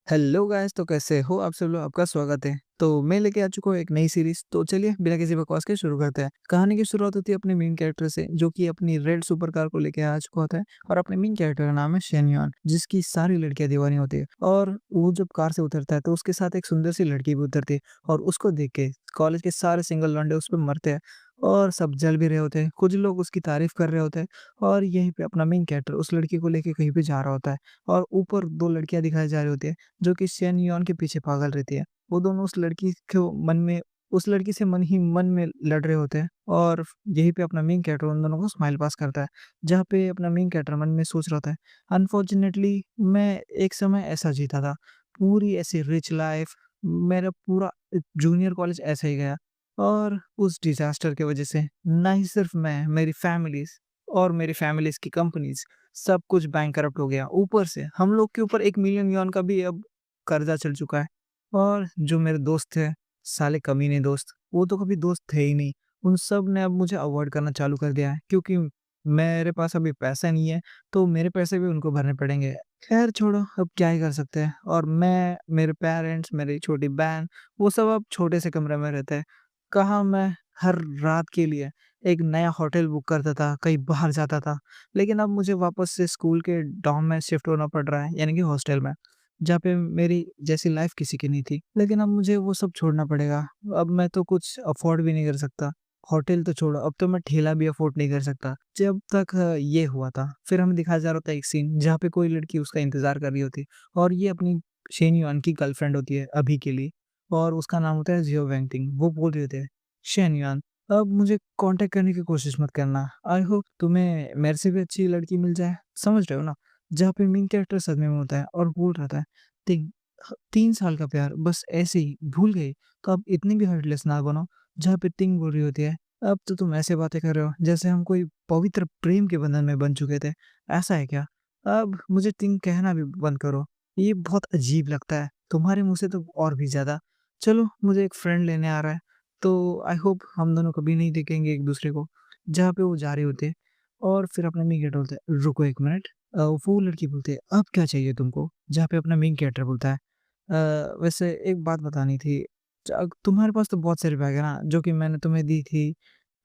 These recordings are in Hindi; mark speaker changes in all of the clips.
Speaker 1: हेलो गाइस, तो कैसे हो आप सब लोग? आपका स्वागत है। तो मैं लेके आ चुका हूँ एक नई सीरीज़। तो चलिए बिना किसी बकवास के शुरू करते हैं। कहानी की शुरुआत होती है अपने मेन कैरेक्टर से, जो कि अपनी रेड सुपर कार को लेके आ चुका होता है और अपने मेन कैरेक्टर का नाम है शेन युआन, जिसकी सारी लड़कियाँ दीवानी होती है। और वो जब कार से उतरता है तो उसके साथ एक सुंदर सी लड़की भी उतरती है और उसको देख के कॉलेज के सारे सिंगल लौंडे उस पे मरते हैं और सब जल भी रहे होते हैं। कुछ लोग उसकी तारीफ़ कर रहे होते हैं और यहीं पे अपना मेन कैरेक्टर उस लड़की को लेके कहीं पे जा रहा होता है और ऊपर 2 लड़कियाँ दिखाई जा रही होती है। जो कि शन यॉन के पीछे पागल रहती है। वो दोनों उस लड़की से मन ही मन में लड़ रहे होते हैं और यहीं पे अपना मेन कैरेक्टर उन दोनों को स्माइल पास करता है। जहाँ पे अपना मेन कैरेक्टर मन में सोच रहा था, अनफॉर्चुनेटली मैं एक समय ऐसा जीता था, पूरी ऐसी रिच लाइफ, मेरा पूरा जूनियर कॉलेज ऐसे ही गया और उस डिज़ास्टर की वज़ह से ना ही सिर्फ मैं, मेरी फैमिलीज़ और मेरी फैमिलीज़ की कंपनीज़ सब कुछ बैंकरप्ट हो गया। ऊपर से हम लोग के ऊपर 1 मिलियन युआन का भी अब कर्ज़ा चढ़ चुका है और जो मेरे दोस्त थे, साले कमीने दोस्त, वो तो कभी दोस्त थे ही नहीं। उन सब ने अब मुझे अवॉइड करना चालू कर दिया है क्योंकि मेरे पास अभी पैसा नहीं है, तो मेरे पैसे भी उनको भरने पड़ेंगे। ख़ैर छोड़ो, अब क्या ही कर सकते हैं। और मैं, मेरे पेरेंट्स, मेरी छोटी बहन, वो सब अब छोटे से कमरे में रहते हैं। कहाँ मैं हर रात के लिए एक नया होटल बुक करता था, कहीं बाहर जाता था। लेकिन अब मुझे वापस से स्कूल के डॉर्म में शिफ्ट होना पड़ रहा है, यानी कि हॉस्टल में, जहाँ पे मेरी जैसी लाइफ किसी की नहीं थी। लेकिन अब मुझे वो सब छोड़ना पड़ेगा। अब मैं तो कुछ अफ़ोर्ड भी नहीं कर सकता। होटल तो छोड़ो, अब तो मैं ठेला भी अफ़ोर्ड नहीं कर सकता। जब तक ये हुआ था, फिर हमें दिखाया जा रहा था एक सीन जहाँ पे कोई लड़की उसका इंतज़ार कर रही होती है और ये अपनी शेन युआन की गर्लफ्रेंड होती है अभी के लिए और उसका नाम होता है जियो वेंगटिंग। वो बोल रहे थे, शेन युआन, अब मुझे कॉन्टैक्ट करने की कोशिश मत करना। आई होप तुम्हें मेरे से भी अच्छी लड़की मिल जाए। समझ रहे हो ना? जहाँ पे मेन कैरेक्टर सदमे में होता है और बोल रहा था, "तीन 3 साल का प्यार बस ऐसे ही भूल गई, तो अब इतनी भी हार्टलेस ना बनो।" जहाँ पे तिंग बोल रही होती है, "अब तो तुम ऐसे बातें कर रहे हो जैसे हम कोई पवित्र प्रेम के बंधन में बंध चुके थे। ऐसा है क्या? अब मुझे तिंग कहना भी बंद करो। ये बहुत अजीब लगता है। तुम्हारे मुँह से तो और भी ज़्यादा। चलो, मुझे एक फ्रेंड लेने आ रहा है। तो आई होप हम दोनों कभी नहीं देखेंगे एक-दूसरे को।" जहाँ पे वो जा रहे होते हैं और फिर अपना मेन कैरेक्टर बोलता है, "रुको 1 मिनट।" वो लड़की बोलती है, "अब क्या चाहिए तुमको?" जहाँ पे अपना मेन कैरेक्टर बोलता है, वैसे एक बात बतानी थी। तुम्हारे पास तो बहुत सारी बैग है ना, जो कि मैंने तुम्हें दी थी,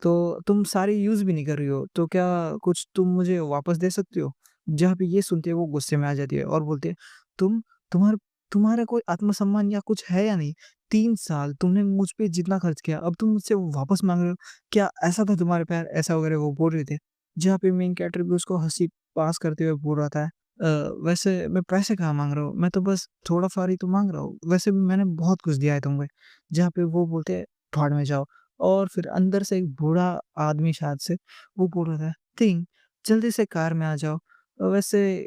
Speaker 1: तो तुम सारी यूज़ भी नहीं कर रही हो, तो क्या कुछ तुम मुझे वापस दे सकती हो?" जहाँ पे ये सुनते ही वो गुस्से में आ जाती है और बोलती है, "तुम तुम्हार तुम्हारा कोई आत्मसम्मान या कुछ है या नहीं? 3 साल तुमने मुझ पे जितना खर्च किया, अब तुम मुझसे वो वापस माँग रहे हो? क्या ऐसा था तुम्हारे प्यार?" ऐसा वगैरह वो बोल रहे थे। जहाँ पे मेन कैरेक्टर भी उसको हँसी पास करते हुए बोल रहा था, "अ, वैसे मैं पैसे कहाँ माँग रहा हूँ, मैं तो बस थोड़ा-सा ही तो माँग रहा हूँ, वैसे भी मैंने बहुत कुछ दिया है तुमको।" जहाँ पे वो बोलते हैं, "भाड़ में जाओ।" और फिर अंदर से एक बूढ़ा आदमी शायद से, वो बोल रहा था, "थिंग, जल्दी से कार में आ जाओ। वैसे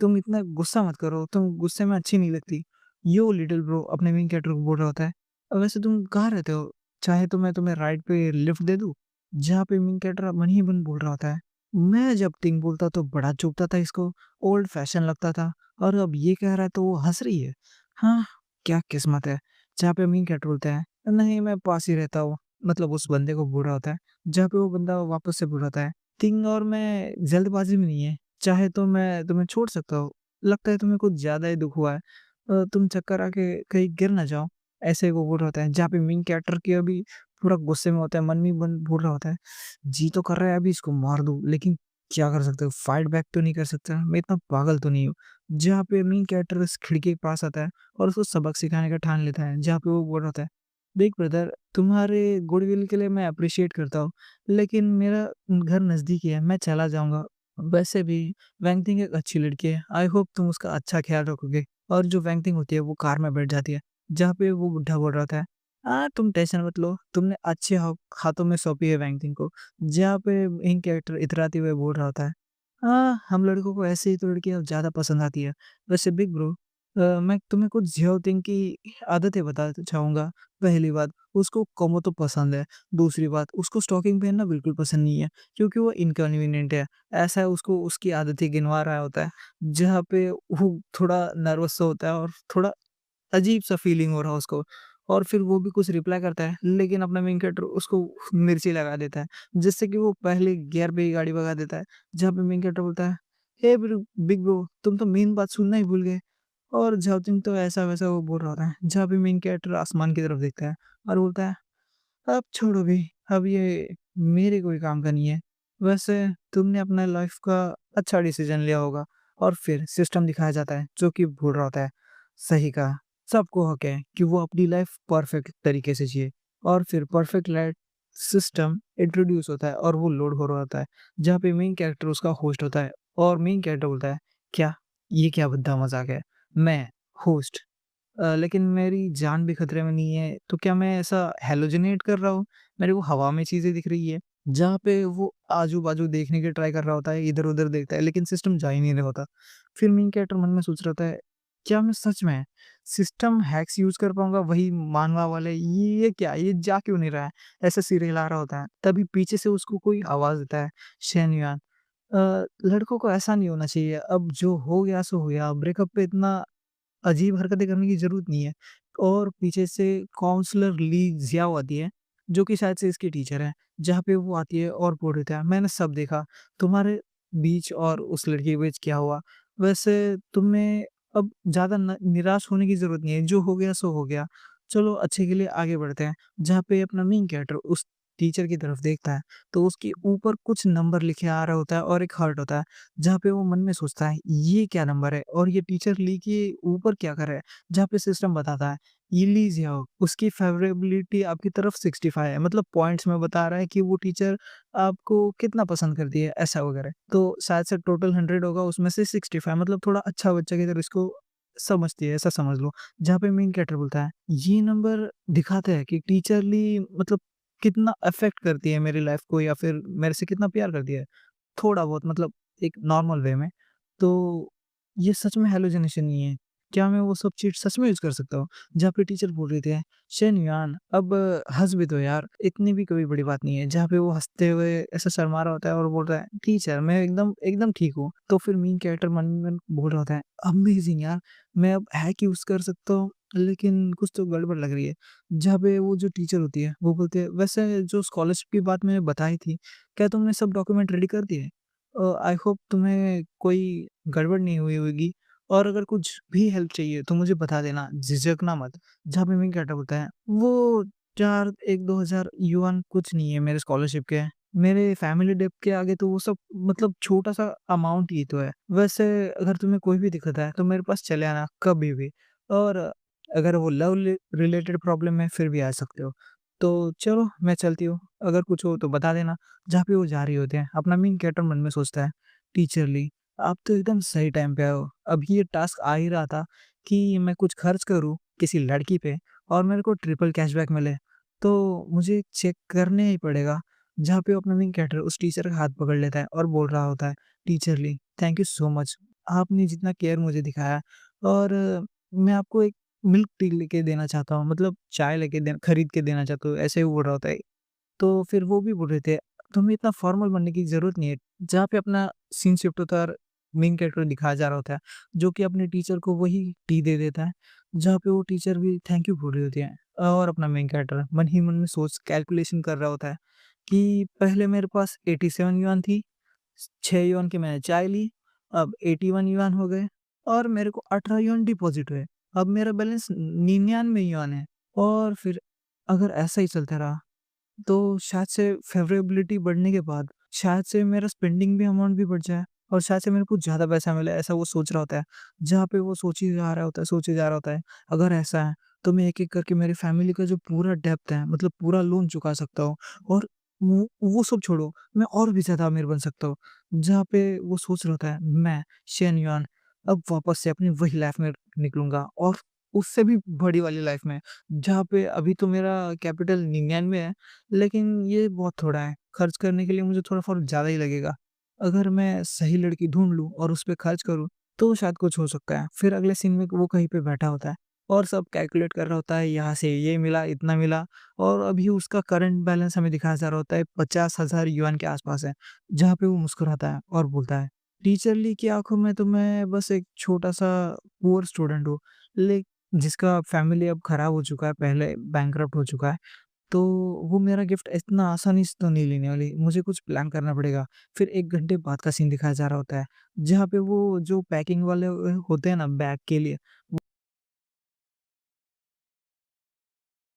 Speaker 1: तुम इतना गुस्सा मत करो, तुम गुस्से में अच्छी नहीं लगती।" "यो लिटिल ब्रो" अपने मेन कैरेक्टर को बोल रहा होता है, "वैसे तुम कहाँ रहते हो? चाहे तो मैं तुम्हें राइड पे लिफ्ट दे दूँ?" जहाँ पे मेन कैरेक्टर मन ही मन बोल रहा होता है, "मैं जब थिंग बोलता तो बड़ा चुभता था इसको, ओल्ड फैशन लगता था और अब ये कह रहा है तो वो हँस रही है। हाँ, क्या किस्मत है।" जहाँ पे मेन कैरेक्टर बोलता है, "नहीं, मैं पास ही रहता हूँ।" मतलब उस बंदे को बोल रहा होता है, जहाँ पे वो बंदा वापस से बोल रहा होता है, "थिंग और मैं जल्दबाज़ी में नहीं है, चाहे तो मैं तुम्हें छोड़ सकता हूँ। लगता है तुम्हें कुछ ज़्यादा ही दुःख हुआ है। तुम चक्कर आके कहीं गिर ना जाओ।" ऐसे वो बोल रहा होता है, जहाँ पे मेन कैरेक्टर की अभी पूरा गुस्से में होता है, मन में मन बोल रहा होता है, जी तो कर रहा है अभी इसको मार दूँ, लेकिन क्या कर सकते हो, फाइट बैक तो नहीं कर सकता, मैं इतना पागल तो नहीं हूँ। जहाँ पे मेन कैरेक्टर उस खिड़की के पास आता है और उसको सबक सिखाने का ठान लेता है, जहाँ पे वो बोल रहा होता है, देख ब्रदर, तुम्हारे गुडविल के लिए मैं एप्रिशिएट करता हूँ, लेकिन मेरा घर नज़दीक ही है, मैं चला जाऊँगा। वैसे भी वैंगथिंग एक अच्छी लड़की है, आई होप तुम उसका अच्छा ख्याल रखोगे। और जो वैंगथिंग होती है वो कार में बैठ जाती है, जहाँ पे वो बुड्ढा बोल रहा था, तुम टेंशन मत लो, तुमने अच्छे हाथों में सौंपी है वैंगथिंग को। जहाँ पे मेन कैरेक्टर इतराते हुए बोल रहा होता है, हम लड़कों को ऐसे ही तो लड़कियाँ ज़्यादा पसंद आती है। वैसे बिग ब्रो, मैं तुम्हें कुछ ज़ियाओटिंग की आदतें बताना चाहूँगा। पहली बात, उसको कोमोतो पसंद है। दूसरी बात, उसको स्टॉकिंग पहनना बिल्कुल पसंद नहीं है, क्योंकि वो इनकन्वीनिएंट है। ऐसा है, उसको उसकी आदतें गिनवा रहा होता है, जहाँ पे वो थोड़ा नर्वस सा होता है और थोड़ा अजीब-सा फ़ीलिंग हो रहा उसको और फिर वो भी कुछ रिप्लाई करता है, लेकिन अपना मेन कैरेक्टर उसको मिर्ची लगा देता है, जिससे कि वो पहले गियर पे ही गाड़ी भगा देता है। जहाँ पे मेन कैरेक्टर बोलता है, "हे बिग ब्रो, तुम तो मेन बात सुनना ही भूल गए। और जाओ तो ऐसा-वैसा वो बोल रहा होता है। जहाँ पे मेन कैरेक्टर आसमान की तरफ देखता है और बोलता है, अब छोड़ो भी, अब ये मेरे कोई काम का नहीं है। वैसे तुमने अपना लाइफ़ का अच्छा डिसीज़न लिया होगा। और फिर सिस्टम दिखाया जाता है जो कि बोल रहा होता है, सही कहा, सबको हक है कि वो अपनी लाइफ़ परफेक्ट तरीके से जिए। और फिर परफेक्ट लाइफ़ सिस्टम इंट्रोड्यूस होता है और वो लोड हो रहा होता है, जहाँ पे मेन कैरेक्टर उसका होस्ट होता है और मेन कैरेक्टर बोलता है, क्या? ये क्या भद्दा मज़ाक है? मैं होस्ट लेकिन मेरी जान भी खतरे में नहीं है, तो क्या मैं ऐसा हैलोजिनेट कर रहा हूँ? मेरे को हवा में चीज़ें दिख रही है। जहाँ पे वो आजू-बाजू देखने की ट्राई कर रहा होता है, इधर-उधर देखता है, लेकिन सिस्टम जा ही नहीं रहा होता। फिर मेन कैरेक्टर मन में सोच रहा होता है, क्या मैं सच में सिस्टम हैक्स यूज़ कर पाऊँगा वही मानवा वाले? ये क्या? ये जा क्यों नहीं रहा है? ऐसे सिर हिला रहा होता है। तभी पीछे से उसको कोई आवाज़ देता है, शेन युआन लड़कों को ऐसा नहीं होना चाहिए। अब जो हो गया सो हो गया। ब्रेकअप पे इतना अजीब हरकतें करने की ज़रूरत नहीं है। और पीछे से काउंसलर ली ज़ियाओ आती है, जो कि शायद से इसकी टीचर है, जहाँ पे वो आती है और बोल देता है, मैंने सब देखा, तुम्हारे बीच और उस लड़की के बीच क्या हुआ। वैसे तुम्हें अब ज़्यादा न निराश होने की ज़रूरत नहीं है, जो हो गया सो हो गया। चलो अच्छे के लिए आगे बढ़ते हैं। जहाँ पे अपना मेन कैरेक्टर उस टीचर की तरफ देखता है, तो उसके ऊपर कुछ नंबर लिखे आ रहा होता है और एक हार्ट होता है। जहाँ पे वो मन में सोचता है ये क्या नंबर है और ये टीचर ली के ऊपर क्या कर रहा है? जहाँ पे सिस्टम बताता है ये लीजिए आओ, उसकी फेवरेबिलिटी आपकी तरफ 65 है मतलब पॉइंट्स में बता रहा है कि वो टीचर आपको कितना पसंद करती है ऐसा वगैरह। तो शायद से टोटल 100 होगा उसमें से 65 मतलब थोड़ा अच्छा बच्चा की तरह इसको समझती है ऐसा समझ लो। जहाँ पे मेन कैरेक्टर बोलता है ये नंबर दिखाता है कि टीचर ली मतलब कितना अफेक्ट करती है मेरी लाइफ को या फिर मेरे से कितना प्यार करती है। थोड़ा बहुत मतलब एक नॉर्मल वे में। तो ये सच में हैलोसिनेशन नहीं है। क्या मैं वो सब चीज़ सच में यूज़ कर सकता हूँ? जहाँ पे टीचर बोल रहे थे, "शेनयुआन अब हँस भी दो यार, इतनी भी कोई बड़ी बात नहीं है।" जहाँ पे वो हँसते हुए ऐसा शर्मा रहा होता है और बोल रहा है, "टीचर मैं एकदम एकदम ठीक हूँ।" तो फिर मेन कैरेक्टर मन ही मन बोल रहा होता है, "अमेज़िंग यार, मैं अब हैक यूज़ कर सकता हूँ, लेकिन कुछ तो गड़बड़ लग रही है।" जहाँ पे वो जो टीचर होती है, वो बोलती है, "वैसे जो स्कॉलरशिप की बात मैंने बताई थी, क्या तुमने सब डॉक्यूमेंट रेडी कर दिए?" आई होप तुम्हें कोई गड़बड़ नहीं हुई होगी और अगर कुछ भी हेल्प चाहिए तो मुझे बता देना, झिझकना मत। जहाँ पे मेन कैरेक्टर बोलता है, वो 4 1-2 हज़ार युआन कुछ नहीं है मेरे स्कॉलरशिप के। मेरे फैमिली डेब्ट के आगे तो वो सब मतलब छोटा-सा अमाउंट ही तो है। वैसे अगर तुम्हें कोई भी दिक्कत है तो मेरे पास चले आना कभी भी और अगर वो लव रिलेटेड प्रॉब्लम है फिर भी आ सकते हो। तो चलो मैं चलती हूँ, अगर कुछ हो तो बता देना। जहाँ पे वो जा रही होते हैं, अपना मेन कैरेक्टर मन में सोचता है, टीचर ली, आप तो एकदम सही टाइम पे आए हो। अभी ये टास्क आ ही रहा था कि मैं कुछ खर्च करूँ किसी लड़की पे और मेरे को ट्रिपल कैशबैक मिले, तो मुझे चेक करने ही पड़ेगा। जहाँ पे वो अपना मेन कैरेक्टर उस टीचर का हाथ पकड़ लेता है और बोल रहा होता है, टीचर ली, थैंक यू सो मच। आपने जितना केयर मुझे दिखाया और मैं आपको एक मिल्क टी लेके देना चाहता हूँ, मतलब चाय लेके दे खरीद के देना चाहता हूँ, ऐसे ही बोल रहा होता है। तो फिर वो भी बोल रहे थे, तुम्हें इतना फॉर्मल बनने की ज़रूरत नहीं है। जहाँ पे अपना सीन शिफ्ट होता है और मेन कैरेक्टर दिखाया जा रहा होता है, जो कि अपने टीचर को वही टी दे देता है, जहाँ पे वो टीचर भी थैंक यू बोल रही होती है। और अपना मेन कैरेक्टर मन ही मन में सोच कैलकुलेशन कर रहा होता है कि पहले मेरे पास 87 युआन थी, 6 युआन की मैंने चाय ली, अब 81 युआन हो गए और मेरे को 18 युआन डिपॉज़िट हुए। अब मेरा बैलेंस 99 युआन है और फिर अगर ऐसा ही चलता रहा तो शायद से फेवरेबिलिटी बढ़ने के बाद शायद से मेरा स्पेंडिंग भी अमाउंट भी बढ़ जाए और शायद से मेरे को ज़्यादा पैसा मिले ऐसा वो सोच रहा होता है। जहाँ पे वो सोचे जा रहा होता है सोचे जा रहा होता है, अगर ऐसा है तो मैं एक-एक करके मेरी फैमिली का जो पूरा डेब्ट है मतलब पूरा लोन चुका सकता हूँ और वो सब छोड़ो, मैं और भी ज़्यादा अमीर बन सकता हूँ। जहाँ पे वो सोच रहा होता है मैं शेन युआन अब वापस से अपनी वही लाइफ़ में निकलूँगा और उससे भी बड़ी वाली लाइफ़ में, जहाँ पे अभी तो मेरा कैपिटल 99 है लेकिन ये बहुत थोड़ा है, खर्च करने के लिए मुझे थोड़ा-बहुत ज़्यादा ही लगेगा। अगर मैं सही लड़की ढूँढ लूँ और उस पे खर्च करूँ, तो शायद कुछ हो सकता है। फिर अगले सीन में वो कहीं पे बैठा होता है और सब कैलकुलेट कर रहा होता है, यहाँ से ये मिला, इतना मिला और अभी उसका करंट बैलेंस हमें दिखाया जा रहा होता है 50,000 युआन के आस-पास है। जहाँ पे वो मुस्कुराता है और बोलता है, "टीचर ली की आँखों में तो मैं बस एक छोटा-सा पुअर स्टूडेंट हूँ, ले जिसका फैमिली अब खराब हो चुका है, पहले बैंकरप्ट हो चुका है। तो वो मेरा गिफ्ट इतना आसानी से तो नहीं लेने वाली, मुझे कुछ प्लान करना पड़ेगा। फिर 1 घंटे बाद का सीन दिखाया जा रहा होता है, जहाँ पे वो जो पैकिंग वाले होते हैं ना बैग के लिए,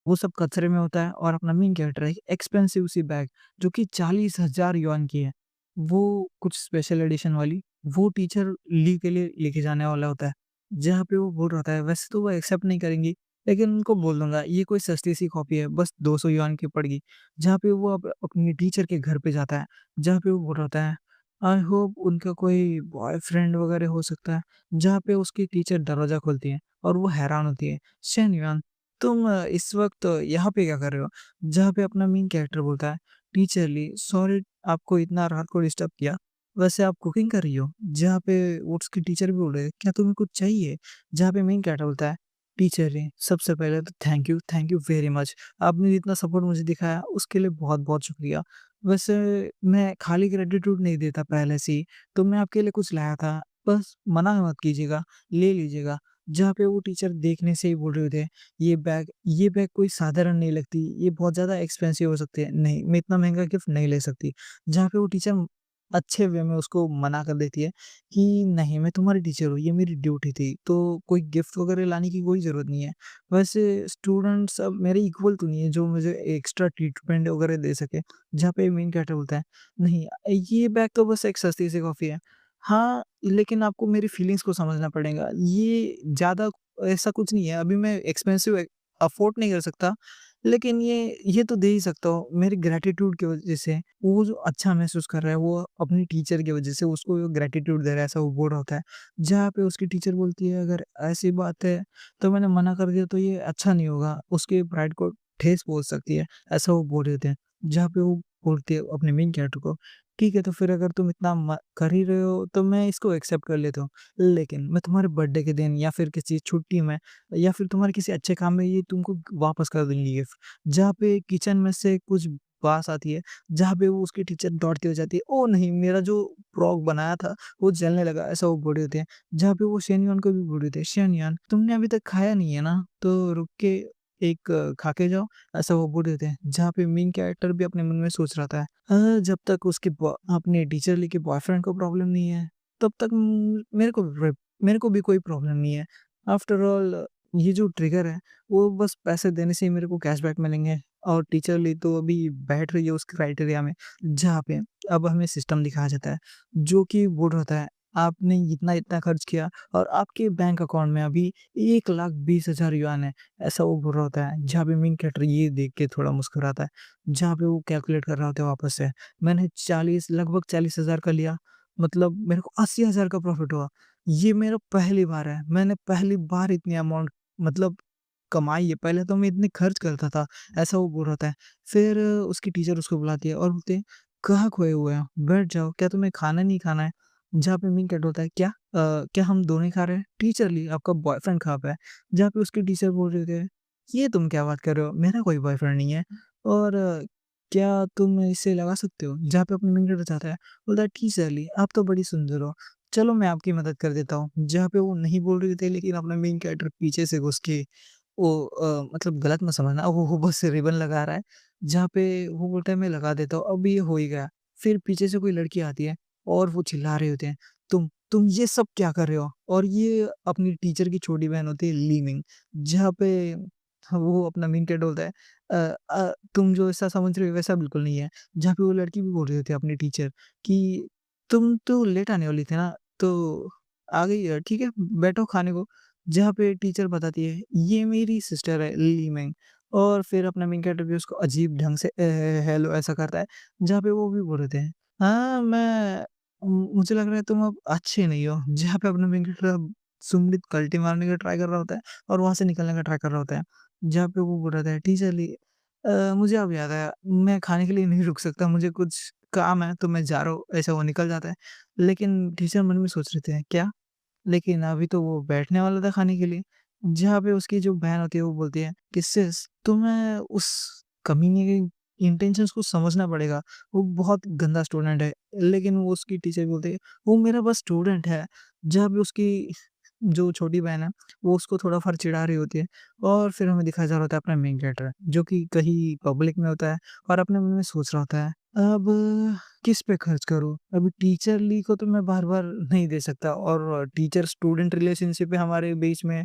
Speaker 1: वो सब कचरे में होता है और अपना मेन कैरेक्टर है एक्सपेंसिव सी बैग जो कि 40,000 युआन की है। वो कुछ स्पेशल एडिशन वाली, वो टीचर ली के लिए लेके जाने वाला होता है। जहाँ पे वो बोल रहा होता है वैसे तो वो एक्सेप्ट नहीं करेंगी, लेकिन उनको बोल दूँगा ये कोई सस्ती सी कॉपी है बस 200 युआन की पड़ेगी। जहाँ पे वो अपने टीचर के घर पे जाता है, जहाँ पे वो बोल रहा होता है आई होप उनका कोई बॉयफ्रेंड वगैरह हो सकता है। जहाँ पे उसकी टीचर दरवाज़ा खोलती है और वो हैरान होती है, शेन युआन तुम इस वक़्त यहाँ पे क्या कर रहे हो? जहाँ पे अपना मेन कैरेक्टर बोलता है, टीचर ली सॉरी आपको इतना रात को डिस्टर्ब किया। वैसे आप कुकिंग कर रही हो? जहाँ पे वो उसकी टीचर भी बोल रहे हैं, क्या तुम्हें कुछ चाहिए? जहाँ पे मेन कैरेक्टर बोलता है, टीचर ली सबसे पहले तो थैंक यू वेरी मच। आपने जितना सपोर्ट मुझे दिखाया उसके लिए बहुत-बहुत शुक्रिया। वैसे मैं खाली ग्रैटिट्यूड नहीं देता पहले से ही, तो मैं आपके लिए कुछ लाया था, बस मना मत कीजिएगा, ले लीजिएगा। जहाँ पे वो टीचर देखने से ही बोल रहे थे ये बैग कोई साधारण नहीं लगती, ये बहुत ज़्यादा एक्सपेंसिव हो सकती है। नहीं, मैं इतना महँगा गिफ्ट नहीं ले सकती। जहाँ पे वो टीचर अच्छे वे में उसको मना कर देती है कि नहीं मैं तुम्हारी टीचर हूँ, ये मेरी ड्यूटी थी, तो कोई गिफ्ट वगैरह लाने की कोई ज़रूरत नहीं है। वैसे स्टूडेंट्स अब मेरे इक्वल तो नहीं है जो मुझे एक्स्ट्रा ट्रीटमेंट वगैरह दे सके। जहाँ पे मेन कैरेक्टर बोलता है, नहीं ये बैग तो बस एक सस्ती सी कॉफ़ी है। हाँ, लेकिन आपको मेरी फीलिंग्स को समझना पड़ेगा। ये ज़्यादा ऐसा कुछ नहीं है, अभी मैं एक्सपेंसिव अफ़ोर्ड नहीं कर सकता, लेकिन ये तो दे ही सकता हूँ। मेरी ग्रैटिट्यूड की वज़ह से, वो जो अच्छा महसूस कर रहा है, वो अपनी टीचर की वज़ह से उसको वो ग्रैटिट्यूड दे रहा है, ऐसा वो बोल रहा होता है। जहाँ पे उसकी टीचर बोलती है, "अगर ऐसी बात है, तो मैंने मना कर दिया, तो ये अच्छा नहीं होगा, उसके प्राइड को ठेस पहुँच सकती है।" ऐसा वो बोल रहे थे। जहाँ पे वो बोलती है अपने मेन कैरेक्टर को, "ठीक है, तो फिर अगर तुम इतना कर ही रहे हो, तो मैं इसको एक्सेप्ट कर लेता हूँ। लेकिन मैं तुम्हारे बर्थडे के दिन या फिर किसी छुट्टी में या फिर तुम्हारे किसी अच्छे काम में ये तुमको वापस कर दूँगी गिफ्ट।" जहाँ पे किचन में से कुछ बाँस आती है, जहाँ पे वो उसकी टीचर दौड़ती हो जाती है, "ओह नहीं! मेरा जो फ्रॉक बनाया था, वो जलने लगा।" ऐसा वो बोल रहे होते हैं। जहाँ पे वो शेन युआन को भी बोल रहे थे, "शेन युआन, तुमने अभी तक खाया नहीं है ना? तो रुक के एक खा के जाओ।" ऐसा वो बोल रहे थे। जहाँ पे मेन कैरेक्टर भी अपने मन में सोच रहा था, जब तक उसके अपने टीचर लेके बॉयफ्रेंड को प्रॉब्लम नहीं है, तब तक मेरे को भी कोई प्रॉब्लम नहीं है। आफ्टर ऑल ये जो ट्रिगर है, वो बस पैसे देने से ही मेरे को कैशबैक मिलेंगे और टीचरली तो अभी बैठ रही है उस क्राइटेरिया में, जहाँ पे अब हमें सिस्टम दिखाया जाता है, जो कि बोल होता है, आपने इतना-इतना खर्च किया और आपके बैंक अकाउंट में अभी 1,20,000 युआन है। ऐसा वो बोल रहा होता है, जहाँ पे मेन कैरेक्टर ये देख के थोड़ा मुस्कुराता है, जहाँ पे वो कैलकुलेट कर रहा होता है वापस से। मैंने 40 लगभग 40,000 का लिया, मतलब मेरे को 80,000 का प्रॉफ़िट हुआ। ये मेरा पहली बार है, मैंने पहली बार इतनी अमाउंट मतलब कमाई है, पहले तो मैं इतने खर्च करता था, ऐसा वो बोल रहा था। फिर उसकी टीचर उसको बुलाती है और बोलते हैं, "कहाँ खोए हुए हो? बैठ जाओ, क्या तुम्हें खाना नहीं खाना है?" जहाँ पे मेन कैरेक्टर होता है, "क्या? क्या हम दोनों ही खा रहे हैं?" "टीचरली आपका बॉयफ्रेंड कहाँ पे है?" जहाँ पे उसके टीचर बोल रहे थे, "ये तुम क्या बात कर रहे हो? मेरा कोई बॉयफ्रेंड नहीं है और क्या तुम इसे लगा सकते हो?" जहाँ पे अपने मेन कैरेक्टर जाता है, बोलता है, "टीचरली आप तो बड़ी सुंदर हो, चलो मैं आपकी मदद कर देता हूँ।" जहाँ पे वो नहीं बोल रहे थे लेकिन अपना मेन कैरेक्टर पीछे से घुस के वो मतलब गलत मत समझना, वो बस रिबन लगा रहा है, जहाँ पे वो बोलता है मैं लगा देता हूँ, अब ये हो ही गया। फिर पीछे से कोई लड़की आती है और वो चिल्ला रहे होते हैं, तुम ये सब क्या कर रहे हो? और ये अपनी टीचर की छोटी बहन होती है ली मिंग, जहाँ पे वो अपना मेन कैरेक्टर बोलता है तुम जो ऐसा समझ रहे हो वैसा बिल्कुल नहीं है। जहाँ पे वो लड़की भी बोल रही होती है अपनी टीचर कि तुम तो लेट आने वाली थी ना, तो आ गई है, ठीक है, बैठो खाने को। जहाँ पे टीचर बताती है, ये मेरी सिस्टर है ली मिंग और फिर अपना मेन कैरेक्टर भी उसको अजीब ढंग से हेलो ऐसा करता है, जहाँ पे वो भी बोल रहे थे, हाँ, मुझे लग रहा है तुम अब अच्छे नहीं हो। जहाँ पे अपना मेन कैरेक्टर अब सुमित कल्टी मारने का ट्राई कर रहा होता है और वहाँ से निकलने का ट्राई कर रहा होता है। जहाँ पे वो बोल रहा था, टीचर ली मुझे अब याद आया, मैं खाने के लिए नहीं रुक सकता, मुझे कुछ काम है तो मैं जा रहा हूँ, ऐसा वो निकल जाता है। लेकिन टीचर मन में सोच रहे थे, क्या? लेकिन अभी तो वो बैठने वाला था खाने के लिए, जहाँ पे उसकी जो बहन होती है वो बोलती है कि सिस तुम्हें उस कमीने के इंटेंशंस को समझना पड़ेगा, वो बहुत गंदा स्टूडेंट है। लेकिन वो उसकी टीचर बोलती है, वो मेरा बस स्टूडेंट है। जहाँ पे उसकी जो छोटी बहन है, वो उसको थोड़ा-फार चिढ़ा रही होती है और फिर हमें दिखाया जा रहा होता है अपना मेन कैरेक्टर, जो कि कहीं पब्लिक में होता है और अपने मन में सोच रहा होता है, अब किस पे खर्च करूँ? अभी टीचर ली को तो मैं बार-बार नहीं दे सकता और टीचर स्टूडेंट रिलेशनशिप है हमारे बीच में,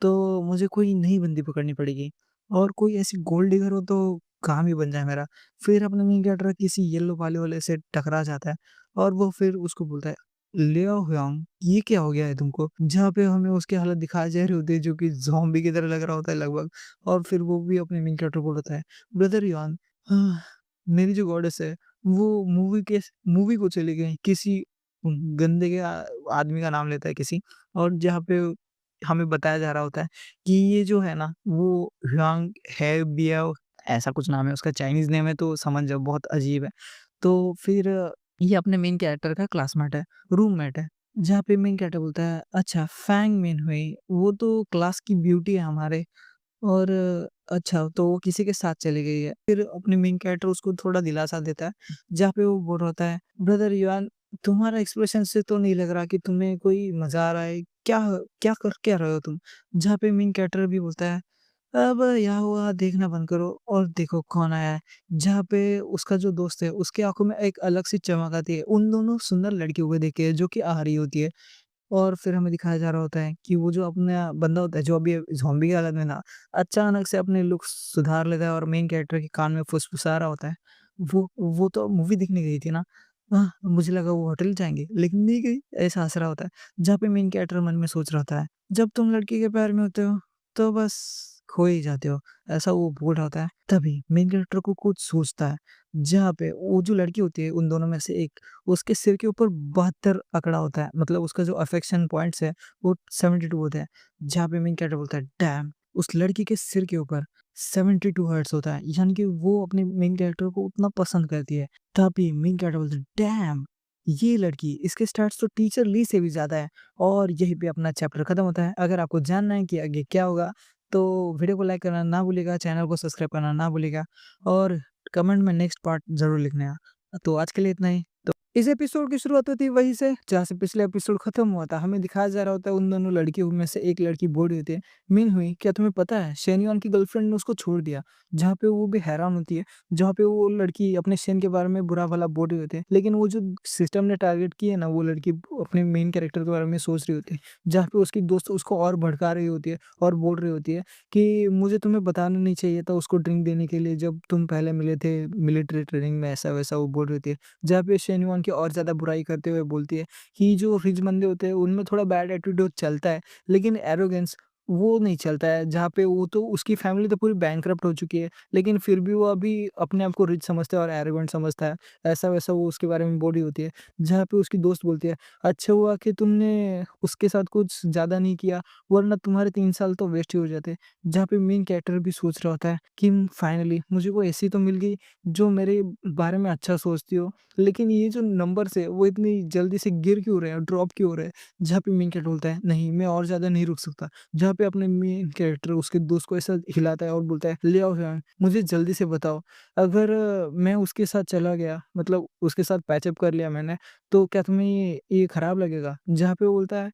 Speaker 1: तो मुझे कोई नई बंदी पकड़नी पड़ेगी और कोई ऐसी गोल्ड डिगर हो तो काम ही बन जाए मेरा। फिर अपना मेन कैरेक्टर किसी येलो वाले वाले से टकरा जाता है और वो फिर उसको बोलता है, लियाओ ह्योंग, ये क्या हो गया है तुमको? जहाँ पे हमें उसकी हालत दिखाई जा रही होती है जो कि ज़ॉम्बी की तरह लग रहा होता है लगभग और फिर वो भी अपने मेन कैरेक्टर को बोलता है, ब्रदर योहान, मेरी जो गॉडेस है वो मूवी को चली गई किसी गंदे के आदमी का नाम लेता है किसी और जहाँ पे हमें बताया जा रहा होता है कि ये जो है ना वो ह्वांग है बियाओ ऐसा कुछ नाम है उसका चाइनीज़ नेम है तो समझ जाओ बहुत अजीब है। तो फिर ये अपने मेन कैरेक्टर का क्लासमेट है, रूममेट है, जहाँ पे मेन कैरेक्टर बोलता है अच्छा फैंग मिन हुई, वो तो क्लास की ब्यूटी है हमारे और अच्छा तो वो किसी के साथ चली गई है। फिर अपने मेन कैरेक्टर उसको थोड़ा दिलासा देता है, जहाँ पे वो बोल रहा होता है, ब्रदर युआन तुम्हारा एक्सप्रेशन से तो नहीं लग रहा कि तुम्हें कोई मज़ा आ रहा है, क्या क्या कर क्या रहे हो तुम? जहाँ पे मेन कैरेक्टर भी बोलता है, अब यहाँ हुआ देखना बंद करो और देखो कौन आया है। जहाँ पे उसका जो दोस्त है, उसकी आँखों में एक अलग सी चमक आती है, उन दोनों सुंदर लड़कियों को देख के जो कि आ रही होती है। और फिर हमें दिखाया जा रहा होता है कि वो जो अपना बंदा होता है, जो अभी ज़ॉम्बी की हालत में था, अचानक से अपने लुक्स सुधार लेता है और मेन कैरेक्टर के कान में फुसफुसा रहा होता है। वो तो मूवी देखने गई थी ना, मुझे लगा वो होटल जाएँगे, लेकिन नहीं गई, ऐसा हँस रहा होता है। जहाँ पे मेन कैरेक्टर मन में सोच रहा होता है, जब तुम लड़की के प्यार में होते हो, तो बस खो ही जाते हो, ऐसा वो बोल रहा होता है। तभी मेन कैरेक्टर को कुछ सूझता है, जहाँ पे वो जो लड़की होती है, उन दोनों में से एक उसके सिर के ऊपर 72 अकड़ा होता है, मतलब उसका जो अफेक्शन पॉइंट्स है, वो 72 होते हैं। जहाँ पे मेन कैरेक्टर बोलता है, डैम! उस लड़की के सिर के ऊपर 72 हर्ट्ज़ होता है, यानी कि वो अपने मेन कैरेक्टर को उतना पसंद करती है। तभी मेन कैरेक्टर बोलता है, डैम! ये लड़की, इसके स्टैट्स तो टीचर ली से भी ज़्यादा है और यहीं पे अपना चैप्टर खत्म होता है। अगर आपको जानना है कि आगे क्या होगा, तो वीडियो को लाइक करना ना भूलिएगा, चैनल को सब्सक्राइब करना ना भूलिएगा और कमेंट में नेक्स्ट पार्ट ज़रूर लिखना। तो आज के लिए इतना ही। इस एपिसोड की शुरुआत होती है वहीं से जहाँ से पिछला एपिसोड खत्म हुआ था। हमें दिखाया जा रहा होता है उन दोनों लड़कियों में से एक लड़की बोल रही होती है, मिन हुई, क्या तुम्हें पता है शेनयॉन की गर्लफ्रेंड ने उसको छोड़ दिया। जहाँ पे वो भी हैरान होती है, जहाँ पे वो लड़की अपने शेन के बारे में बुरा-भला बोल रही होती है। लेकिन वो जो सिस्टम ने टारगेट की है ना, वो लड़की अपने मेन कैरेक्टर के बारे में सोच रही होती है। जहाँ पे उसकी दोस्त उसको और भड़का रही होती है और बोल रही होती है कि मुझे तुम्हें बताना नहीं चाहिए था उसको ड्रिंक देने के लिए जब तुम पहले मिले थे मिलिट्री ट्रेनिंग में, ऐसा-वैसा वो बोल रही होती है। जहाँ पे शेनयुआन की और ज़्यादा बुराई करते हुए बोलती है कि जो रिच बंदे होते हैं उनमें थोड़ा बैड एटीट्यूड चलता है, लेकिन एरोगेंस वो नहीं चलता है। जहाँ पे वो तो उसकी फैमिली तो पूरी बैंकरप्ट हो चुकी है, लेकिन फिर भी वो अभी अपने आप को रिच समझता है और एरोगेंट समझता है। ऐसा-वैसा वो उसके बारे में बोल रही होती है। जहाँ पे उसकी दोस्त बोलती है, "अच्छा हुआ कि तुमने उसके साथ कुछ ज़्यादा नहीं किया, वरना तुम्हारे 3 साल तो वेस्ट ही हो जाते।" जहाँ पे मेन कैरेक्टर भी सोच रहा होता है कि फाइनली मुझे वो ऐसी तो मिल गई जो मेरे बारे में अच्छा सोचती हो। लेकिन ये जो नंबर्स है वो इतनी जल्दी से गिर क्यों रहे हैं, ड्रॉप क्यों हो रहे हैं? जहाँ पे मेन कैरेक्टर बोलता है नहीं मैं और ज़्यादा नहीं रुक सकता। जहाँ पे अपने मेन कैरेक्टर उसके दोस्त को ऐसा हिलाता है और बोलता है ले आओ यहाँ, मुझे जल्दी से बताओ अगर मैं उसके साथ चला गया मतलब उसके साथ पैचअप कर लिया मैंने, तो क्या तुम्हें ये खराब लगेगा? जहाँ पे वो बोलता है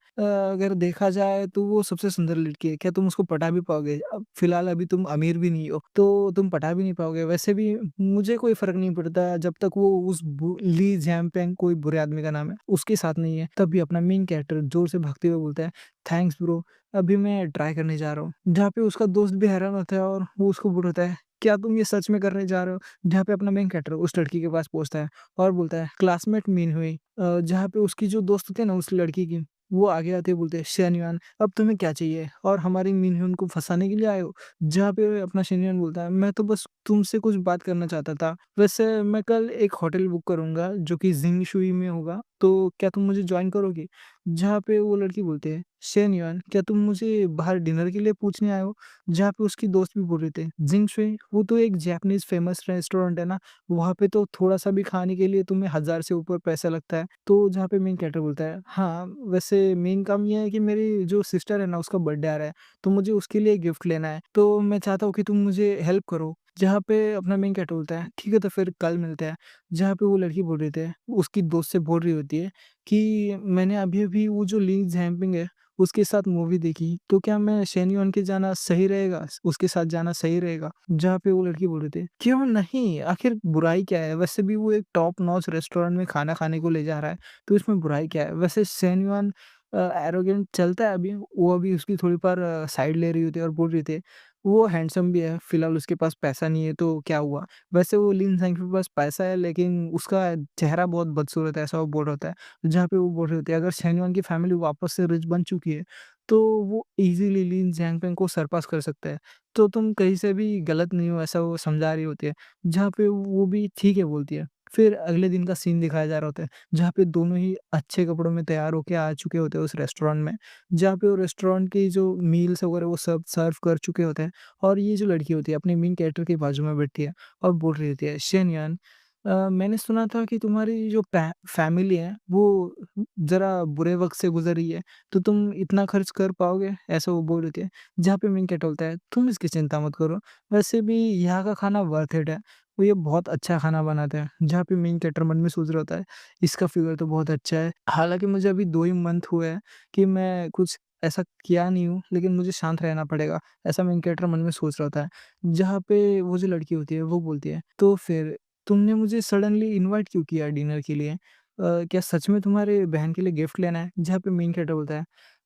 Speaker 1: अगर देखा जाए तो वो सबसे सुंदर लड़की है, क्या तुम उसको पटा भी पाओगे? अब फिलहाल अभी तुम अमीर भी नहीं हो, तो तुम पटा भी नहीं पाओगे। वैसे भी मुझे कोई फ़र्क नहीं पड़ता जब तक वो उस ली जैम्पेंग कोई बुरे आदमी का नाम है, उसके साथ नहीं है। तभी अपना मेन कैरेक्टर ज़ोर से भागते हुए बोलता है, थैंक्स ब्रो, अभी मैं ट्राई करने जा रहा हूँ। जहाँ पे उसका दोस्त भी हैरान होता है और वो उसको बोलता है, क्या तुम ये सच में करने जा रहे हो? जहाँ पे अपना मेन कैरेक्टर उस लड़की के पास पहुँचता है और बोलता है, क्लासमेट मीन हुई। जहाँ पे उसकी जो दोस्त होती है ना उस लड़की की, वो आगे आते ही बोलते हैं, शेनयुआन अब तुम्हें क्या चाहिए? और हमारी मीन हुन को फँसाने के लिए आए हो? जहाँ पे अपना शेनयुआन बोलता है, मैं तो बस तुमसे कुछ बात करना चाहता था। वैसे मैं कल एक होटल बुक करूँगा जो कि ज़िंगशुई में होगा, तो क्या तुम मुझे जॉइन करोगी? जहाँ पे वो लड़की बोलती है, शेनयुआन क्या तुम मुझे बाहर डिनर के लिए पूछने आए हो? जहाँ पे उसकी दोस्त भी बोल रहे थे, ज़िंगशुई वो तो एक जापानीज़ फ़ेमस रेस्टोरेंट है ना, वहाँ पे तो थोड़ा-सा भी खाने के लिए तुम्हें 1000 से ऊपर पैसा लगता है। तो जहाँ पे मेन कैरेक्टर बोलता है, हाँ, वैसे मेन काम ये है कि मेरी जो सिस्टर है ना उसका बर्थडे आ रहा है, तो मुझे उसके लिए गिफ्ट लेना है। तो मैं चाहता हूँ कि तुम मुझे हेल्प करो। जहाँ पे अपना मेन कैरेक्टर बोलता है, ठीक है तो फिर कल मिलते हैं। जहाँ पे वो लड़की बोल रही थी, उसकी दोस्त से बोल रही होती है कि मैंने अभी-अभी वो जो ली जैम्पिंग है, उसके साथ मूवी देखी, तो क्या मैं शेन्युआन के जाना सही रहेगा? उसके साथ जाना सही रहेगा? जहाँ पे वो लड़की बोल रही थी, "क्यों नहीं? आखिर बुराई क्या है? वैसे भी वो एक टॉप नॉच रेस्टोरेंट में खाना खाने को ले जा रहा है, तो इसमें बुराई क्या है?" वैसे शेन्युआन एरोगेंट चलता है अभी, वो अभी उसकी थोड़ी पर साइड ले रही होती है और बोल रही थी, "वो हैंडसम भी है, फिलहाल उसके पास पैसा नहीं है, तो क्या हुआ?" वैसे वो लिन ज़ैंग के पास पैसा है, लेकिन उसका चेहरा बहुत बदसूरत है, ऐसा वो बोल रहा होता है। जहाँ पे वो बोल रहे होते हैं, अगर शेनयुआन की फैमिली वापस से रिच बन चुकी है, तो वो ईज़िली लिन ज़ियांगपेंग को सरपास कर सकता है। तो तुम कहीं से भी गलत नहीं हो, ऐसा वो समझा रही होती है। जहाँ पे वो भी ठीक है बोलती है। फिर अगले दिन का सीन दिखाया जा रहा होता है, जहाँ पे दोनों ही अच्छे कपड़ों में तैयार होके आ चुके होते हैं उस रेस्टोरेंट में। जहाँ पे वो रेस्टोरेंट की जो मील्स वगैरह वो सब सर्व कर चुके होते हैं और ये जो लड़की होती है अपने मेन कैरेक्टर के बाजू में बैठी है और बोल रही होती है, "शेनयान, मैंने सुना था कि तुम्हारी जो फैमिली है वो ज़रा बुरे वक़्त से गुज़र रही है, तो तुम इतना खर्च कर पाओगे?" ऐसा वो बोल रही थी। जहाँ पे मेन कैरेक्टर बोलता है, "तुम इसकी चिंता मत करो, वैसे भी यहाँ का खाना वर्थ इट है, वो ये बहुत अच्छा खाना बनाते हैं।" जहाँ पे मेन कैरेक्टर मन में सोच रहा होता है, "इसका फिगर तो बहुत अच्छा है।" हालाँकि मुझे अभी 2 ही मंथ हुए हैं कि मैं कुछ ऐसा किया नहीं हूँ, लेकिन मुझे शांत रहना पड़ेगा, ऐसा मेन कैरेक्टर मन में सोच रहा होता है। जहाँ पे वो जो लड़की होती है, वो बोलती है, "तो फिर तुमने मुझे सडनली इनवाइट क्यों किया डिनर के लिए? क्या सच में तुम्हारे बहन के लिए गिफ्ट लेना है?" जहाँ पे मेन कैरेक्टर बोलता है,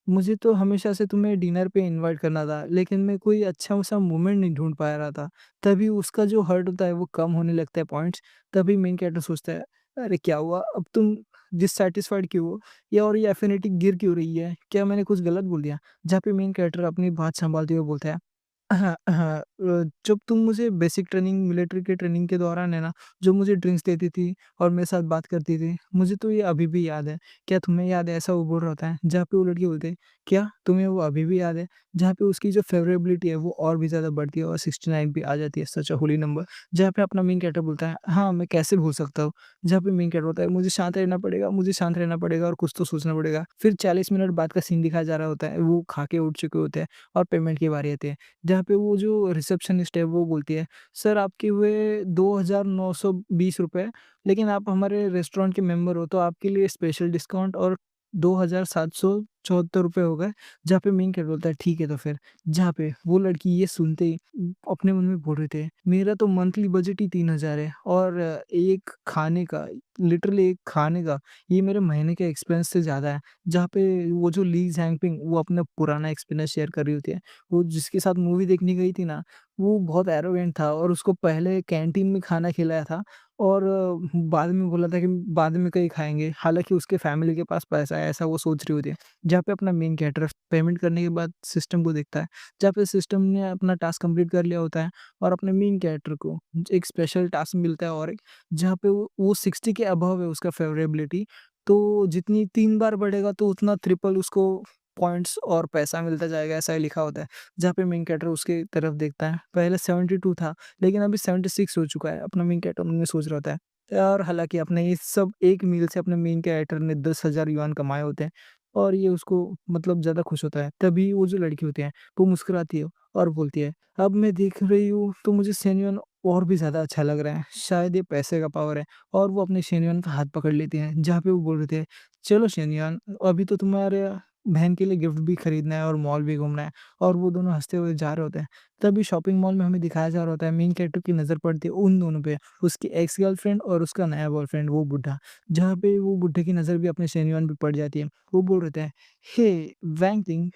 Speaker 1: "मुझे तो हमेशा से तुम्हें डिनर पे इनवाइट करना था, लेकिन मैं कोई अच्छा-सा मोमेंट नहीं ढूँढ पा रहा था।" तभी उसका जो हर्ट होता है वो कम होने लगता है पॉइंट्स, तभी मेन कैरेक्टर सोचता है, "अरे क्या हुआ? अब तुम डिससैटिस्फाइड क्यों हो? या और ये एफिनिटी गिर क्यों रही है? क्या मैंने कुछ गलत बोल दिया?" जहाँ पे मेन कैरेक्टर अपनी बात सँभालते हुए बोलता है, हाँ, हाँ। जब तुम मुझे बेसिक ट्रेनिंग मिलिट्री के ट्रेनिंग के दौरान है ना, जो मुझे ड्रिंक्स देती थी और मेरे साथ बात करती थी, मुझे तो ये अभी भी याद है। क्या तुम्हें याद है? ऐसा वो बोल रहा होता है, जहाँ पे वो लड़की बोलती है, क्या तुम्हें वो अभी भी याद है? जहाँ पे उसकी जो फ़ेवरेबिलिटी है वो और भी ज़्यादा बढ़ती है और 69 पे आ जाती है, सच अ होली नंबर। जहाँ पे अपना मेन कैरेक्टर बोलता है, हाँ, मैं कैसे भूल सकता हूँ? जहाँ पे मेन कैरेक्टर बोलता है, मुझे शांत रहना पड़ेगा, मुझे शांत रहना पड़ेगा और कुछ तो सोचना पड़ेगा। फिर 40 मिनट बाद का सीन दिखाया जा रहा होता है, वो खा के उठ चुके होते हैं और पेमेंट की बारी आती है। जहाँ पे वो जो रिसेप्शनिस्ट है वो बोलती है, "सर आपके हुए ₹2920 लेकिन आप हमारे रेस्टोरेंट के मेंबर हो तो आपके लिए स्पेशल डिस्काउंट और ₹2774 हो गए।" जहाँ पे मेन कैरेक्टर बोलता है, "ठीक है तो फिर।" जहाँ पे वो लड़की ये सुनते ही अपने मन में बोल रहे थे, "मेरा तो मंथली बजट ही 3000 है और एक खाने का लिटरली एक खाने का ये मेरे महीने के एक्सपेंस से ज़्यादा है।" जहाँ पे वो जो ली ज़ैंगपिंग वो अपना पुराना एक्सपीरियंस शेयर कर रही होती है। वो जिसके साथ मूवी देखने गई थी ना, वो बहुत एरोगेंट था और उसको पहले कैंटीन में खाना खिलाया था और बाद में बोला था कि बाद में कहीं खाएँगे। हालाँकि उसके फैमिली के पास पैसा है, ऐसा वो सोच रही होती है। जहाँ पे अपना मेन कैरेक्टर पेमेंट करने के बाद सिस्टम को देखता है, जहाँ पे सिस्टम ने अपना टास्क कंप्लीट कर लिया होता है और अपने मेन कैरेक्टर को एक स्पेशल टास्क मिलता है और एक जहाँ पे वो 60 के अबव है उसका फेवरेबिलिटी, तो जितनी 3 बार बढ़ेगा तो उतना ट्रिपल उसको पॉइंट्स और पैसा मिलता जाएगा, ऐसा ही लिखा होता है। जहाँ पे मेन कैरेक्टर उसकी तरफ देखता है। पहले 72 था, लेकिन अभी 76 हो चुका है। अपना मेन कैरेक्टर मन में सोच रहा होता है। और हालाँकि अपने इस सब एक मील से अपने मेन कैरेक्टर ने 10,000 युआन कमाए होते हैं और ये उसको मतलब ज़्यादा खुश होता है। तभी वो जो लड़की होती है, वो मुस्कुराती है और बोलती है, "अब मैं देख रही हूँ तो मुझे शेनयन और भी ज़्यादा अच्छा लग रहा है। शायद ये पैसे का पावर है।" और वो अपने शेनयन का हाथ पकड़ लेते हैं, जहाँ पे वो बोल रहे थे, "चलो शेनयन, अभी तो तुम्हारे बहन के लिए गिफ्ट भी खरीदना है और मॉल भी घूमना है।" और वो दोनों हँसते हुए जा रहे होते हैं। तभी शॉपिंग मॉल में हमें दिखाया जा रहा होता है मेन कैरेक्टर की नज़र पड़ती है उन दोनों पे, उसकी एक्स गर्लफ्रेंड और उसका नया बॉयफ्रेंड वो बुड्ढा। जहाँ पे वो बुड्ढे की नज़र भी अपने शेनयुआन पे पड़ जाती है। वो बोल रहे थे, "हे वैंग तिंग,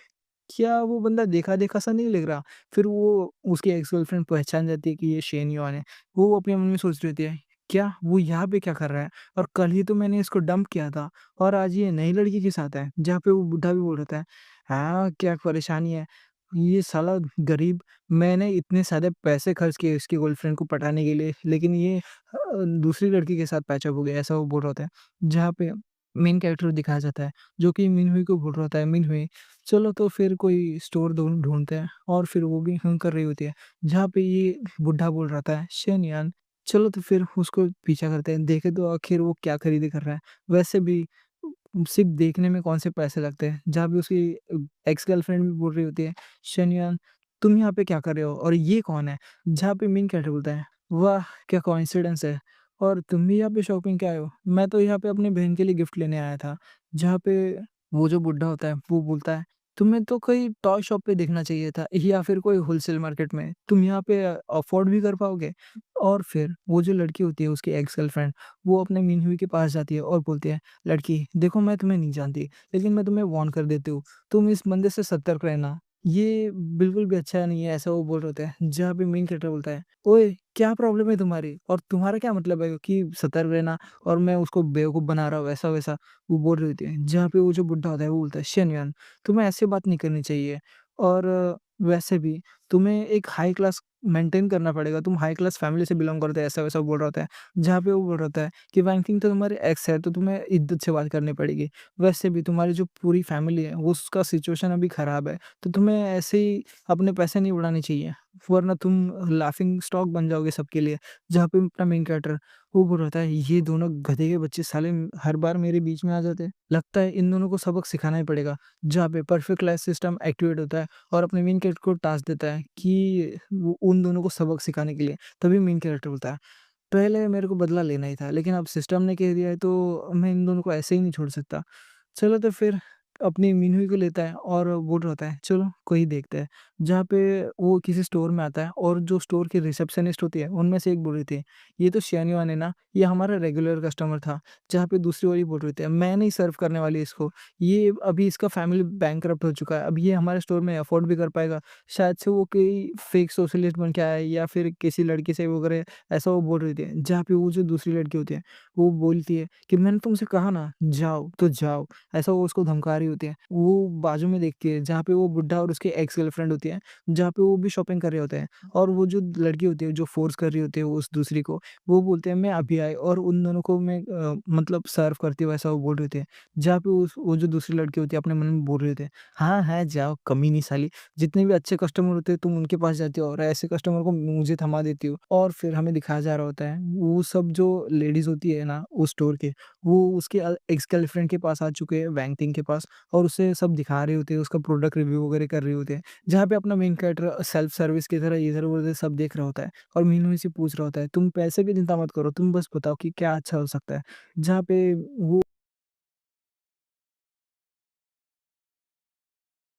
Speaker 1: क्या वो बंदा देखा-देखा सा नहीं लग रहा?" फिर वो उसकी एक्स गर्लफ्रेंड पहचान जाती है कि ये शेन युआन है। वो अपने मन में सोच रही होती है, "क्या वो यहाँ पे क्या कर रहा है? और कल ही तो मैंने इसको डंप किया था और आज ये नई लड़की के साथ है।" जहाँ पे वो बुड्ढा भी बोल रहा था, "हाँ, क्या परेशानी है? ये साला गरीब मैंने इतने सारे पैसे खर्च किए इसकी गर्लफ्रेंड को पटाने के लिए, लेकिन ये दूसरी लड़की के साथ पैचअप हो गया।" ऐसा वो बोल रहा होता है। जहाँ पे मेन कैरेक्टर दिखाया जाता है, जो कि मिनहुई को बोल रहा होता है, "मिनहुई चलो तो फिर कोई स्टोर ढूँढते हैं और फिर वो भी हुँ कर रही होती है। जहाँ पे ये बुड्ढा बोल रहा था शेनयान चलो तो फिर उसको पीछा करते हैं, देखें तो आखिर वो क्या खरीदी कर रहा है। वैसे भी सिर्फ़ देखने में कौन से पैसे लगते हैं। जहाँ पे उसकी एक्स गर्लफ्रेंड भी बोल रही होती है, शेनयान तुम यहाँ पे क्या कर रहे हो और ये कौन है? जहाँ पे मेन कैरेक्टर बोलता है, वाह! क्या कोइंसिडेंस है और तुम भी यहाँ पे शॉपिंग के आए हो? मैं तो यहाँ पे अपनी बहन के लिए गिफ्ट लेने आया था। जहाँ पे वो जो बुड्ढा होता है, वो बोलता है तुम्हें तो कोई टॉय शॉप पे देखना चाहिए था या फिर कोई होलसेल मार्केट में। तुम यहाँ पे अफ़ोर्ड भी कर पाओगे? और फिर वो जो लड़की होती है उसकी एक्स गर्लफ्रेंड, वो अपने मिनहुई के पास जाती है और बोलती है, "लड़की देखो मैं तुम्हें नहीं जानती, लेकिन मैं तुम्हें वार्न कर देती हूँ, तुम इस बंदे से सतर्क रहना। ये बिल्कुल भी अच्छा नहीं है।" ऐसा वो बोल रहे होते हैं। जहाँ पे मेन कैरेक्टर बोलता है, "ओए! क्या प्रॉब्लम है तुम्हारी? और तुम्हारा क्या मतलब है कि सतर्क रहना और मैं उसको बेवकूफ़ बना रहा हूँ ऐसा-वैसा।" वो बोल रही होती है। जहाँ पे वो जो बुड्ढा होता है वो बोलता है, "शेनयान तुम्हें ऐसे बात नहीं करनी चाहिए और वैसे भी तुम्हें एक हाई क्लास मेंटेन करना पड़ेगा, तुम हाई क्लास फैमिली से बिलॉन्ग करते हो", ऐसा-वैसा बोल रहा होता है। जहाँ पे वो बोल रहा होता है कि वैंकिंग तो तुम्हारे एक्स है, तो तुम्हें इज़्ज़त से बात करनी पड़ेगी। वैसे भी तुम्हारी जो पूरी फैमिली है, वो उसका सिचुएशन अभी खराब है, तो तुम्हें ऐसे ही अपने पैसे नहीं उड़ाने चाहिए, वरना तुम लाफिंग स्टॉक बन जाओगे सबके लिए। जहाँ पे अपना मेन कैरेक्टर वो बोल रहा होता है, "ये दोनों गधे के बच्चे साले हर बार मेरे बीच में आ जाते हैं। लगता है इन दोनों को सबक सिखाना ही पड़ेगा।" जहाँ पे परफेक्ट लाइफ सिस्टम एक्टिवेट होता है और अपने मेन कैरेक्टर को टास्क देता है कि वो उन दोनों को सबक सिखाने के लिए। तभी मेन कैरेक्टर बोलता है, "पहले मेरे को बदला लेना ही था, लेकिन अब सिस्टम ने कह दिया है तो मैं इन दोनों को ऐसे ही नहीं छोड़ सकता। चलो तो फिर अपनी मिनहुई को लेता है और बोल रहा होता है, चलो कोई देखते हैं। जहाँ पे वो किसी स्टोर में आता है और जो स्टोर की रिसेप्शनिस्ट होती है, उनमें से एक बोल रही थी, "ये तो शियान्युआन है ना? ये हमारा रेगुलर कस्टमर था।" जहाँ पे दूसरी वाली बोल रही थी, "मैं नहीं सर्व करने वाली इसको। ये अभी इसका फैमिली बैंकरप्ट हो चुका है। अब ये हमारे स्टोर में अफोर्ड भी कर पाएगा।" शायद से वो कोई फेक सोशलिस्ट बन के आया है या फिर किसी लड़की से वगैरह ऐसा वो बोल रही थी। जहाँ पे वो जो दूसरी लड़की होती है, वो बोलती है कि, "मैंने तुमसे कहा ना, जाओ तो जाओ।" ऐसा वो उसको धमका रही होती है। वो बाजू में देखती है जहाँ पे वो बुड्ढा और उसकी एक्स गर्लफ्रेंड होती है, जहाँ पे वो भी शॉपिंग कर रहे होते हैं और वो जो लड़की होती है जो फ़ोर्स कर रही होती है उस दूसरी को, वो बोलते हैं मैं अभी आई और उन दोनों को मैं मतलब सर्व करती हूँ ऐसा वो बोल रहे थे। जहाँ पे उस वो जो दूसरी लड़की होती है अपने मन में बोल रहे थे, हाँ, हाँ, जाओ कमीनी साली, जितने भी अच्छे कस्टमर होते हैं तुम उनके पास जाती हो और ऐसे कस्टमर को मुझे थमा देती हो। और फिर हमें दिखाया जा रहा होता है, वो सब जो लेडीज़ होती है ना उस स्टोर के, वो उसके एक्स गर्लफ्रेंड के पास आ चुके हैं, वैंग थिंग के पास और उसे सब दिखा रहे होते हैं, उसका प्रोडक्ट रिव्यू वगैरह कर रहे होते हैं। जहाँ पे अपना मेन कैरेक्टर सेल्फ सर्विस की तरह इधर-उधर सब देख रहा होता है और मीनू से पूछ रहा होता है, "तुम पैसे की चिंता मत करो, तुम बस बताओ कि क्या अच्छा हो सकता है?" जहाँ पे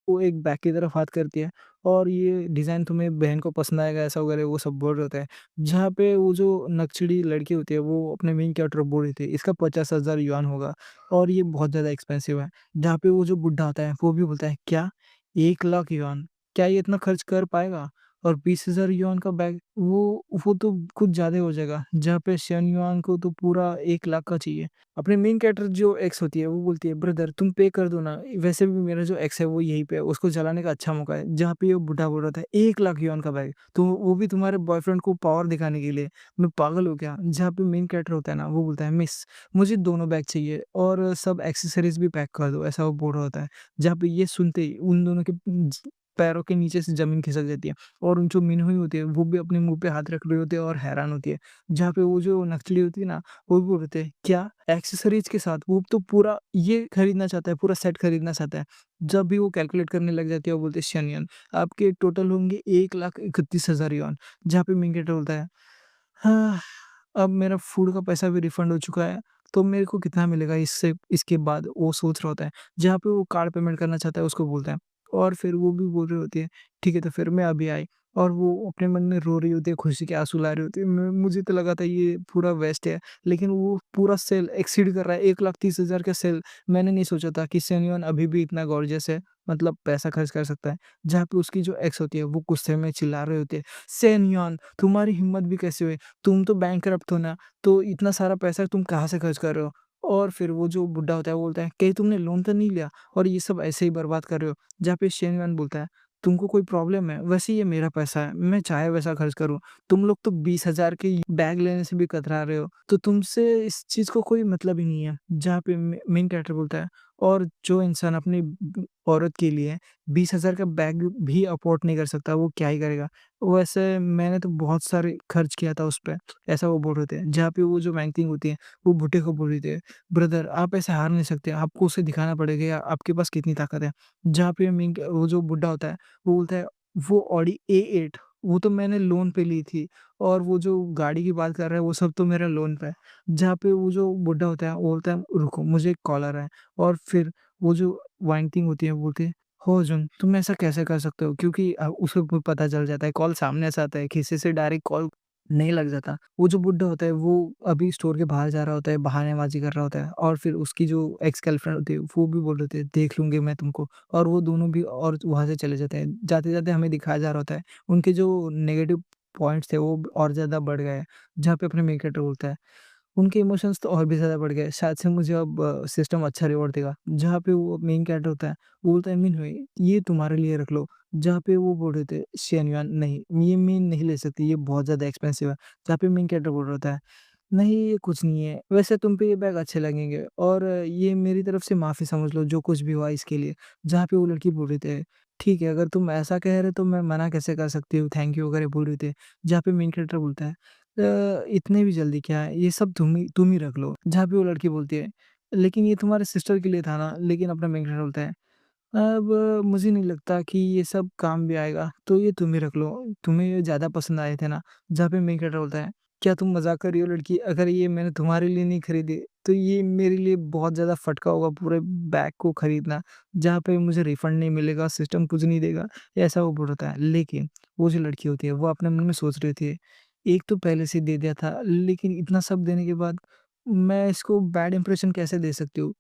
Speaker 1: वो एक बैग की तरफ हाथ करती है और ये डिज़ाइन तुम्हें बहन को पसंद आएगा ऐसा वगैरह वो सब बोल रहे होते हैं। जहाँ पे वो जो नक्सड़ी लड़की होती है वो अपने मेन कैरेक्टर को बोल रही थी इसका 50,000 युआन होगा और ये बहुत ज़्यादा एक्सपेंसिव है। जहाँ पे वो जो बुड्ढा होता है वो भी बोलता है क्या? 1 लाख युआन? क्या ये इतना खर्च कर पाएगा? और 20,000 युआन का बैग वो तो कुछ ज़्यादा हो जाएगा। जहाँ पे शन युआन को तो पूरा 1 लाख का चाहिए। अपने मेन कैरेक्टर जो एक्स होती है वो बोलती है ब्रदर तुम पे कर दो ना, वैसे भी मेरा जो एक्स है वो यहीं पे है, उसको जलाने का अच्छा मौका है। जहाँ पे ये बुड्ढा बोल रहा था 1 लाख युआन का बैग, तो वो भी तुम्हारे बॉयफ्रेंड को पावर दिखाने के लिए, मैं पागल हो गया। जहाँ पे मेन कैरेक्टर होता है ना वो बोलता है मिस मुझे दोनों बैग चाहिए और सब एक्सेसरीज भी पैक कर दो, ऐसा वो बोल रहा होता है। जहाँ पे ये सुनते ही उन दोनों के पैरों के नीचे से जमीन खिसक जाती है और उन जो मिनहुई होती है वो भी अपने मुंह पे हाथ रख रहे होते हैं और हैरान होती है। जहाँ पे वो जो नकली होती है ना वो भी बोल रहे थे, "क्या? एक्सेसरीज़ के साथ?" वो तो पूरा ये खरीदना चाहता है, पूरा सेट खरीदना चाहता है। जब भी वो कैलकुलेट करने लग जाती है, वो बोलते हैं, "शनियन, आपके टोटल होंगे 1,31,000 युआन।" जहाँ पे मिंगेट बोलता है, "हाँ, अब मेरा फूड का पैसा भी रिफंड हो चुका है, तो मेरे को कितना मिलेगा इससे इसके बाद?" वो सोच रहा होता है। जहाँ पे वो कार्ड पेमेंट करना चाहता है, उसको बोलता है और फिर वो भी बोल रही होती है, "ठीक है, तो फिर मैं अभी आई।" और वो अपने मन में रो रही होती है, खुशी के आँसू ला रही होती है। मैं मुझे तो लगा था ये पूरा वेस्ट है, लेकिन वो पूरा सेल एक्सीड कर रहा है, 1,30,000 का सेल। मैंने नहीं सोचा था कि सेनियन अभी भी इतना गॉर्जियस है, मतलब पैसा खर्च कर सकता है। जहाँ पे उसकी जो एक्स होती है, वो गुस्से में चिल्ला रहे होते हैं, "सेनियन, तुम्हारी हिम्मत भी कैसे हुई? तुम तो बैंकरप्ट हो ना, तो इतना सारा पैसा तुम कहाँ से खर्च कर रहे हो?" और फिर वो जो बुड्ढा होता है, वो बोलता है, "कहीं तुमने लोन तो नहीं लिया और ये सब ऐसे ही बर्बाद कर रहे हो?" जहाँ पे शेनवान बोलता है, "तुमको कोई प्रॉब्लम है? वैसे ये मेरा पैसा है, मैं चाहे वैसा खर्च करूँ। तुम लोग तो 20,000 के बैग लेने से भी कतरा रहे हो, तो तुमसे इस चीज़ को कोई मतलब ही नहीं है।" जहाँ पे मेन कैरेक्टर बोलता है, "और जो इंसान अपनी औरत के लिए 20,000 का बैग भी अफ़ोर्ड नहीं कर सकता, वो क्या ही करेगा? वैसे मैंने तो बहुत सारे खर्च किया था उस पे।" ऐसा वो बोल रहे थे। जहाँ पे वो जो बैंकिंग होती है, वो बुड्ढे को बोल रही थी, "ब्रदर आप ऐसे हार नहीं सकते, आपको उसे दिखाना पड़ेगा या आपके पास कितनी ताकत है।" जहाँ पे वो जो बुड्ढा होता है, वो बोलता है, "वो ऑडी A8 वो तो मैंने लोन पे ली थी और वो जो गाड़ी की बात कर रहा है, वो सब तो मेरा लोन पे है।" जहाँ पे वो जो बुड्ढा होता है, वो बोलता है, "रुको मुझे एक कॉल आ रहा है" और फिर वो जो वाइंटिंग होती है, वो बोलती है, हो जुन, तुम ऐसा कैसे कर सकते हो? क्योंकि उसे भी पता चल जाता है, कॉल सामने से आता है, किसी से डायरेक्ट कॉल नहीं लग जाता। वो जो बुड्ढा होता है, वो अभी स्टोर के बाहर जा रहा होता है, बहानेबाज़ी कर रहा होता है और फिर उसकी जो एक्स गर्लफ्रेंड होती है, वो भी बोल रहे थे, "देख लूँगी मैं तुमको" और वो दोनों भी और वहाँ से चले जाते हैं। जाते-जाते हमें दिखाया जा रहा होता है, उनके जो नेगेटिव पॉइंट्स थे, वो और ज़्यादा बढ़ गए हैं, जहाँ पे अपने मेन कैरेक्टर बोलता है उनके इमोशंस तो और भी ज़्यादा बढ़ गए। शायद से मुझे अब सिस्टम अच्छा रिवॉर्ड देगा। जहाँ पे वो मेन कैरेक्टर होता है, वो बोलता है मिनहुई ये तुम्हारे लिए रख लो। जहाँ पे वो बोल रहे थे शेनयुआन नहीं, ये मैं नहीं ले सकती, ये बहुत ज़्यादा एक्सपेंसिव है। जहाँ पे मेन कैरेक्टर बोल रहा होता है, नहीं ये कुछ नहीं है, वैसे तुम पे ये बैग अच्छे लगेंगे और ये मेरी तरफ से माफ़ी समझ लो जो कुछ भी हुआ इसके लिए। जहाँ पे वो लड़की बोल रही थी, ठीक है अगर तुम ऐसा कह रहे हो तो मैं मना कैसे कर सकती हूँ, थैंक यू वगैरह बोल रहे थे। जहाँ पे मेन कैरेक्टर बोलता है इतने भी जल्दी क्या है, ये सब तुम ही रख लो। जहाँ पे वो लड़की बोलती है, लेकिन ये तुम्हारे सिस्टर के लिए था ना, लेकिन अपना मेन कैरेक्टर बोलता है, अब मुझे नहीं लगता कि ये सब काम भी आएगा, तो ये तुम ही रख लो, तुम्हें ये ज़्यादा पसंद आए थे ना। जहाँ पे मेन कैरेक्टर बोलता है, क्या तुम मज़ाक कर रही हो लड़की? अगर ये मैंने तुम्हारे लिए नहीं खरीदी, तो ये मेरे लिए बहुत ज़्यादा फटका होगा पूरे बैग को खरीदना, जहाँ पे मुझे रिफंड नहीं मिलेगा, सिस्टम कुछ नहीं देगा, ऐसा वो बोल रहा था। लेकिन वो जो लड़की होती है, वो अपने मन में सोच रही थी एक तो पहले से दे दिया था, लेकिन इतना सब देने के बाद मैं इसको बैड इंप्रेशन कैसे दे सकती हूँ?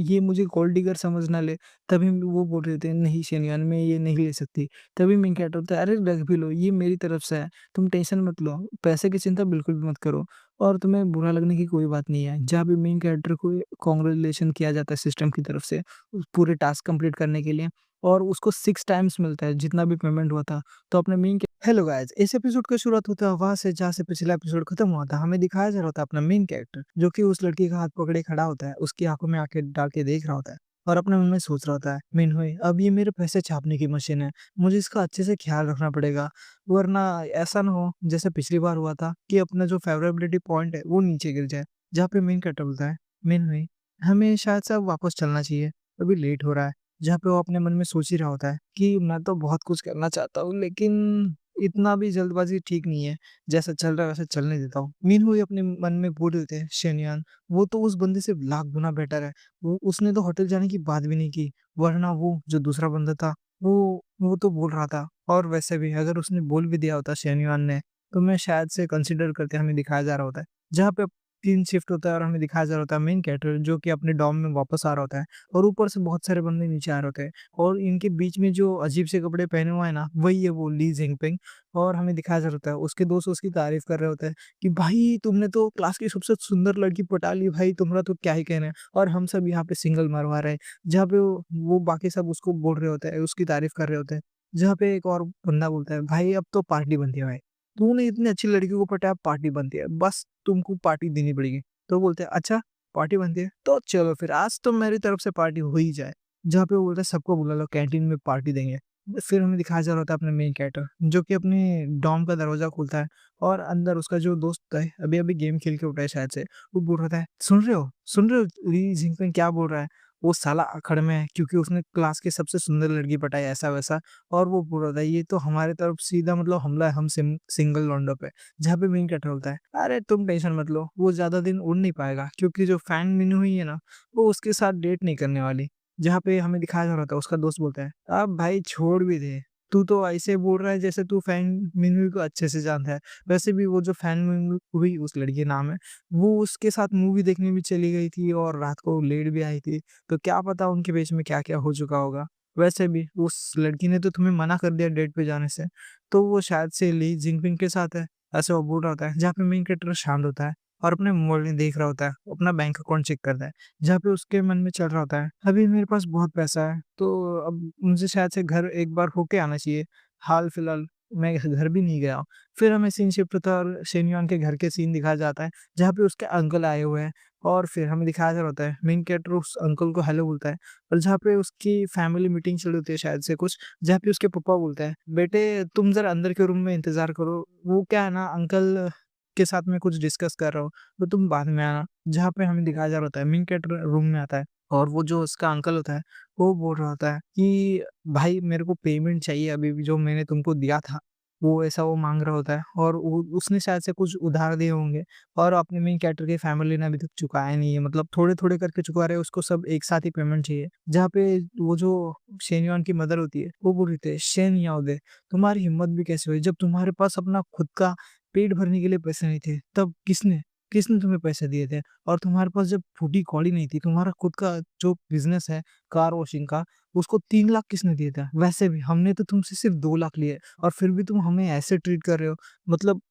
Speaker 1: ये मुझे गोल्ड डिगर समझ ना ले, तभी वो बोल रहे थे नहीं शेनयान मैं ये नहीं ले सकती। तभी मेन कैरेक्टर बोलता है अरे रख भी लो, ये मेरी तरफ से है, तुम टेंशन मत लो, पैसे की चिंता बिल्कुल भी मत करो और तुम्हें बुरा लगने की कोई बात नहीं है। जहाँ भी मेन कैरेक्टर को कांग्रेचुलेशन किया जाता है सिस्टम की तरफ से, उस पूरे टास्क कंप्लीट करने के लिए और उसको 6 टाइम्स मिलता है जितना भी पेमेंट हुआ था। तो अपने मेन हेलो गाइस इस एपिसोड का शुरुआत होता है वहाँ से जहाँ से पिछला एपिसोड खत्म हुआ था। हमें दिखाया जा रहा होता है अपना मेन कैरेक्टर जो कि उस लड़की का हाथ पकड़े खड़ा होता है, उसकी आंखों में आंखें डाल के देख रहा होता है और अपने मन में सोच रहा होता है मिनहुई अब ये मेरे पैसे छापने की मशीन है, मुझे इसका अच्छे से ख्याल रखना पड़ेगा वरना ऐसा ना हो जैसे पिछली बार हुआ था कि अपना जो फेवरेबिलिटी पॉइंट है वो नीचे गिर जाए। जहाँ पे मेन कैरेक्टर बोलता है मिनहुई हमें शायद से अब वापस चलना चाहिए, अभी लेट हो रहा है। जहाँ पे वो अपने मन में सोच ही रहा होता है कि मैं तो बहुत कुछ करना चाहता हूँ लेकिन इतना भी जल्दबाज़ी ठीक नहीं है, जैसा चल रहा है वैसे चलने देता हूँ। मीनहुई अपने मन में बोल रहे थे शेनयान, वो तो उस बंदे से लाख गुना बेटर है। वो उसने तो होटल जाने की बात भी नहीं की, वरना वो जो दूसरा बंदा था, वो तो बोल रहा था और वैसे भी अगर उसने बोल भी दिया होता शेनयान ने, तो मैं शायद से कंसिडर करके हमें दिखाया जा रहा होता है। जहाँ पे 3 शिफ्ट होता है और हमें दिखाया जा रहा होता है मेन कैरेक्टर जो कि अपने डॉर्म में वापस आ रहा होता है और ऊपर से बहुत सारे बंदे नीचे आ रहे होते हैं और इनके बीच में जो अजीब से कपड़े पहने हुए हैं ना, वही है वो ली जिनपिंग और हमें दिखाया जा रहा होता है, उसके दोस्त उसकी तारीफ़ कर रहे होते हैं कि भाई तुमने तो क्लास की सबसे सुंदर लड़की पटा ली भाई, तुम्हारा तो क्या ही कहना है और हम सब यहाँ पे सिंगल मरवा रहे हैं। जहाँ पे वो बाकी सब उसको बोल रहे होते हैं, उसकी तारीफ़ कर रहे होते हैं। जहाँ पे एक और बंदा बोलता है, भाई अब तो पार्टी बनती है भाई। तूने इतनी अच्छी लड़की को पटाया पार्टी बनती है, बस तुमको पार्टी देनी पड़ेगी। तो बोलते हैं, अच्छा पार्टी बनती है? तो चलो फिर आज तो मेरी तरफ से पार्टी हो ही जाए। जहाँ पे वो बोलता है सबको बुला लो कैंटीन में पार्टी देंगे। फिर हमें दिखाया जा रहा होता है अपना मेन कैरेक्टर जो कि अपने डॉर्म का दरवाज़ा खोलता है और अंदर उसका जो दोस्त है अभी-अभी गेम खेल के उठा है शायद से, वो बोल रहा था, "सुन रहे हो? सुन रहे हो ली जिनपिंग क्या बोल रहा है? वो साला अकड़ में है क्योंकि उसने क्लास की सबसे सुंदर लड़की पटाई ऐसा-वैसा" और वो बोल रहा था, "ये तो हमारी तरफ सीधा मतलब हमला है हम सिंगल लौंडों पे।" जहाँ पे मेन कैरेक्टर बोलता है, "अरे तुम टेंशन मत लो, वो ज़्यादा दिन उड़ नहीं पाएगा क्योंकि जो फैन मिनी हुई है ना, वो उसके साथ डेट नहीं करने वाली।" जहाँ पे हमें दिखाया जा रहा था उसका दोस्त बोलता है, "अब भाई छोड़ भी दे, तू तो ऐसे बोल रहा है जैसे तू फैन मिनहुई को अच्छे से जानता है। वैसे भी वो जो फैन मिनहुई हुई उस लड़की का नाम है, वो उसके साथ मूवी देखने भी चली गई थी और रात को लेट भी आई थी, तो क्या पता उनके बीच में क्या-क्या हो चुका होगा। वैसे भी उस लड़की ने तो तुम्हें मना कर दिया डेट पे जाने से, तो वो शायद से ली जिनपिंग के साथ है।" ऐसे वो बोल रहा होता है, जहाँ पे मेन कैरेक्टर शांत होता है और अपने मोबाइल में देख रहा होता है, अपना बैंक अकाउंट चेक करता है। जहाँ पे उसके मन में चल रहा होता है, अभी मेरे पास बहुत पैसा है, तो अब मुझे शायद से घर एक बार होके आना चाहिए। हाल-फिलहाल मैं घर भी नहीं गया हूँ। फिर हमें सीन शिफ्ट होता है और शेनयॉन के घर के सीन दिखाया जाता है, जहाँ पे उसके अंकल आए हुए हैं और फिर हमें दिखाया जा रहा होता है, मेन कैरेक्टर उस अंकल को हेलो बोलता है और जहाँ पे उसकी फैमिली मीटिंग चल रही होती है शायद से कुछ, जहाँ पे उसके पापा बोलते हैं, "बेटे तुम ज़रा अंदर के रूम में इंतज़ार करो, वो क्या है ना अंकल के साथ मैं कुछ डिस्कस कर रहा हूँ, तो तुम बाद में आना।" जहाँ पे हमें दिखाया जा रहा होता है, मेन कैरेक्टर रूम में आता है और वो जो उसका अंकल होता है, वो बोल रहा होता है कि भाई मेरे को पेमेंट चाहिए अभी भी जो मैंने तुमको दिया था। वो ऐसा वो माँग रहा होता है और वो उसने शायद से कुछ उधार दिए होंगे और अपने मेन कैरेक्टर की फैमिली ने अभी तक चुकाया नहीं है, मतलब थोड़े-थोड़े करके चुका रहे हैं, उसको सब एक साथ ही पेमेंट चाहिए। जहाँ पे वो जो शेन युआन की मदर होती है, वो बोल रही थी, "शेन याओदे, तुम्हारी हिम्मत भी कैसे हुई? जब तुम्हारे पास अपना खुद का पेट भरने के लिए पैसे नहीं थे, तब किसने किसने तुम्हें पैसे दिए थे? और तुम्हारे पास जब फूटी कौड़ी नहीं थी, तुम्हारा खुद का जो बिज़नेस है कार वॉशिंग का, उसको 3 लाख किसने दिए थे? वैसे भी हमने तो तुमसे सिर्फ़ 2 लाख लिए और फिर भी तुम हमें ऐसे ट्रीट कर रहे हो।" मतलब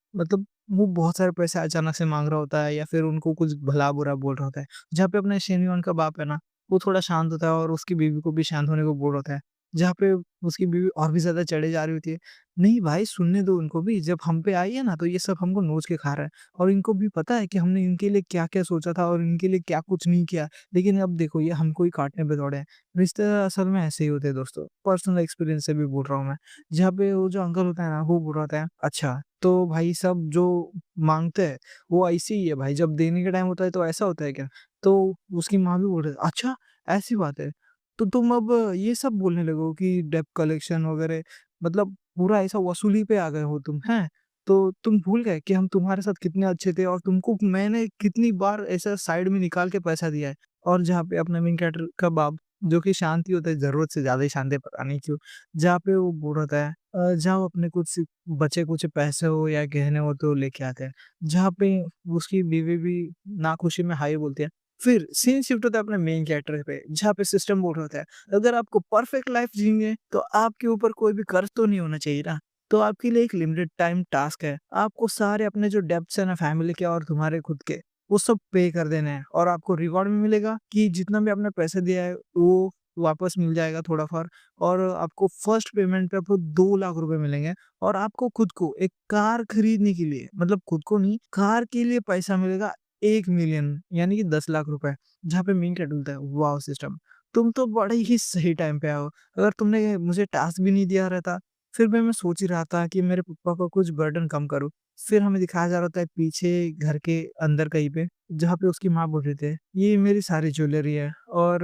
Speaker 1: वो बहुत सारे पैसे अचानक से माँग रहा होता है या फिर उनको कुछ भला-बुरा बोल रहा होता है। जहाँ पे अपने शेन युआन का बाप है ना, वो थोड़ा शांत होता है और उसकी बीवी को भी शांत होने को बोल रहा होता है। जहाँ पे उसकी बीवी और भी ज़्यादा चढ़े जा रही होती है। नहीं भाई सुनने दो उनको भी, जब हम पे आई है ना तो ये सब हमको नोच के खा रहा है और इनको भी पता है कि हमने इनके लिए क्या-क्या सोचा था और इनके लिए क्या कुछ नहीं किया। लेकिन अब देखो ये हमको ही काटने पे दौड़े हैं। रिश्ते असल में ऐसे ही होते हैं दोस्तों। पर्सनल एक्सपीरियंस से भी बोल रहा हूँ मैं। जहाँ पे वो जो अंकल होता है ना वो बोल रहा होता है, "अच्छा तो भाई सब जो माँगते हैं वो ऐसे ही है भाई, जब देने का टाइम होता है तो ऐसा होता है क्या?" तो उसकी माँ भी बोल रही है, "अच्छा ऐसी बात है। तो तुम अब ये सब बोलने लगे हो कि डेब्ट कलेक्शन वगैरह मतलब पूरा ऐसा वसूली पे आ गए हो तुम, हैं? तो तुम भूल गए कि हम तुम्हारे साथ कितने अच्छे थे और तुमको मैंने कितनी बार ऐसा साइड में निकाल के पैसा दिया है।" और जहाँ पे अपने मेन कैरेक्टर का बाप जो कि शांत ही होता है, ज़रूरत से ज़्यादा ही शांत है, पता नहीं क्यों। जहाँ पे वो बोल रहा है जाओ अपने कुछ बचे कुछ पैसे हो या गहने हो तो लेके आते हैं। जहाँ पे उसकी बीवी भी नाखुशी में हाय बोलती है। फिर सीन शिफ्ट होता है अपने मेन कैरेक्टर पे, जहाँ पे सिस्टम बोल रहा होता है, अगर आपको परफेक्ट लाइफ जीनी है, तो आपके ऊपर कोई भी कर्ज तो नहीं होना चाहिए ना। तो आपके लिए एक लिमिटेड टाइम टास्क है। आपको सारे अपने जो डेब्ट्स हैं ना फैमिली के और तुम्हारे खुद के, वो सब पे कर देने हैं और आपको रिवॉर्ड भी मिलेगा कि जितना भी आपने पैसे दिया है, वो वापस मिल जाएगा थोड़ा-बहुत और आपको फर्स्ट पेमेंट पे आपको 2 लाख रुपए मिलेंगे और आपको खुद को एक कार खरीदने के लिए मतलब खुद को नहीं, कार के लिए पैसा मिलेगा 1 मिलियन यानी कि 10 लाख रुपए, जहाँ पे मेन क्या डलता है, वॉव सिस्टम! तुम तो बड़े ही सही टाइम पे आए हो। अगर तुमने मुझे टास्क भी नहीं दिया रहता, फिर भी मैं सोच ही रहा था कि मेरे पापा को कुछ बर्डन कम करूँ। फिर हमें दिखाया जा रहा होता है पीछे घर के अंदर कहीं पे, जहाँ पे उसकी माँ बोल रही थी, "ये मेरी सारी ज्वेलरी है और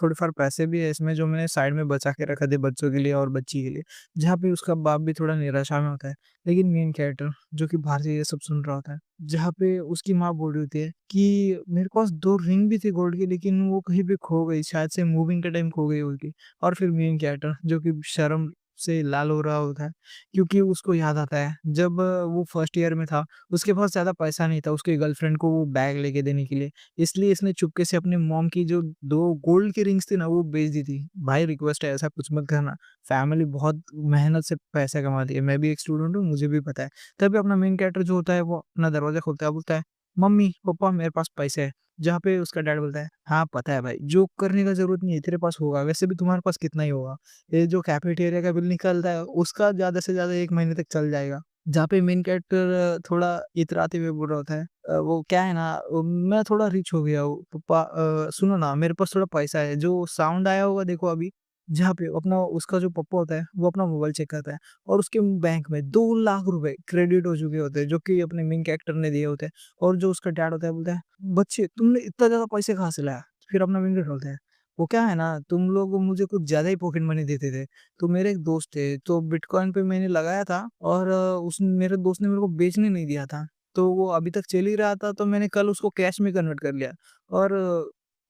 Speaker 1: थोड़े-फार पैसे भी है इसमें जो मैंने साइड में बचा के रखा थे बच्चों के लिए और बच्ची के लिए।" जहाँ पे उसका बाप भी थोड़ा निराशा में होता है। लेकिन मेन कैरेक्टर जो कि बाहर से ये सब सुन रहा होता है, जहाँ पे उसकी माँ बोल रही होती है कि मेरे पास 2 रिंग भी थी गोल्ड की लेकिन वो कहीं पे खो गई, शायद से मूविंग के टाइम खो गई होगी। और फिर मेन कैरेक्टर जो कि शर्म से लाल हो रहा होता है, क्योंकि उसको याद आता है जब वो फर्स्ट ईयर में था, उसके पास ज़्यादा पैसा नहीं था उसकी गर्लफ्रेंड को वो बैग लेके देने के लिए। इसलिए इसने चुपके से अपने मॉम की जो 2 गोल्ड की रिंग्स थी ना वो बेच दी थी। भाई रिक्वेस्ट है ऐसा कुछ मत करना। फैमिली बहुत मेहनत से पैसा कमाती है। मैं भी एक स्टूडेंट हूँ, मुझे भी पता है। तभी अपना मेन कैरेक्टर जो होता है वो अपना दरवाज़ा खोलता है, बोलता है, "मम्मी, पापा मेरे पास पैसे हैं।" जहाँ पे उसका डैड बोलता है, "हाँ, पता है भाई, जोक करने का ज़रूरत नहीं है, तेरे पास होगा, वैसे भी तुम्हारे पास कितना ही होगा। ये जो कैफेटेरिया का बिल निकलता है, उसका ज़्यादा से ज़्यादा 1 महीने तक चल जाएगा।" जहाँ पे मेन कैरेक्टर थोड़ा इतराते हुए बोल रहा होता है वो क्या है ना मैं थोड़ा रिच हो गया हूँ, पप्पा सुनो ना मेरे पास थोड़ा पैसा है, जो साउंड आया होगा देखो अभी जहाँ पे अपना उसका जो पप्पा होता है, वो अपना मोबाइल चेक करता है और उसके बैंक में 2 लाख रुपए क्रेडिट हो चुके होते हैं, जो कि अपने मेन कैरेक्टर ने दिए होते हैं और जो उसका डैड होता है बोलता है, "बच्चे तुमने इतना ज़्यादा पैसे कहाँ से लाया?" फिर अपना मेन कैरेक्टर बोलता है, "वो क्या है ना तुम लोग मुझे कुछ ज़्यादा ही पॉकेट मनी देते थे, तो मेरे एक दोस्त थे, तो बिटकॉइन पे मैंने लगाया था और उस मेरे दोस्त ने मेरे को बेचने नहीं दिया था, तो वो अभी तक चल ही रहा था, तो मैंने कल उसको कैश में कन्वर्ट कर लिया और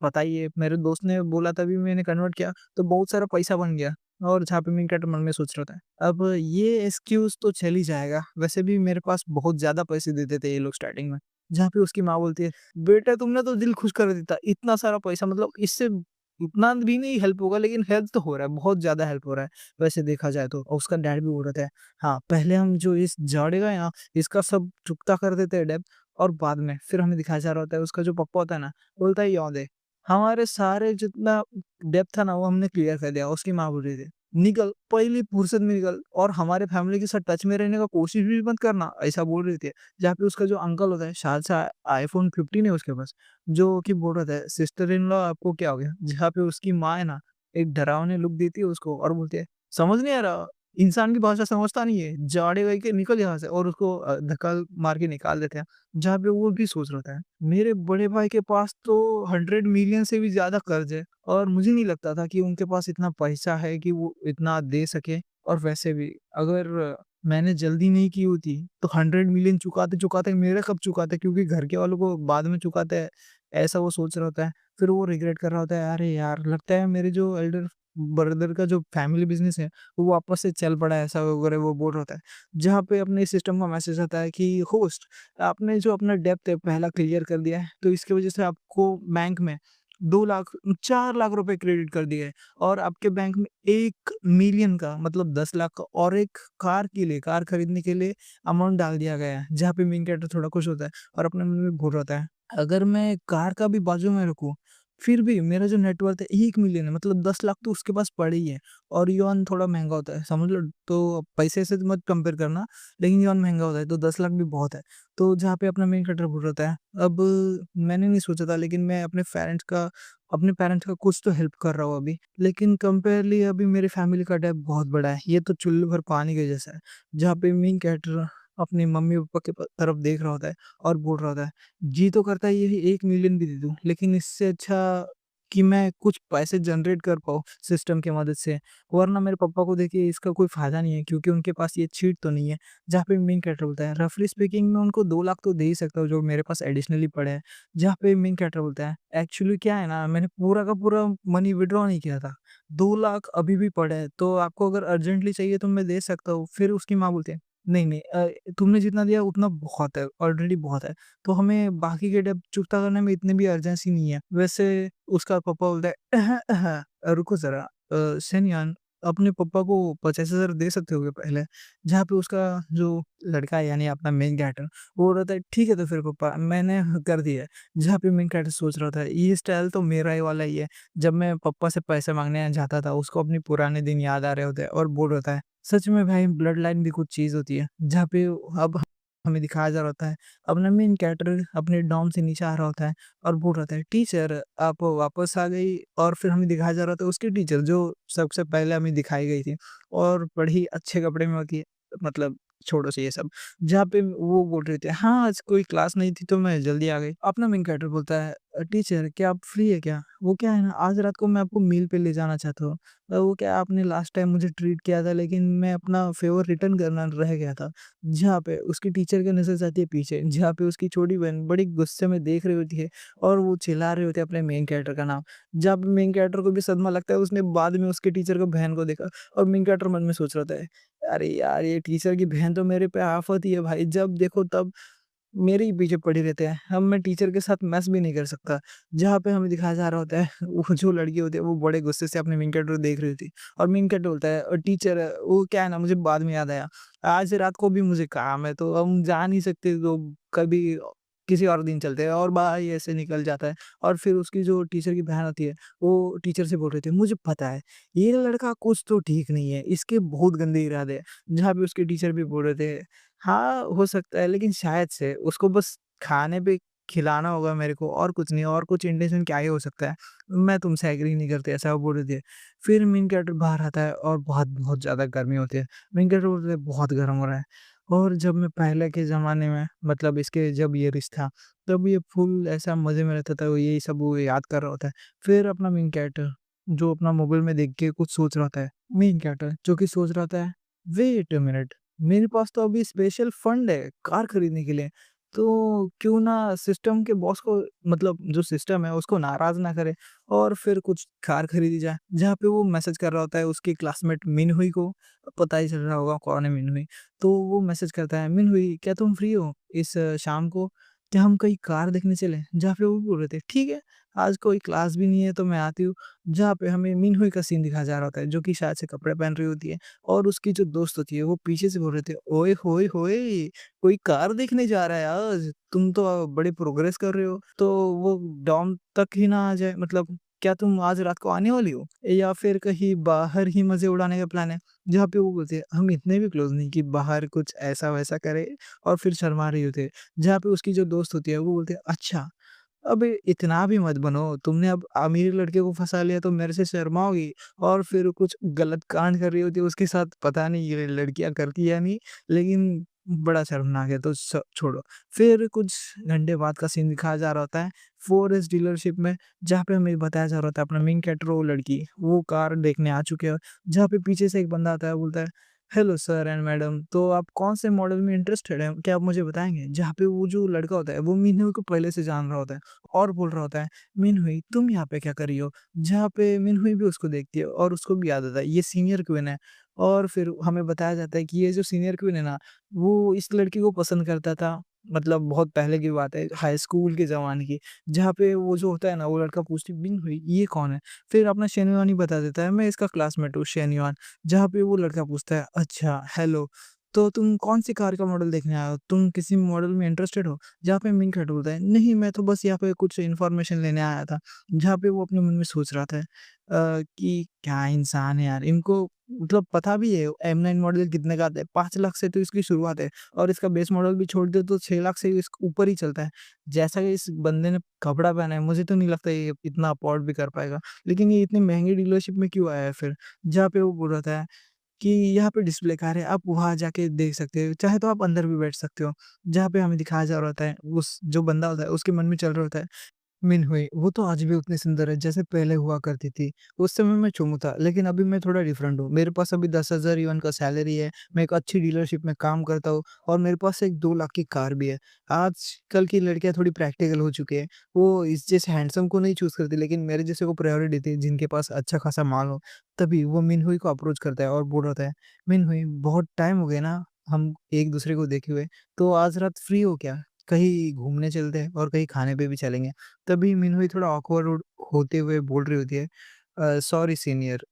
Speaker 1: बताइए मेरे दोस्त ने बोला तभी मैंने कन्वर्ट किया, तो बहुत सारा पैसा बन गया और जहाँ पे मेन कैरेक्टर मन में सोच रहा था, अब ये एक्सक्यूज़ तो चल ही जाएगा, वैसे भी मेरे पास बहुत ज़्यादा पैसे देते थे ये लोग स्टार्टिंग में। जहाँ पे उसकी माँ बोलती है, "बेटा तुमने तो दिल खुश कर देता, इतना सारा पैसा मतलब इससे उतना भी नहीं हेल्प होगा लेकिन हेल्प तो हो रहा है, बहुत ज़्यादा हेल्प हो रहा है, वैसे देखा जाए तो।" और उसका डैड भी बोल रहा था, "हाँ, पहले हम जो इस झाड़ेगा यहाँ, इसका सब चुकता कर देते हैं डेब्ट और बाद में" फिर हमें दिखाया जा रहा होता है उसका जो पप्पा होता है ना, बोलता है, "याद है, हमारे सारे जितना डेब्ट था ना वो हमने क्लियर कर दिया।" उसकी माँ बोल रही थी, "निकल, पहली फुर्सत में निकल और हमारे फैमिली के साथ टच में रहने का कोशिश भी मत करना।" ऐसा बोल रही थी। जहाँ पे उसका जो अंकल होता है, शायद से आईफ़ोन 15 है उसके पास, जो कि बोल रहा था, "सिस्टर इन लॉ आपको क्या हो गया?" जहाँ पे उसकी माँ है ना, एक डरावनी लुक देती है उसको और बोलती है, "समझ नहीं आ रहा? इंसान की भाषा समझता नहीं है? जाड़े गई के निकल यहाँ से" और उसको धक्का मार के निकाल देते हैं। जहाँ पे वो भी सोच रहा था, मेरे बड़े भाई के पास तो 100 मिलियन से भी ज़्यादा कर्ज़ है और मुझे नहीं लगता था कि उनके पास इतना पैसा है कि वो इतना दे सके और वैसे भी अगर मैंने जल्दी नहीं की होती, तो 100 मिलियन चुकाते-चुकाते मेरा कब चुकाते, क्योंकि घर के वालों को बाद में चुकाते हैं, ऐसा वो सोच रहा होता है। फिर वो रिग्रेट कर रहा होता है, अरे यार! लगता है मेरे जो एल्डर ब्रदर का जो फैमिली बिज़नेस है, वो वापस से चल पड़ा है, ऐसा वगैरह वो बोल रहा होता है। जहाँ पे अपने सिस्टम का मैसेज आता है कि होस्ट, आपने जो अपना डेब्ट है पहला क्लियर कर दिया है, तो इसकी वज़ह से आपको बैंक में 2 लाख 4 लाख रुपए क्रेडिट कर दिए हैं और आपके बैंक में 1 मिलियन का मतलब 10 लाख का और एक कार खरीदने के लिए अमाउंट डाल दिया गया है, जहाँ पे मेन कैरेक्टर थोड़ा खुश होता है और अपने मन में बोल रहा होता है, अगर मैं कार का भी बाजू में रखूँ, फिर भी मेरा जो नेटवर्थ है 1 मिलियन है, मतलब 10 लाख तो उसके पास पड़े ही है और युआन थोड़ा महँगा होता है, समझ लो। तो पैसे से तो मत कंपेयर करना, लेकिन युआन महँगा होता है, तो 10 लाख भी बहुत है। तो जहाँ पे अपना मेन कैरेक्टर बोल रहा होता है, अब मैंने नहीं सोचा था, लेकिन मैं अपने पेरेंट्स का कुछ तो हेल्प कर रहा हूँ अभी, लेकिन कंपेयरली अभी मेरी फैमिली का डेब्ट बहुत बड़ा है। ये तो चुल्लू भर पानी के जैसा है। जहाँ पे मेन कैरेक्टर अपने मम्मी-पापा के तरफ देख रहा होता है और बोल रहा होता है, जी तो करता है यही 1 मिलियन भी दे दूँ, लेकिन इससे अच्छा कि मैं कुछ पैसे जनरेट कर पाऊँ सिस्टम की मदद से, वरना मेरे पापा को देखिए इसका कोई फ़ायदा नहीं है, क्योंकि उनके पास ये चीट तो नहीं है। जहाँ पे मेन कैरेक्टर बोलता है, रफली स्पीकिंग मैं उनको 2 लाख तो दे ही सकता हूँ जो मेरे पास एडिशनली पड़े हैं। जहाँ पे मेन कैरेक्टर बोलता है, एक्चुअली क्या है ना, मैंने पूरा का पूरा मनी विथड्रॉ नहीं किया था। 2 लाख अभी भी पड़े हैं, तो आपको अगर अर्जेंटली चाहिए तो मैं दे सकता हूँ। फिर उसकी माँ बोलती है, नहीं, नहीं, तुमने जितना दिया उतना बहुत है, ऑलरेडी बहुत है। तो हमें बाकी के डेब्ट चुकता करने में इतनी भी अर्जेंसी नहीं है। वैसे उसका पापा बोलता है, रुको ज़रा, सेनयान, अपने पापा को 50,000 दे सकते हो क्या पहले?" जहाँ पे उसका जो लड़का है, यानी अपना मेन कैरेक्टर, वो बोल रहा था, "ठीक है तो फिर पापा, मैंने कर दिया है।" जहाँ पे मेन कैरेक्टर सोच रहा था, ये स्टाइल तो मेरा ही वाला ही है। जब मैं पापा से पैसे माँगने जाता था, उसको अपने पुराने दिन याद आ रहे होते हैं और बोल रहा था, सच में भाई ब्लड लाइन भी कुछ चीज़ होती है। जहाँ पे अब हमें दिखाया जा रहा होता है, अपना मेन कैरेक्टर अपने डॉर्म से नीचे आ रहा होता है और बोल रहा था, "टीचर आप वापस आ गई।" और फिर हमें दिखाया जा रहा था उसकी टीचर, जो सबसे पहले हमें दिखाई गई थी और बड़ी अच्छे कपड़े में होती है, मतलब छोड़ो से ये सब। जहाँ पे वो बोल रहे थे, "हाँ, आज कोई क्लास नहीं थी तो मैं जल्दी आ गई।" अपना मेन कैरेक्टर बोलता है, टीचर क्या आप फ्री है क्या? वो क्या है ना, आज रात को मैं आपको मील पे ले जाना चाहता हूँ। वो क्या, आपने लास्ट टाइम मुझे ट्रीट किया था, लेकिन मैं अपना फ़ेवर रिटर्न करना रह गया था। जहाँ पे उसकी टीचर की नज़र जाती है पीछे, जहाँ पे उसकी छोटी बहन बड़ी गुस्से में देख रही होती है और वो चिल्ला रहे होते हैं अपने मेन कैरेक्टर का नाम। जहाँ पे मेन कैरेक्टर को भी सदमा लगता है, उसने बाद में उसके टीचर को बहन को देखा और मेन कैरेक्टर मन में सोच रहा था, अरे यार! ये टीचर की बहन तो मेरे पे आफ़त ही है भाई, जब देखो तब मेरे ही पीछे पड़े रहते हैं। अब मैं टीचर के साथ मैस भी नहीं कर सकता। जहाँ पे हमें दिखाया जा रहा होता है, वो जो लड़की होती है वो बड़े गुस्से से अपने मेन कैरेक्टर को देख रही होती है और मेन कैरेक्टर बोलता है, टीचर वो क्या है ना, मुझे बाद में याद आया, आज रात को भी मुझे काम है तो हम जा नहीं सकते, तो कभी किसी और दिन चलते हैं, और बाहर ही ऐसे निकल जाता है। और फिर उसकी जो टीचर की बहन होती है, वो टीचर से बोल रही थी, मुझे पता है ये लड़का कुछ तो ठीक नहीं है, इसके बहुत गंदे इरादे हैं। जहाँ पे उसके टीचर भी बोल रहे थे, हाँ, हो सकता है, लेकिन शायद से उसको बस खाने पे खिलाना होगा मेरे को, और कुछ नहीं, और कुछ इंटेंशन क्या ही हो सकता है। मैं तुमसे एग्री नहीं करती, ऐसा वो बोल रहे थे। फिर मेन कैरेक्टर बाहर आता है और बहुत ज़्यादा गर्मी होती है। मेन कैरेक्टर बोलते हैं, बहुत गर्म हो रहा है। और जब मैं पहले के ज़माने में, मतलब इसके जब ये रिश्ता था, तब ये फुल ऐसा मज़े में रहता था, वो यही सब वो याद कर रहा होता है। फिर अपना मेन कैरेक्टर जो अपना मोबाइल में देख के कुछ सोच रहा होता है, मेन कैरेक्टर जो कि सोच रहा होता है, वेट अ मिनट, मेरे पास तो अभी स्पेशल फंड है कार खरीदने के लिए, तो क्यों ना सिस्टम के बॉस को, मतलब जो सिस्टम है उसको नाराज़ ना करे और फिर कुछ कार खरीदी जाए। जहाँ पे वो मैसेज कर रहा होता है उसकी क्लासमेट मिनहुई को, पता ही चल रहा होगा कौन है मिनहुई। तो वो मैसेज करता है, मिनहुई क्या तुम फ्री हो इस शाम को? क्या हम कहीं कार देखने चलें? जहाँ पे वो बोल रहे थे, ठीक है, आज कोई क्लास भी नहीं है तो मैं आती हूँ। जहाँ पे हमें मिनहुई का सीन दिखाया जा रहा होता है, जो कि शायद से कपड़े पहन रही होती है और उसकी जो दोस्त होती है वो पीछे से बोल रहे थे, ओए होए होए! कोई कार देखने जा रहा है आज, तुम तो बड़ी प्रोग्रेस कर रहे हो। तो वो डॉम तक ही ना आ जाए, मतलब क्या तुम आज रात को आने वाली हो? या फिर कहीं बाहर ही मज़े उड़ाने का प्लान है? जहाँ पे वो बोलते हैं, हम इतने भी क्लोज़ नहीं कि बाहर कुछ ऐसा-वैसा करें, और फिर शर्मा रही होती है। जहाँ पे उसकी जो दोस्त होती है वो बोलती है, अच्छा, अबे इतना भी मत बनो, तुमने अब अमीर लड़के को फँसा लिया तो मेरे से शर्माओगी, और फिर कुछ गलत कांड कर रही होती है उसके साथ, पता नहीं ये लड़कियाँ करती है या नहीं, लेकिन बड़ा शर्मनाक है, तो छोड़ो। फिर कुछ घंटे बाद का सीन दिखाया जा रहा होता है, फ़ोरेस्ट डीलरशिप में, जहाँ पे हमें बताया जा रहा होता है अपना मेन कैरेक्टर वो लड़की, वो कार देखने आ चुके हैं, जहाँ पे पीछे से एक बंदा आता है, बोलता है, हेलो सर एंड मैडम, तो आप कौन से मॉडल में इंटरेस्टेड हैं? क्या आप मुझे बताएँगे? जहाँ पे वो जो लड़का होता है, वो मिनहुई को पहले से जान रहा होता है और बोल रहा होता है, "मिनहुई, तुम यहाँ पे क्या कर रही हो?" जहाँ पे मिनहुई भी उसको देखती है और उसको भी याद आता है, ये सीनियर क्वीन है। और फिर हमें बताया जाता है कि ये जो सीनियर क्वीन है ना, वो इस लड़की को पसंद करता था। मतलब बहुत पहले की बात है, हाई स्कूल के ज़माने की, जहाँ पे वो जो होता है ना, वो लड़का पूछती, "मिनहुई, ये कौन है?" फिर अपना शेनयुआन ही बता देता है, "मैं इसका क्लासमेट हूँ, शेनयुआन।" जहाँ पे वो लड़का पूछता है, "अच्छा, हेलो, तो तुम कौन-सी कार का मॉडल देखने आए हो? तुम किसी मॉडल में इंटरेस्टेड हो?" जहाँ पे मिंग खट बोलता है, "नहीं, मैं तो बस यहाँ पे कुछ इन्फॉर्मेशन लेने आया था।" जहाँ पे वो अपने मन में सोच रहा था कि क्या इंसान है यार, इनको मतलब पता भी है M9 मॉडल कितने का आता है, 5 लाख से तो इसकी शुरुआत है और इसका बेस मॉडल भी छोड़ दे तो 6 लाख से इसके ऊपर ही चलता है। जैसा कि इस बंदे ने कपड़ा पहना है, मुझे तो नहीं लगता ये इतना अफोर्ड भी कर पाएगा। लेकिन ये इतनी महँगी डीलरशिप में क्यों आया है फिर? जहाँ पे वो बोल रहा था कि यहाँ पे डिस्प्ले कार है, आप वहाँ जाके देख सकते हो, चाहे तो आप अंदर भी बैठ सकते हो। जहाँ पे हमें दिखाया जा रहा होता है, उस जो बंदा होता है, उसके मन में चल रहा होता है, मिनहुई, वो तो आज भी उतनी सुंदर है जैसे पहले हुआ करती थी। उस समय मैं चुमू था, लेकिन अभी मैं थोड़ा डिफरेंट हूँ। मेरे पास अभी 10,000 युआन का सैलरी है, मैं एक अच्छी डीलरशिप में काम करता हूँ और मेरे पास एक 2 लाख की कार भी है। आजकल की लड़कियाँ थोड़ी प्रैक्टिकल हो चुकी हैं। वो इस जैसे हैंडसम को नहीं चूज़ करती, लेकिन मेरे जैसे को प्रायोरिटी देती है, जिनके पास अच्छा खासा माल हो। तभी वो मिनहुई को अप्रोच करता है और बोल रहा है, "मिनहुई, बहुत टाइम हो गया ना हम एक-दूसरे को देखे हुए, तो आज रात फ्री हो क्या? कहीं घूमने चलते हैं और कहीं खाने पे भी चलेंगे।" तभी मिनहुई थोड़ा ऑकवर्ड होते हुए बोल रही होती है, सॉरी सीनियर,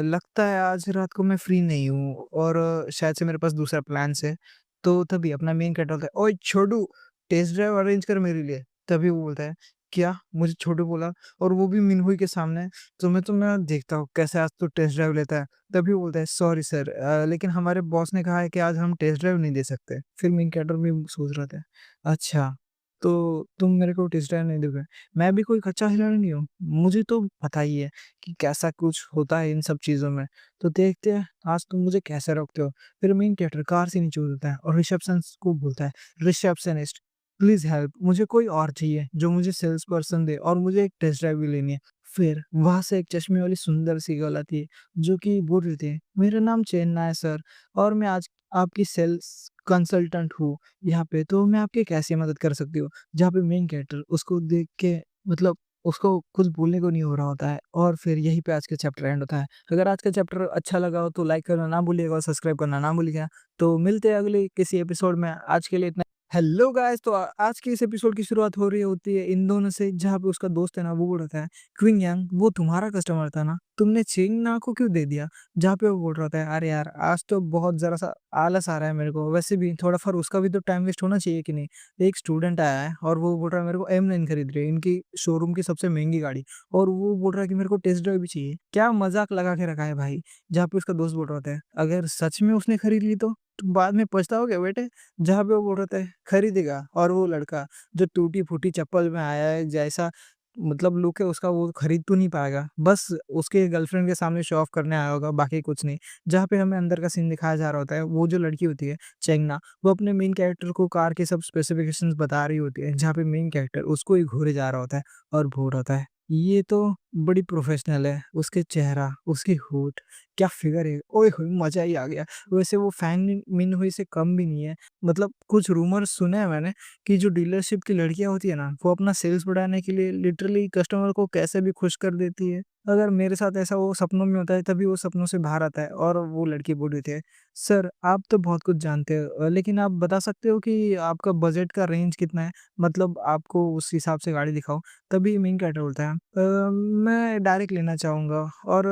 Speaker 1: लगता है आज रात को मैं फ्री नहीं हूँ और शायद से मेरे पास दूसरा प्लान्स है। तो तभी अपना मेन कैरेक्टर बोलता है, ओए छोटू, टेस्ट ड्राइव अरेंज कर मेरे लिए। तभी वो बोलता है, क्या? मुझे छोटू बोला और वो भी मिनहुई के सामने। तो मैं देखता हूँ कैसे आज तू टेस्ट ड्राइव लेता है। तभी वो बोलता है, सॉरी सर, लेकिन हमारे बॉस ने कहा है कि आज हम टेस्ट ड्राइव नहीं दे सकते। फिर मेन कैरेक्टर भी सोच रहा था, अच्छा, तो तुम मेरे को टेस्ट ड्राइव नहीं दोगे? मैं भी कोई कच्चा खिलाड़ी नहीं हूँ। मुझे तो पता ही है कि कैसा कुछ होता है इन सब चीज़ों में। तो देखते हैं आज तुम मुझे कैसे रोकते हो? फिर मेन कैरेक्टर कार से नीचे उतरता है और रिसेप्शनिस्ट को बोलता है, रिसेप्शनिस्ट प्लीज़ हेल्प, मुझे कोई और चाहिए जो मुझे सेल्स पर्सन दे और मुझे एक टेस्ट ड्राइव भी लेनी है। फिर वहाँ से एक चश्मे वाली सुंदर सी गर्ल आती है जो कि बोल रही थी, मेरा नाम चेन्ना है सर और मैं आज आपकी सेल्स कंसल्टेंट हूँ यहाँ पे, तो मैं आपकी कैसे मदद कर सकती हूँ? जहाँ पे मेन कैरेक्टर उसको देख के मतलब उसको कुछ बोलने को नहीं हो रहा होता है और फिर यहीं पे आज का चैप्टर एंड होता है। अगर आज का चैप्टर अच्छा लगा हो तो लाइक करना ना भूलिएगा और सब्सक्राइब करना ना भूलिएगा। तो मिलते हैं अगले किसी एपिसोड में, आज के लिए इतना। हेलो गाइस, तो आज के इस एपिसोड की शुरुआत हो रही होती है इन दोनों से, जहाँ पे उसका दोस्त है ना, वो बोल रहा था, क्विंग यांग वो तुम्हारा कस्टमर था ना, तुमने चेंगना को क्यों दे दिया? जहाँ पे वो बोल रहा था, अरे यार आज तो बहुत ज़रा सा आलस आ रहा है मेरे को, वैसे भी थोड़ा फिर उसका भी तो टाइम वेस्ट होना चाहिए कि नहीं? एक स्टूडेंट आया है और वो बोल रहा है मेरे को M9 खरीद रही है, इनकी शोरूम की सबसे महँगी गाड़ी, और वो बोल रहा है कि मेरे को टेस्ट ड्राइव भी चाहिए। क्या मज़ाक लगा के रखा है भाई? जहाँ पे उसका दोस्त बोल रहा होता है, अगर सच में उसने खरीद ली तो? तुम बाद में पछताओगे बेटे। जहाँ पे वो बोल रहा था खरीदेगा, और वो लड़का जो टूटी-फूटी चप्पल में आया है, जैसा मतलब लुक है उसका, वो खरीद तो नहीं पाएगा। बस उसके गर्लफ्रेंड के सामने शो ऑफ करने आया होगा, बाकी कुछ नहीं। जहाँ पे हमें अंदर का सीन दिखाया जा रहा होता है, वो जो लड़की होती है, चेंगना, वो अपने मेन कैरेक्टर को कार के सब स्पेसिफिकेशंस बता रही होती है, जहाँ पे मेन कैरेक्टर उसको ही घूरे जा रहा होता है और बोल रहा होता है, ये तो बड़ी प्रोफेशनल है, उसके चेहरा, उसकी होठ, क्या फिगर है, ओए होए! मज़ा ही आ गया। वैसे वो फैंग मिनहुई से कम भी नहीं है। मतलब कुछ रूमर्स सुने हैं मैंने कि जो डीलरशिप की लड़कियाँ होती है ना, वो अपना सेल्स बढ़ाने के लिए लिटरली कस्टमर को कैसे भी खुश कर देती है। अगर मेरे साथ ऐसा वो सपनों में होता है, तभी वो सपनों से बाहर आता है और वो लड़की बोल रही थी, सर आप तो बहुत कुछ जानते हो, लेकिन आप बता सकते हो कि आपका बजट का रेंज कितना है? मतलब आपको उस हिसाब से गाड़ी दिखाऊँ। तभी मेन कैरेक्टर बोलता है, मैं डायरेक्ट लेना चाहूँगा और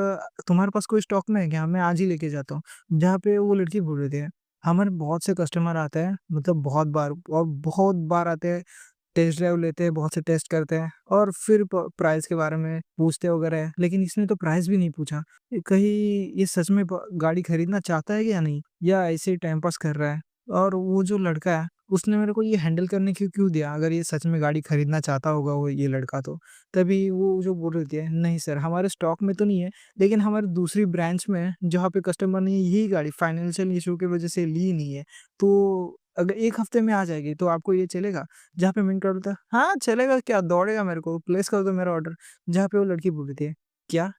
Speaker 1: तुम्हारे पास कोई स्टॉक में है क्या? मैं आज ही लेके जाता हूँ। जहाँ पे वो लड़की बोल रही थी, हमारे बहुत से कस्टमर आते हैं, मतलब बहुत बार, और बहुत बार आते हैं, टेस्ट ड्राइव लेते हैं, बहुत से टेस्ट करते हैं और फिर प प्राइस के बारे में पूछते वगैरह हैं, लेकिन इसने तो प्राइस भी नहीं पूछा। कहीं ये सच में ब गाड़ी खरीदना चाहता है या नहीं? या ऐसे ही टाइम पास कर रहा है? और वो जो लड़का है, उसने मेरे को ये हैंडल करने क्यों क्यों दिया? अगर ये सच में गाड़ी खरीदना चाहता होगा वो ये लड़का तो। तभी वो जो बोल रही थी, नहीं सर हमारे स्टॉक में तो नहीं है, लेकिन हमारी दूसरी ब्रांच में है, जहाँ पे कस्टमर ने यही गाड़ी फाइनेंशियल इश्यू की वज़ह से ली नहीं है। तो अगर 1 हफ्ते में आ जाएगी तो आपको ये चलेगा? जहाँ पे मैंने बोलता है, हाँ, चलेगा क्या दौड़ेगा मेरे को, प्लेस कर दो मेरा ऑर्डर। जहाँ पे वो लड़की बोल रही थी, क्या?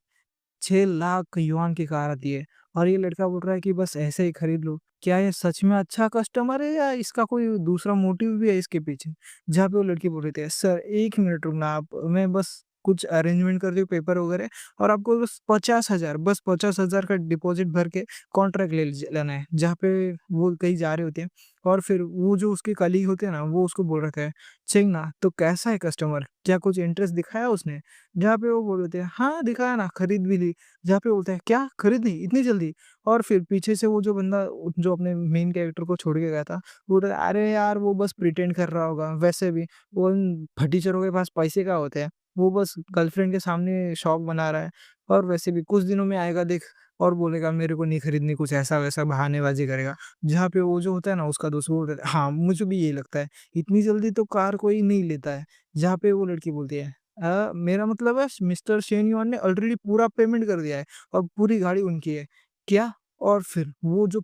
Speaker 1: 6 लाख युआन की कार आती है और ये लड़का बोल रहा है कि बस ऐसे ही खरीद लो। क्या ये सच में अच्छा कस्टमर है या इसका कोई दूसरा मोटिव भी है इसके पीछे? जहाँ पे वो लड़की बोल रही थी, "सर 1 मिनट रुकना आप, मैं बस कुछ अरेंजमेंट कर रही हूँ पेपर वगैरह और आपको बस 50,000 बस 50,000 का डिपॉज़िट भर के कॉन्ट्रैक्ट ले लीजिए लेना है।" जहाँ पे वो कहीं जा रहे होते हैं और फिर वो जो उसके कलीग होते हैं ना, वो उसको बोल रखा है, "चिंगना तो कैसा है कस्टमर? क्या कुछ इंटरेस्ट दिखाया उसने?" जहाँ पे वो बोल रहे थे, "हाँ, दिखाया ना, खरीद भी ली।" जहाँ पे बोलता है, "क्या? खरीद ली? इतनी जल्दी?" और फिर पीछे से वो जो बंदा जो अपने मेन कैरेक्टर को छोड़ के गया था, बोल रहा है, "अरे यार, वो बस प्रिटेंड कर रहा होगा, वैसे भी वो उन फटीचरों के पास पैसे कहाँ होते हैं, वो बस गर्लफ्रेंड के सामने शौक बना रहा है और वैसे भी कुछ दिनों में आएगा देख और बोलेगा मेरे को नहीं खरीदनी, कुछ ऐसा-वैसा बहानेबाज़ी करेगा।" जहाँ पे वो जो होता है ना उसका दोस्त वो बोलता है, "हाँ, मुझे भी यही लगता है, इतनी जल्दी तो कार कोई नहीं लेता है।" जहाँ पे वो लड़की बोलती है, मेरा मतलब है मिस्टर शेन युआन ने ऑलरेडी पूरा पेमेंट कर दिया है और पूरी गाड़ी उनकी है।" क्या? और फिर वो जो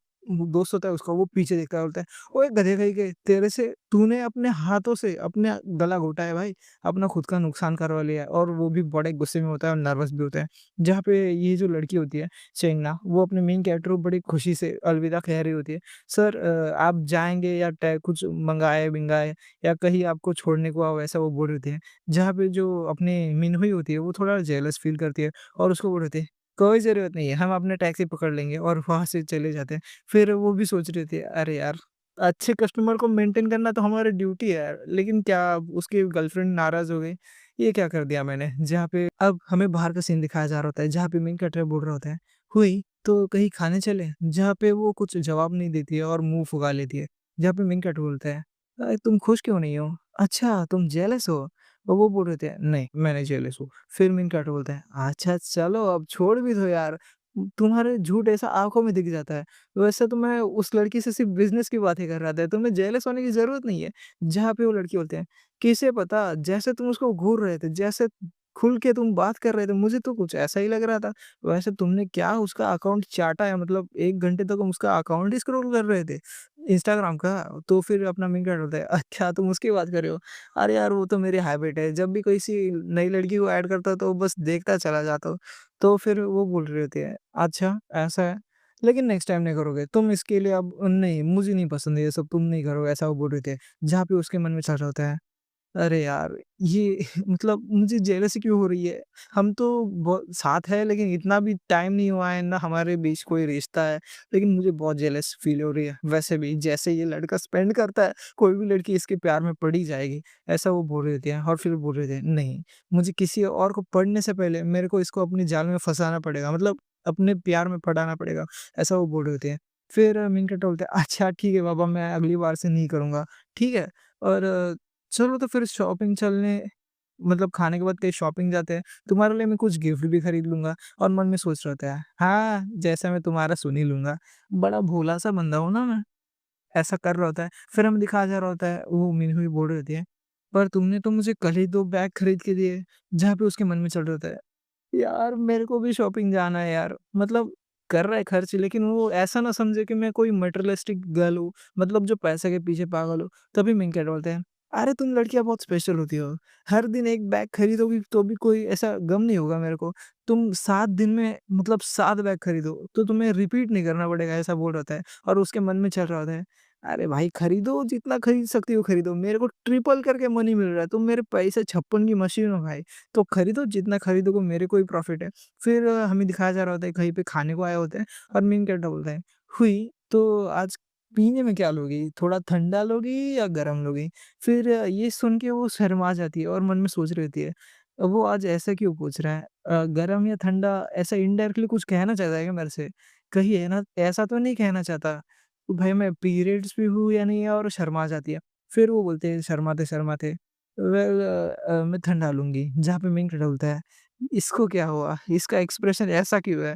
Speaker 1: दोस्त होता है उसका वो पीछे देखता है बोलता है, "ओए गधे कहीं के तेरे से तूने अपने हाथों से अपना गला घोटा है भाई, अपना खुद का नुकसान करवा लिया है।" और वो भी बड़े गुस्से में होता है और नर्वस भी होता है। जहाँ पे ये जो लड़की होती है शेंगना, वो अपने मेन कैरेक्टर को बड़ी खुशी से अलविदा कह रही होती है। "सर आप जाएँगे या टे कुछ मँगाए-विँगाए या कहीं आपको छोड़ने को आओ" ऐसा वो बोल रहे थे। जहाँ पे जो अपनी मिनहुई होती है वो थोड़ा जेलस फ़ील करती है और उसको बोल रहे थे कोई ज़रूरत नहीं है, हम अपने टैक्सी पकड़ लेंगे और वहाँ से चले जाते हैं। फिर वो भी सोच रही थी, अरे यार! अच्छे कस्टमर को मेंटेन करना तो हमारी ड्यूटी है यार, लेकिन क्या अब उसकी गर्लफ्रेंड नाराज़ हो गई, ये क्या कर दिया मैंने? जहाँ पे अब हमें बाहर का सीन दिखाया जा रहा होता है, जहाँ पे मेन कैरेक्टर बोल रहा होता है, "हुई, तो कहीं खाने चलें?" जहाँ पे वो कुछ जवाब नहीं देती है और मुँह फुगा लेती है। जहाँ पे मेन कैरेक्टर बोलता है, तुम खुश क्यों नहीं हो? अच्छा, तुम जेलस हो?" और वो बोल रहे थे, "नहीं, मैं नहीं जेलस हूँ।" फिर मेन कैरेक्टर बोलता है, "अच्छा चलो अब छोड़ भी दो यार, तुम्हारे झूठ ऐसा आँखों में दिख जाता है। वैसे तो मैं उस लड़की से सिर्फ़ बिज़नेस की बातें कर रहा था, तुम्हें जेलस होने की ज़रूरत नहीं है।" जहाँ पे वो लड़की बोलते हैं, "किसे पता जैसे तुम उसको घूर रहे थे, जैसे खुल के तुम बात कर रहे थे, मुझे तो कुछ ऐसा ही लग रहा था। वैसे तुमने क्या उसका अकाउंट चाटा है मतलब 1 घंटे तक हम उसका अकाउंट ही स्क्रॉल कर रहे थे, इंस्टाग्राम का।" तो फिर अपना मेन कैरेक्टर बोलता है, "अच्छा तुम उसकी बात कर रहे हो? अरे यार वो तो मेरी हैबिट है, जब भी किसी नई लड़की को ऐड करता हूँ तो बस देखता चला जाता हूँ।" तो फिर वो बोल रही होती है, "अच्छा ऐसा है, लेकिन नेक्स्ट टाइम नहीं करोगे, तुम इसके लिए अब नहीं मुझे नहीं पसंद है ये सब, तुम नहीं करोगे।" ऐसा वो बोल रहे थे, जहाँ पे उसके मन में चल रहा होता है अरे यार! ये मतलब मुझे जेलसी क्यों हो रही है? हम तो साथ हैं लेकिन इतना भी टाइम नहीं हुआ है, ना हमारे बीच कोई रिश्ता है, लेकिन मुझे बहुत जेलस फ़ील हो रही है। वैसे भी जैसे ये लड़का स्पेंड करता है, कोई भी लड़की इसके प्यार में पड़ ही जाएगी। ऐसा वो बोल रहे थे और फिर बोल रहे थे, "नहीं, मुझे किसी और को पढ़ने से पहले मेरे को इसको अपने जाल में फँसाना पड़ेगा, मतलब अपने प्यार में पड़ाना पड़ेगा।" ऐसा वो बोल रहे थे। फिर मिनकेट बोलते हैं, "अच्छा ठीक है बाबा, मैं अगली बार से नहीं करूँगा।" ठीक है? और चलो तो फिर शॉपिंग चलने मतलब खाने के बाद कहीं शॉपिंग जाते हैं, तुम्हारे लिए मैं कुछ गिफ्ट भी खरीद लूँगा और मन में सोच रहा था, हाँ, जैसा मैं तुम्हारा सुन ही लूँगा, बड़ा भोला-सा बंदा हूँ ना मैं, ऐसा कर रहा होता है। फिर हमें दिखाया जा रहा होता है, वो मीनू भी बोल रही होती है, पर तुमने तो मुझे कल ही 2 बैग खरीद के दिए, जहाँ पे उसके मन में चल रहा होता है, यार मेरे को भी शॉपिंग जाना है यार, मतलब कर रहा है खर्च लेकिन वो ऐसा ना समझे कि मैं कोई मटेरियलिस्टिक गर्ल हूँ, मतलब जो पैसे के पीछे पागल हो। तभी मिंग क्या बोलते हैं, "अरे तुम लड़कियाँ बहुत स्पेशल होती हो, हर दिन 1 बैग खरीदोगी तो भी कोई ऐसा गम नहीं होगा मेरे को। तुम 7 दिन में मतलब 7 बैग खरीदो, तो तुम्हें रिपीट नहीं करना पड़ेगा", ऐसा बोल रहा होता है और उसके मन में चल रहा होता है, "अरे भाई खरीदो, जितना खरीद सकती हो खरीदो, मेरे को ट्रिपल करके मनी मिल रहा है, तुम मेरे पैसे छप्पन की मशीन हो भाई। तो खरीदो जितना खरीदोगे मेरे को ही प्रॉफ़िट है।" फिर हमें दिखाया जा रहा होता है कहीं पे खाने को आए होते हैं और मेन कैरेक्टर बोलता है, "हुई तो आज पीने में क्या लोगी? थोड़ा ठंडा लोगी या गरम लोगी?" फिर ये सुन के वो शर्मा जाती है और मन में सोच रही होती है, वो आज ऐसा क्यों पूछ रहा है? गरम या ठंडा ऐसा इनडायरेक्टली कुछ कहना चाहता है क्या मेरे से? कहीं है ना ऐसा तो नहीं कहना चाहता? तो भाई मैं पीरियड्स भी हूँ या नहीं है और शर्मा जाती है। फिर वो बोलते हैं शर्माते-शर्माते, "वेल मैं ठंडा लूँगी।" जहाँ पे मेन कैरेक्टर बोलता है, इसको क्या हुआ? इसका एक्सप्रेशन ऐसा क्यों है?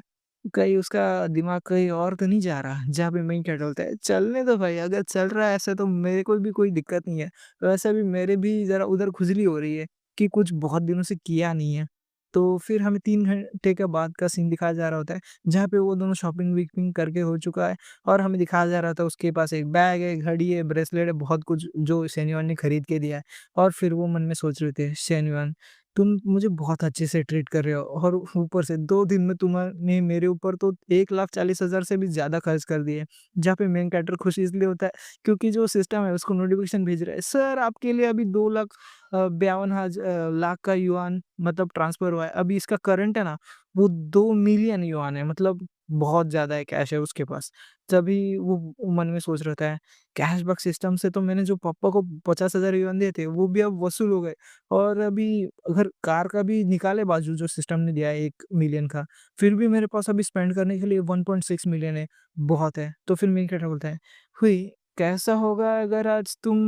Speaker 1: कहीं उसका दिमाग कहीं और तो नहीं जा रहा? जहाँ पे मेन कैरेक्टर बोलता है, "चलने दो भाई, अगर चल रहा है ऐसे तो मेरे को भी कोई दिक्कत नहीं है। वैसे भी मेरे भी ज़रा उधर खुजली हो रही है कि कुछ बहुत दिनों से किया नहीं है।" तो फिर हमें 3 घंटे के बाद का सीन दिखाया जा रहा होता है, जहाँ पे वो दोनों शॉपिंग-विपिंग करके हो चुका है और हमें दिखाया जा रहा था उसके पास एक बैग है, घड़ी है, ब्रेसलेट है, बहुत कुछ जो शेनयुआन ने खरीद के दिया है। और फिर वो मन में सोच रहे थे शेनयुआन तुम मुझे बहुत अच्छे से ट्रीट कर रहे हो और ऊपर से 2 दिन में तुमने मेरे ऊपर तो 1,40,000 से भी ज़्यादा खर्च कर दिए। जहाँ पे मेन कैरेक्टर खुश इसलिए होता है क्योंकि जो सिस्टम है उसको नोटिफ़िकेशन भेज रहा है, "सर आपके लिए अभी 2 लाख 52 लाख का युआन मतलब ट्रांसफ़र हुआ है।" अभी इसका करंट है ना, वो 2 मिलियन युआन है, मतलब बहुत ज़्यादा है कैश है उसके पास। तभी वो मन में सोच रहा था, कैशबैक सिस्टम से तो मैंने जो पापा को 50,000 युआन दिए थे, वो भी अब वसूल हो गए। और अभी अगर कार का भी निकाले बाजू जो सिस्टम ने दिया है 1 मिलियन का, फिर भी मेरे पास अभी स्पेंड करने के लिए 1.6 मिलियन है, बहुत है। तो फिर मेन कैरेक्टर बोलता है, "हुई, कैसा होगा अगर आज तुम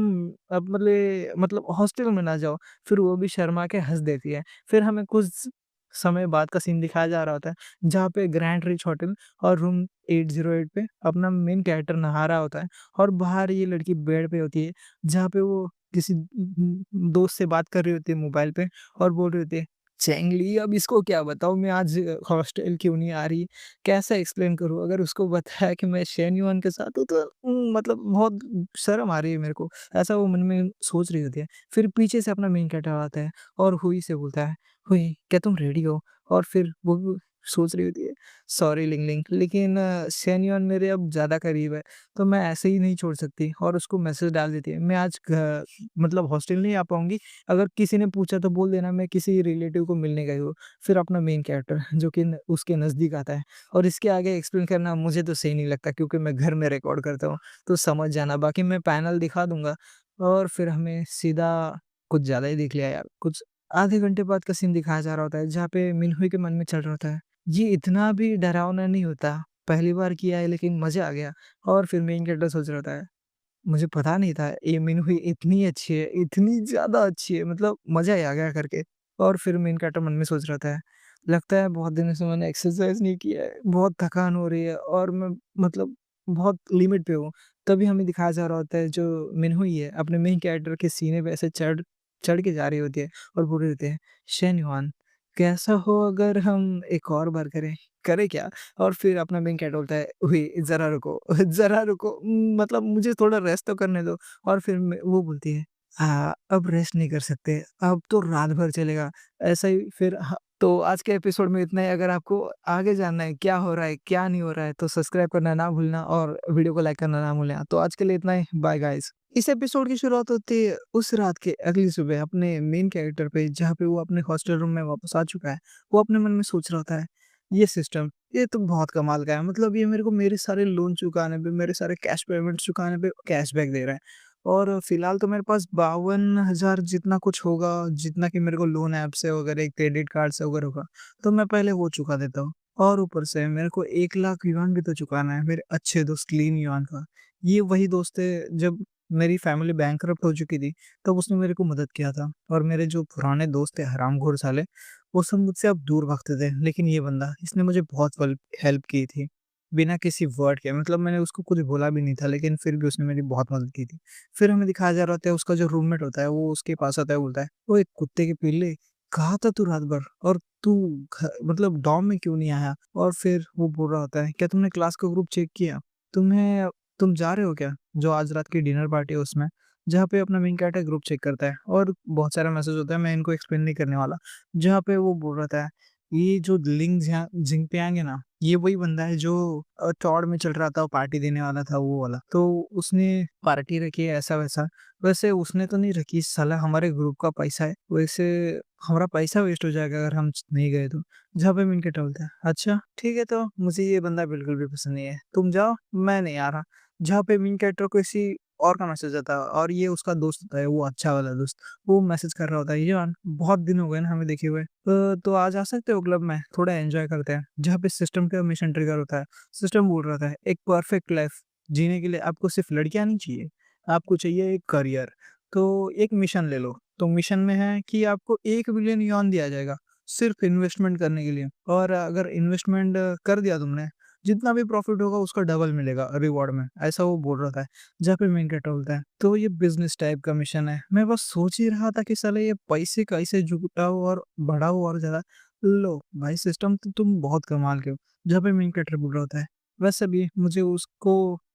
Speaker 1: अब मतलब हॉस्टल में ना जाओ?" फिर वो भी शर्मा के हँस देती है। फिर हमें कुछ समय बाद का सीन दिखाया जा रहा होता है, जहाँ पे ग्रैंड रिच होटल और रूम 808 पे अपना मेन कैरेक्टर नहा रहा होता है और बाहर ये लड़की बेड पे होती है, जहाँ पे वो किसी दोस्त से बात कर रही होती है मोबाइल पे और बोल रही होती है, "चेंगली अब इसको क्या बताऊँ मैं आज हॉस्टल क्यों नहीं आ रही? कैसे एक्सप्लेन करूँ? अगर उसको बताया कि मैं शेन युआन के साथ हूँ तो मतलब बहुत शर्म आ रही है मेरे को।" ऐसा वो मन में सोच रही होती है। फिर पीछे से अपना मेन कैरेक्टर आता है और हुई से बोलता है, "हुई, क्या तुम रेडी हो?" और फिर वो भी सोच रही होती है, "सॉरी लिंगलिंग, लेकिन शेन युआन मेरे अब ज़्यादा करीब है, तो मैं ऐसे ही नहीं छोड़ सकती।" और उसको मैसेज डाल देती है, "मैं आज मतलब हॉस्टल नहीं आ पाऊँगी, अगर किसी ने पूछा तो बोल देना मैं किसी रिलेटिव को मिलने गई हूँ।" फिर अपना मेन कैरेक्टर जो कि न उसके नज़दीक आता है और इसके आगे एक्सप्लेन करना मुझे तो सही नहीं लगता क्योंकि मैं घर में रिकॉर्ड करता हूँ, तो समझ जाना। बाकी मैं पैनल दिखा दूँगा और फिर हमें सीधा कुछ ज़्यादा ही देख लिया यार, कुछ आधे घंटे बाद का सीन दिखाया जा रहा होता है, जहाँ पे मिनहुई के मन में चल रहा होता है, ये इतना भी डरावना नहीं होता, पहली बार किया है लेकिन मज़ा आ गया। और फिर मेन कैरेक्टर सोच रहा होता है, मुझे पता नहीं था ये मिनहुई इतनी अच्छी है, इतनी ज़्यादा अच्छी है, मतलब मज़ा ही आ गया करके। और फिर मेन कैरेक्टर मन में सोच रहा था, लगता है बहुत दिनों से मैंने एक्सरसाइज़ नहीं किया है, बहुत थकान हो रही है और मैं मतलब बहुत लिमिट पे हूँ। तभी हमें दिखाया जा रहा होता है जो मिनहुई है, अपने मेन कैरेक्टर के सीने पे ऐसे चढ़ चढ़ के जा रही होती है और बोल रही होती है, "शेन युआन, कैसा हो अगर हम एक और बार करें?" करें क्या? और फिर अपना मेन कैरेक्टर बोलता है, "ओए ज़रा रुको, ज़रा रुको मतलब मुझे थोड़ा रेस्ट तो करने दो।" और फिर वो बोलती है, "हाँ, अब रेस्ट नहीं कर सकते, अब तो रात भर चलेगा।" ऐसा ही फिर तो आज के एपिसोड में इतना ही। अगर आपको आगे जानना है क्या हो रहा है, क्या नहीं हो रहा है, तो सब्सक्राइब करना ना भूलना और वीडियो को लाइक करना ना भूलना। तो आज के लिए इतना ही, बाय गाइज़। इस एपिसोड की शुरुआत होती है उस रात के अगली सुबह अपने मेन कैरेक्टर पे, जहाँ पे वो अपने हॉस्टल रूम में वापस आ चुका है। वो अपने मन में सोच रहा होता है, ये सिस्टम, ये तो बहुत कमाल का है। मतलब ये मेरे को मेरे सारे लोन चुकाने पे, मेरे सारे कैश पेमेंट्स चुकाने पे कैशबैक दे रहा है। और फिलहाल तो मेरे पास 52,000 जितना कुछ होगा, जितना कि मेरे को लोन ऐप से वगैरह, क्रेडिट कार्ड से वगैरह होगा, तो मैं पहले वो चुका देता हूँ। और ऊपर से मेरे को 1 लाख युआन भी तो चुकाना है, मेरे अच्छे दोस्त लीन युआन का। ये वही दोस्त है, जब मेरी फैमिली बैंकरप्ट हो चुकी थी, तब उसने मेरे को मदद किया था। और मेरे जो पुराने दोस्त थे हरामखोर साले, वो सब मुझसे अब दूर भागते थे, लेकिन ये बंदा, इसने मुझे बहुत हेल्प की थी, बिना किसी वर्ड के। मतलब मैंने उसको कुछ बोला भी नहीं था, लेकिन फिर भी उसने मेरी बहुत मदद की थी। फिर हमें दिखाया जा रहा होता है, उसका जो रूममेट होता है, वो उसके पास आता है, बोलता है, "ओए कुत्ते के पिल्ले, कहाँ था तू रात भर? और तू मतलब डॉर्म में क्यों नहीं आया?" और फिर वो बोल रहा होता है, "क्या तुमने क्लास का ग्रुप चेक किया? तुम जा रहे हो क्या? जो आज रात की डिनर पार्टी है उसमें?" जहाँ पे अपना मेन कैरेक्टर ग्रुप चेक करता है और बहुत सारा मैसेज होता है, मैं इनको एक्सप्लेन नहीं करने वाला। जहाँ पे वो बोल रहा था, ये जो जिंगपियांग है ना, ये वही बंदा है जो चौड़ में चल रहा था, पार्टी देने वाला था वो वाला। तो उसने पार्टी रखी है ऐसा-वैसा। वैसे उसने तो नहीं रखी, साला हमारे ग्रुप का पैसा है। वैसे हमारा पैसा वेस्ट हो जाएगा अगर हम नहीं गए तो। जहाँ पे मिनकेट बोलता है, "अच्छा, ठीक है तो मुझे ये बंदा बिल्कुल भी पसंद नहीं है। तुम जाओ, मैं नहीं आ रहा।" जहाँ पे मिन कैरेक्टर को किसी और का मैसेज आता है और ये उसका दोस्त होता है, वो अच्छा वाला दोस्त। वो मैसेज कर रहा होता है, "यार बहुत दिन हो गए ना हमें देखे हुए, तो आज आ सकते हो क्लब में? थोड़ा एन्जॉय करते हैं।" जहाँ पे सिस्टम का मिशन ट्रिगर होता है। सिस्टम बोल रहा था, "एक परफेक्ट लाइफ जीने के लिए आपको सिर्फ लड़कियाँ नहीं चाहिए, आपको चाहिए एक करियर। तो एक मिशन ले लो।" तो मिशन में है कि आपको 1 बिलियन युआन दिया जाएगा, सिर्फ इन्वेस्टमेंट करने के लिए। और अगर इन्वेस्टमेंट कर दिया तुमने, जितना भी प्रॉफिट होगा उसका डबल मिलेगा रिवॉर्ड में। ऐसा वो बोल रहा था। जहाँ पे मेन कैरेक्टर बोलता है, "तो ये बिज़नेस टाइप का मिशन है।" मैं बस सोच ही रहा था कि साले ये पैसे कैसे जुटाऊँ और बढ़ाऊँ और ज़्यादा। लो भाई, सिस्टम तो तुम बहुत कमाल के हो। जहाँ पे मेन कैरेक्टर बोल रहा होता है, वैसे भी मुझे उसको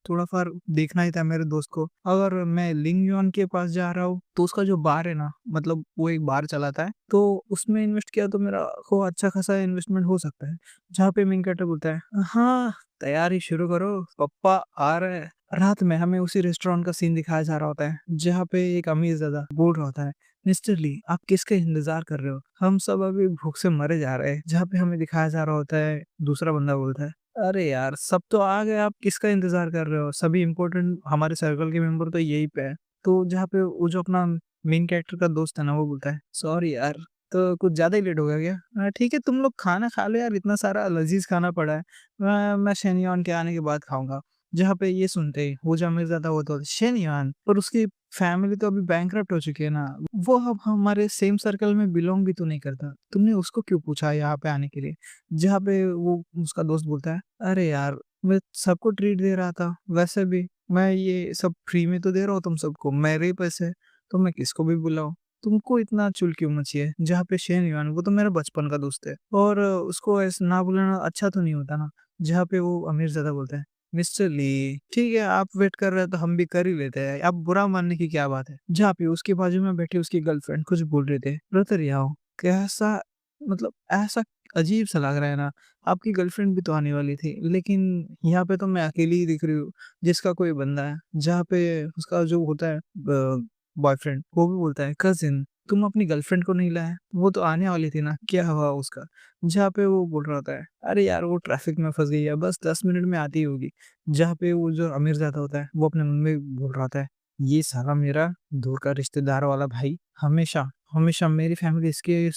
Speaker 1: थोड़ा-फार देखना ही था मेरे दोस्त को। अगर मैं लिंग यॉन के पास जा रहा हूँ, तो उसका जो बार है ना, मतलब वो एक बार चलाता है, तो उसमें इन्वेस्ट किया तो मेरा को अच्छा खासा इन्वेस्टमेंट हो सकता है। जहाँ पे मेन कैरेक्टर बोलता है, "हाँ, तैयारी शुरू करो, पप्पा आ रहे हैं।" रात में हमें उसी रेस्टोरेंट का सीन दिखाया जा रहा होता है, जहाँ पे एक अमीरज़ादा बोल रहा होता है, "मिस्टर ली, आप किसका इंतज़ार कर रहे हो? हम सब अभी भूख से मरे जा रहे हैं।" जहाँ पे हमें दिखाया जा रहा होता है, दूसरा बंदा बोलता है, "अरे यार, सब तो आ गए, आप किसका इंतज़ार कर रहे हो? सभी इम्पोर्टेंट हमारे सर्कल के मेंबर तो यहीं पे हैं।" तो जहाँ पे वो जो अपना मेन कैरेक्टर का दोस्त है ना, वो बोलता है, "सॉरी यार, तो कुछ ज़्यादा ही लेट हो गया क्या? ठीक है, तुम लोग खाना खा लो यार, इतना सारा लज़ीज़ खाना पड़ा है। मैं शेनयॉन के आने के बाद खाऊँगा।" जहाँ पे ये सुनते ही वो जो अमीरज़ादा वो तो शेनयॉन, पर उसकी फैमिली तो अभी बैंकरप्ट हो चुकी है ना, वो अब हमारे सेम सर्कल में बिलॉन्ग भी तो नहीं करता। तुमने उसको क्यों पूछा यहाँ पे आने के लिए? जहाँ पे वो उसका दोस्त बोलता है, "अरे यार, मैं सबको ट्रीट दे रहा था, वैसे भी मैं ये सब फ्री में तो दे रहा हूँ तुम सबको, मेरे ही पैसे हैं, तो मैं किसको भी बुलाऊँ? तुमको इतना चुल क्यों मची है?" जहाँ पे शेन युआन वो तो मेरा बचपन का दोस्त है और उसको ऐसे ना बुलाना अच्छा तो नहीं होता ना। जहाँ पे वो अमीरज़ादा बोलता है, "मिस्टर ली, ठीक है आप वेट कर रहे हैं तो हम भी कर ही लेते हैं, अब बुरा मानने की क्या बात है?" जहाँ पे उसके बाजू में बैठी उसकी गर्लफ्रेंड कुछ बोल रहे थे, "रतरियाओ, कैसा मतलब ऐसा अजीब-सा लग रहा है ना, आपकी गर्लफ्रेंड भी तो आने वाली थी, लेकिन यहाँ पे तो मैं अकेली ही दिख रही हूँ, जिसका कोई बंदा है।" जहाँ पे उसका जो होता है बॉयफ्रेंड, वो भी बोलता है, "कज़िन, तुम अपनी गर्लफ्रेंड को नहीं लाए? वो तो आने वाली थी ना, क्या हुआ उसका?" जहाँ पे वो बोल रहा होता है, "अरे यार, वो ट्रैफिक में फँस गई है, बस 10 मिनट में आती होगी।" जहाँ पे वो जो अमीरज़ादा होता है, वो अपने मन में बोल रहा होता है, "ये साला मेरा दूर का रिश्तेदार वाला भाई हमेशा, हमेशा मेरी फैमिली इसके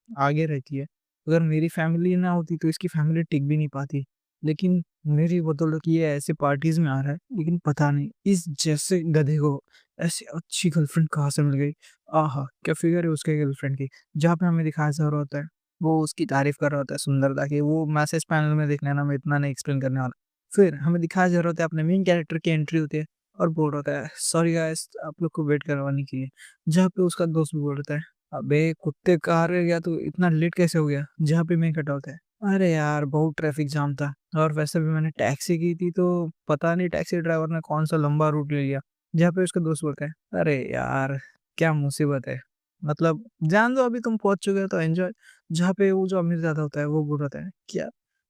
Speaker 1: आगे रहती है। अगर मेरी फैमिली ना होती तो इसकी फैमिली टिक भी नहीं पाती। लेकिन मेरी बदौलत ये ऐसे पार्टीज़ में आ रहा है, लेकिन पता नहीं इस जैसे गधे को ऐसी अच्छी गर्लफ्रेंड कहाँ से मिल गई। आहा! क्या फ़िगर है उसके गर्लफ्रेंड की।" जहाँ पे हमें दिखाया जा रहा होता है, वो उसकी तारीफ़ कर रहा होता है सुंदरता की। वो मैसेज पैनल में देख लेना, मैं इतना नहीं एक्सप्लेन करने वाला। फिर हमें दिखाया जा रहा होता है अपने मेन कैरेक्टर की एंट्री होती है और बोल रहा होता है, "सॉरी गाइस आप लोग को वेट करवाने के लिए।" जहाँ पे उसका दोस्त भी बोल रहा है, "अबे कुत्ते कहाँ रह गया तू? इतना लेट कैसे हो गया?" जहाँ पे मैं कट होता है, "अरे यार बहुत ट्रैफिक जाम था और वैसे भी मैंने टैक्सी की थी तो पता नहीं टैक्सी ड्राइवर ने कौन-सा लंबा रूट ले लिया।" जहाँ पे उसका दोस्त बोलता है, "अरे यार क्या मुसीबत है। मतलब जान दो अभी तुम पहुँच चुके हो तो एन्जॉय।" जहाँ पे वो जो अमीरज़ादा होता है वो बोल रहा है, "क्या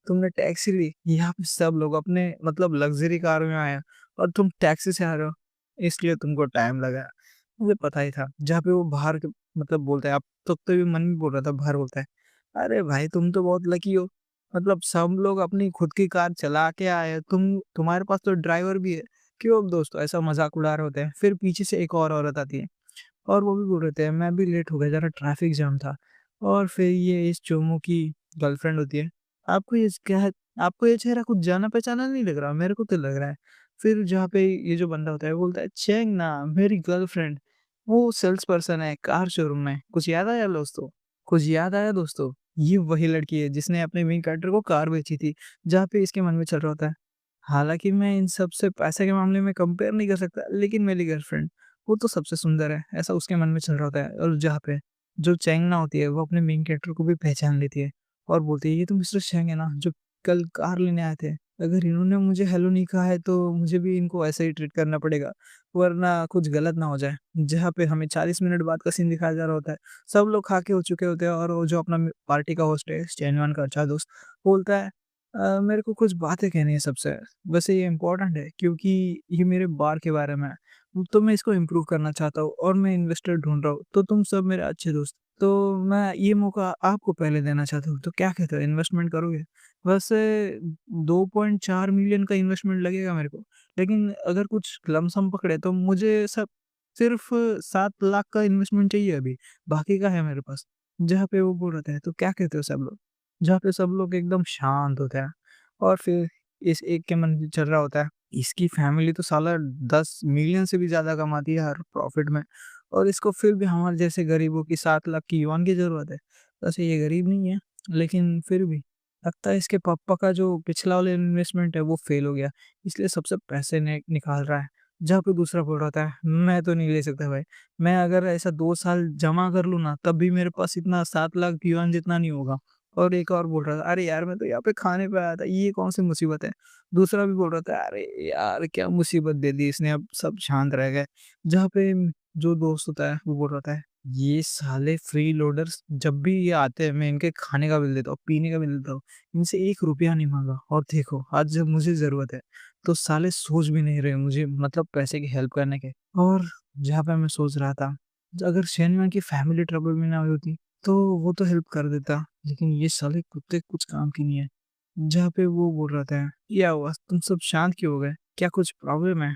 Speaker 1: तुमने टैक्सी ली? यहाँ पे सब लोग अपने मतलब लग्ज़री कार में आए हैं और तुम टैक्सी से आ रहे हो, इसलिए तुमको टाइम लगा।" मुझे पता ही था। जहाँ पे वो बाहर क मतलब बोलता है, अब तक तो ये मन में बोल रहा था, बाहर बोलता है, "अरे भाई तुम तो बहुत लकी हो। मतलब सब लोग अपनी खुद की कार चला के आए हैं, तुम्हारे पास तो ड्राइवर भी है।" क्यों दोस्तों ऐसा मज़ाक उड़ा रहे होते हैं। फिर पीछे से एक और औरत आती है और वो भी बोल रहे थे, "मैं भी लेट हो गया, ज़रा ट्रैफिक जाम था।" और फिर ये इस चोमू की गर्लफ्रेंड होती है, आपको ये चेहरा कुछ जाना-पहचाना नहीं लग रहा? मेरे को तो लग रहा है।" फिर जहाँ पे ये जो बंदा होता है, वो बोलता है, "चेंग ना, मेरी गर्लफ्रेंड, वो सेल्स पर्सन है कार शोरूम में। कुछ याद आया दोस्तों? कुछ याद आया दोस्तों? ये वही लड़की है जिसने अपने मेन कैरेक्टर को कार बेची थी।" जहाँ पे इसके मन में चल रहा होता है, "हालाँकि मैं इन सब से पैसे के मामले में कंपेयर नहीं कर सकता, लेकिन मेरी गर्लफ्रेंड वो तो सबसे सुंदर है।" ऐसा उसके मन में चल रहा होता है और जहाँ पे जो चेंगना होती है, वो अपने मेन कैरेक्टर को भी पहचान लेती है और बोलती है, "ये तो मिस्टर चेंग है ना, जो कल कार लेने आए थे। अगर इन्होंने मुझे हेलो नहीं कहा है, तो मुझे भी इनको ऐसे ही ट्रीट करना पड़ेगा, वरना कुछ गलत ना हो जाए।" जहाँ पे हमें 40 मिनट बाद का सीन दिखाया जा रहा होता है। सब लोग खा के हो चुके होते हैं और वो जो अपना पार्टी का होस्ट है, चेनवन का अच्छा दोस्त, बोलता है, मेरे को कुछ बातें कहनी है सबसे। वैसे ये इम्पोर्टेंट है क्योंकि ये मेरे बार के बारे में है। तो मैं इसको इम्प्रूव करना चाहता हूँ और मैं इन्वेस्टर ढूँढ रहा हूँ। तो तुम सब मेरे अच्छे दोस्त, तो मैं ये मौका आपको पहले देना चाहता हूँ। तो क्या कहते हो इन्वेस्टमेंट करोगे? वैसे 2.4 मिलियन का इन्वेस्टमेंट लगेगा मेरे को। लेकिन अगर कुछ लमसम पकड़े तो मुझे सब सिर्फ़ 7 लाख का इन्वेस्टमेंट चाहिए अभी, बाकी का है मेरे पास। जहाँ पे वो बोल रहे थे, तो क्या कहते हो सब लोग? जहाँ पे सब लोग एकदम शांत होते हैं और फिर इस एक के मन में चल रहा होता है, इसकी फैमिली तो साला 10 मिलियन से भी ज़्यादा कमाती है हर प्रॉफिट में और इसको फिर भी हमारे जैसे गरीबों की 7 लाख की युआन की ज़रूरत है। वैसे ये गरीब नहीं है, लेकिन फिर भी लगता है इसके पापा का जो पिछला वाला इन्वेस्टमेंट है वो फेल हो गया, इसलिए सबसे पैसे निकाल रहा है। जहाँ पे दूसरा बोल रहा होता है, "मैं तो नहीं ले सकता भाई, मैं अगर ऐसा 2 साल जमा कर लूँ ना, तब भी मेरे पास इतना 7 लाख युआन जितना नहीं होगा।" और एक और बोल रहा था, "अरे यार, मैं तो यहाँ पे खाने पे आया था, ये कौन-सी मुसीबत है?" दूसरा भी बोल रहा था, "अरे यार, क्या मुसीबत दे दी इसने।" अब सब शांत रह गए। जहाँ पे जो दोस्त होता है, वो बोल रहा था, "ये साले फ्री लोडर्स जब भी ये आते हैं, मैं इनके खाने का बिल देता हूँ, पीने का बिल देता हूँ, इनसे 1 रुपया नहीं माँगा और देखो, आज जब मुझे ज़रूरत है, तो साले सोच भी नहीं रहे मुझे मतलब पैसे की हेल्प करने के।" और जहाँ पे मैं सोच रहा था, अगर शेनवान की फैमिली ट्रबल में ना हुई होती, तो वो तो हेल्प कर देता, लेकिन ये साले कुत्ते कुछ काम की नहीं है। जहाँ पे वो बोल रहा था, "क्या हुआ? तुम सब शांत क्यों हो गए? क्या कुछ प्रॉब्लम है?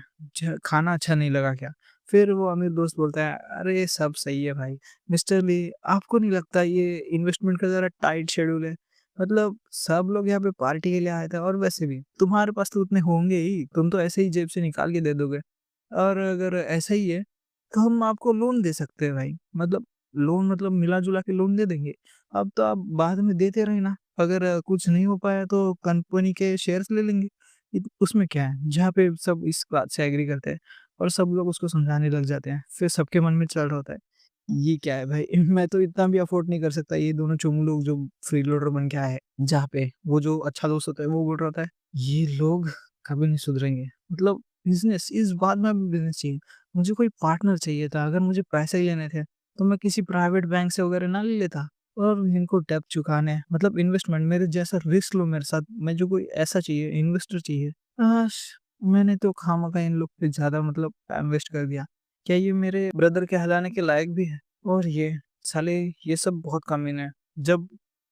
Speaker 1: खाना अच्छा नहीं लगा क्या?" फिर वो अमीर दोस्त बोलता है, "अरे सब सही है भाई। मिस्टर ली, आपको नहीं लगता ये इन्वेस्टमेंट का ज़रा टाइट शेड्यूल है? मतलब सब लोग यहाँ पे पार्टी के लिए आए थे और वैसे भी तुम्हारे पास तो उतने होंगे ही, तुम तो ऐसे ही जेब से निकाल के दे दोगे। और अगर ऐसा ही है, तो हम आपको लोन दे सकते हैं भाई। मतलब लोन मतलब मिला-जुला के लोन दे देंगे। अब तो आप बाद में देते रहना। अगर कुछ नहीं हो पाया तो कंपनी के शेयर्स ले लेंगे। उसमें क्या है? जहाँ पे सब इस बात से एग्री करते हैं और सब लोग उसको समझाने लग जाते हैं। फिर सबके मन में चल रहा होता है, ये क्या है भाई? मैं तो इतना भी अफ़ोर्ड नहीं कर सकता। ये दोनों चुम्मू लोग जो फ्री लोडर बन के आए हैं। जहाँ पे वो जो अच्छा दोस्त होता है वो बोल रहा होता है, ये लोग कभी नहीं सुधरेंगे। मतलब बिज़नेस इस बात में भी बिज़नेस चाहिए। मुझे कोई पार्टनर चाहिए था। अगर मुझे पैसे ही लेने थे, तो मैं किसी प्राइवेट बैंक से वगैरह ना ले लेता। और इनको डेब्ट चुकाने हैं, मतलब इन्वेस्टमेंट मेरे जैसा रिस्क लो मेरे साथ। मैं जो कोई ऐसा चाहिए, इन्वेस्टर चाहिए। काश! मैंने तो खामखा इन लोग पे ज़्यादा मतलब टाइम वेस्ट कर दिया। क्या ये मेरे ब्रदर कहलाने के लायक भी है? और ये साले ये सब बहुत कमीने हैं। जब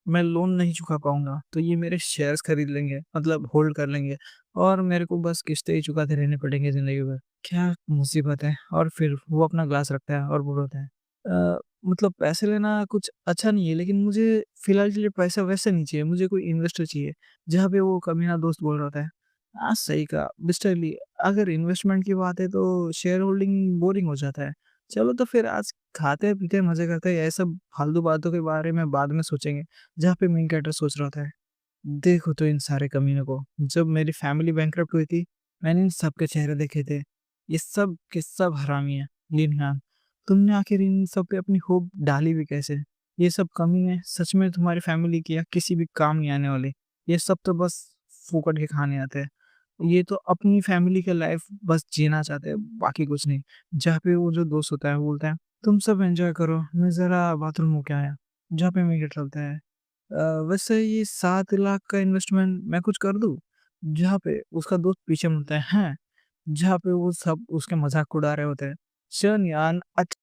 Speaker 1: मैं लोन नहीं चुका पाऊँगा, तो ये मेरे शेयर्स खरीद लेंगे, मतलब होल्ड कर लेंगे और मेरे को बस किस्तें ही चुकाते रहने पड़ेंगे ज़िंदगी भर। क्या मुसीबत है! और फिर वो अपना ग्लास रखता है और बोलता है मतलब पैसे लेना कुछ अच्छा नहीं है, लेकिन मुझे फ़िलहाल के लिए पैसा वैसे नहीं चाहिए, मुझे कोई इन्वेस्टर चाहिए। जहाँ पे वो कमीना दोस्त बोल रहा था, हाँ, सही कहा मिस्टर ली, अगर इन्वेस्टमेंट की बात है तो शेयर होल्डिंग बोरिंग हो जाता है। चलो तो फिर आज खाते-पीते मज़े करते हैं, ये सब फालतू बातों के बारे में बाद में सोचेंगे। जहाँ पे मेन कैरेक्टर सोच रहा था, देखो तो इन सारे कमीनों को, जब मेरी फैमिली बैंकरप्ट हुई थी, मैंने इन सब के चेहरे देखे थे। ये सब के सब हरामी हैं। लेकिन हाँ, तुमने आखिर इन सब पे अपनी होप डाली भी कैसे? ये सब कमीने सच में तुम्हारी फैमिली की या किसी भी काम नहीं आने वाले। ये सब तो बस फूकट के खाने आते हैं। ये तो अपनी फैमिली का लाइफ बस जीना चाहते हैं, बाकी कुछ नहीं। जहाँ पे वो जो दोस्त होता है, वो बोलता है, "तुम सब एन्जॉय करो, मैं ज़रा बाथरूम होके आया।" जहाँ पे मैं ये चलता है, वैसे ये 7 लाख का इन्वेस्टमेंट मैं कुछ कर दूँ? जहाँ पे उसका दोस्त पीछे मुड़ता है, "हैं?" जहाँ पे वो सब उसके मज़ाक उड़ा रहे होते हैं। "चल यार, अच्छा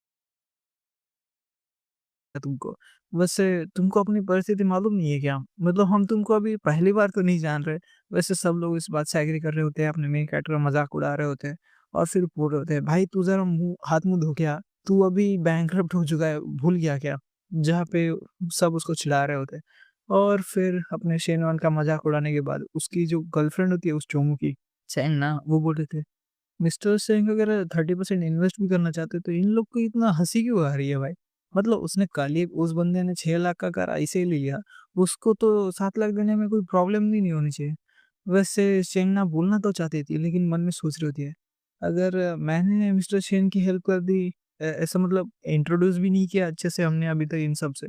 Speaker 1: है तुमको। वैसे तुमको अपनी परिस्थिति मालूम नहीं है क्या? मतलब हम तुमको अभी पहली बार तो नहीं जान रहे।" वैसे सब लोग इस बात से एग्री कर रहे होते हैं, अपने मेन कैरेक्टर का मज़ाक उड़ा रहे होते हैं और फिर बोल रहे होते हैं, "भाई तू ज़रा हाथ-मुँह धो के आ, तू अभी बैंकरप्ट हो चुका है, भूल गया क्या?" जहाँ पे सब उसको चिढ़ा रहे होते हैं और फिर अपने शेनवान का मज़ाक उड़ाने के बाद उसकी जो गर्लफ्रेंड होती है उस चोमू की, सेंग ना, वो बोल रहे थे, "मिस्टर सिंह अगर 30% इन्वेस्ट भी करना चाहते हो, तो इन लोग को इतना हँसी क्यों आ रही है भाई?" मतलब उसने कल ही उस बंदे ने 6 लाख का कार ऐसे ही लिया, उसको तो 7 लाख देने में कोई प्रॉब्लम भी नहीं होनी चाहिए। वैसे शेंगना बोलना तो चाहती थी, लेकिन मन में सोच रही होती है, अगर मैंने मिस्टर शेन की हेल्प कर दी, ऐसा मतलब इंट्रोड्यूस भी नहीं किया अच्छे से हमने अभी तक इन सब से,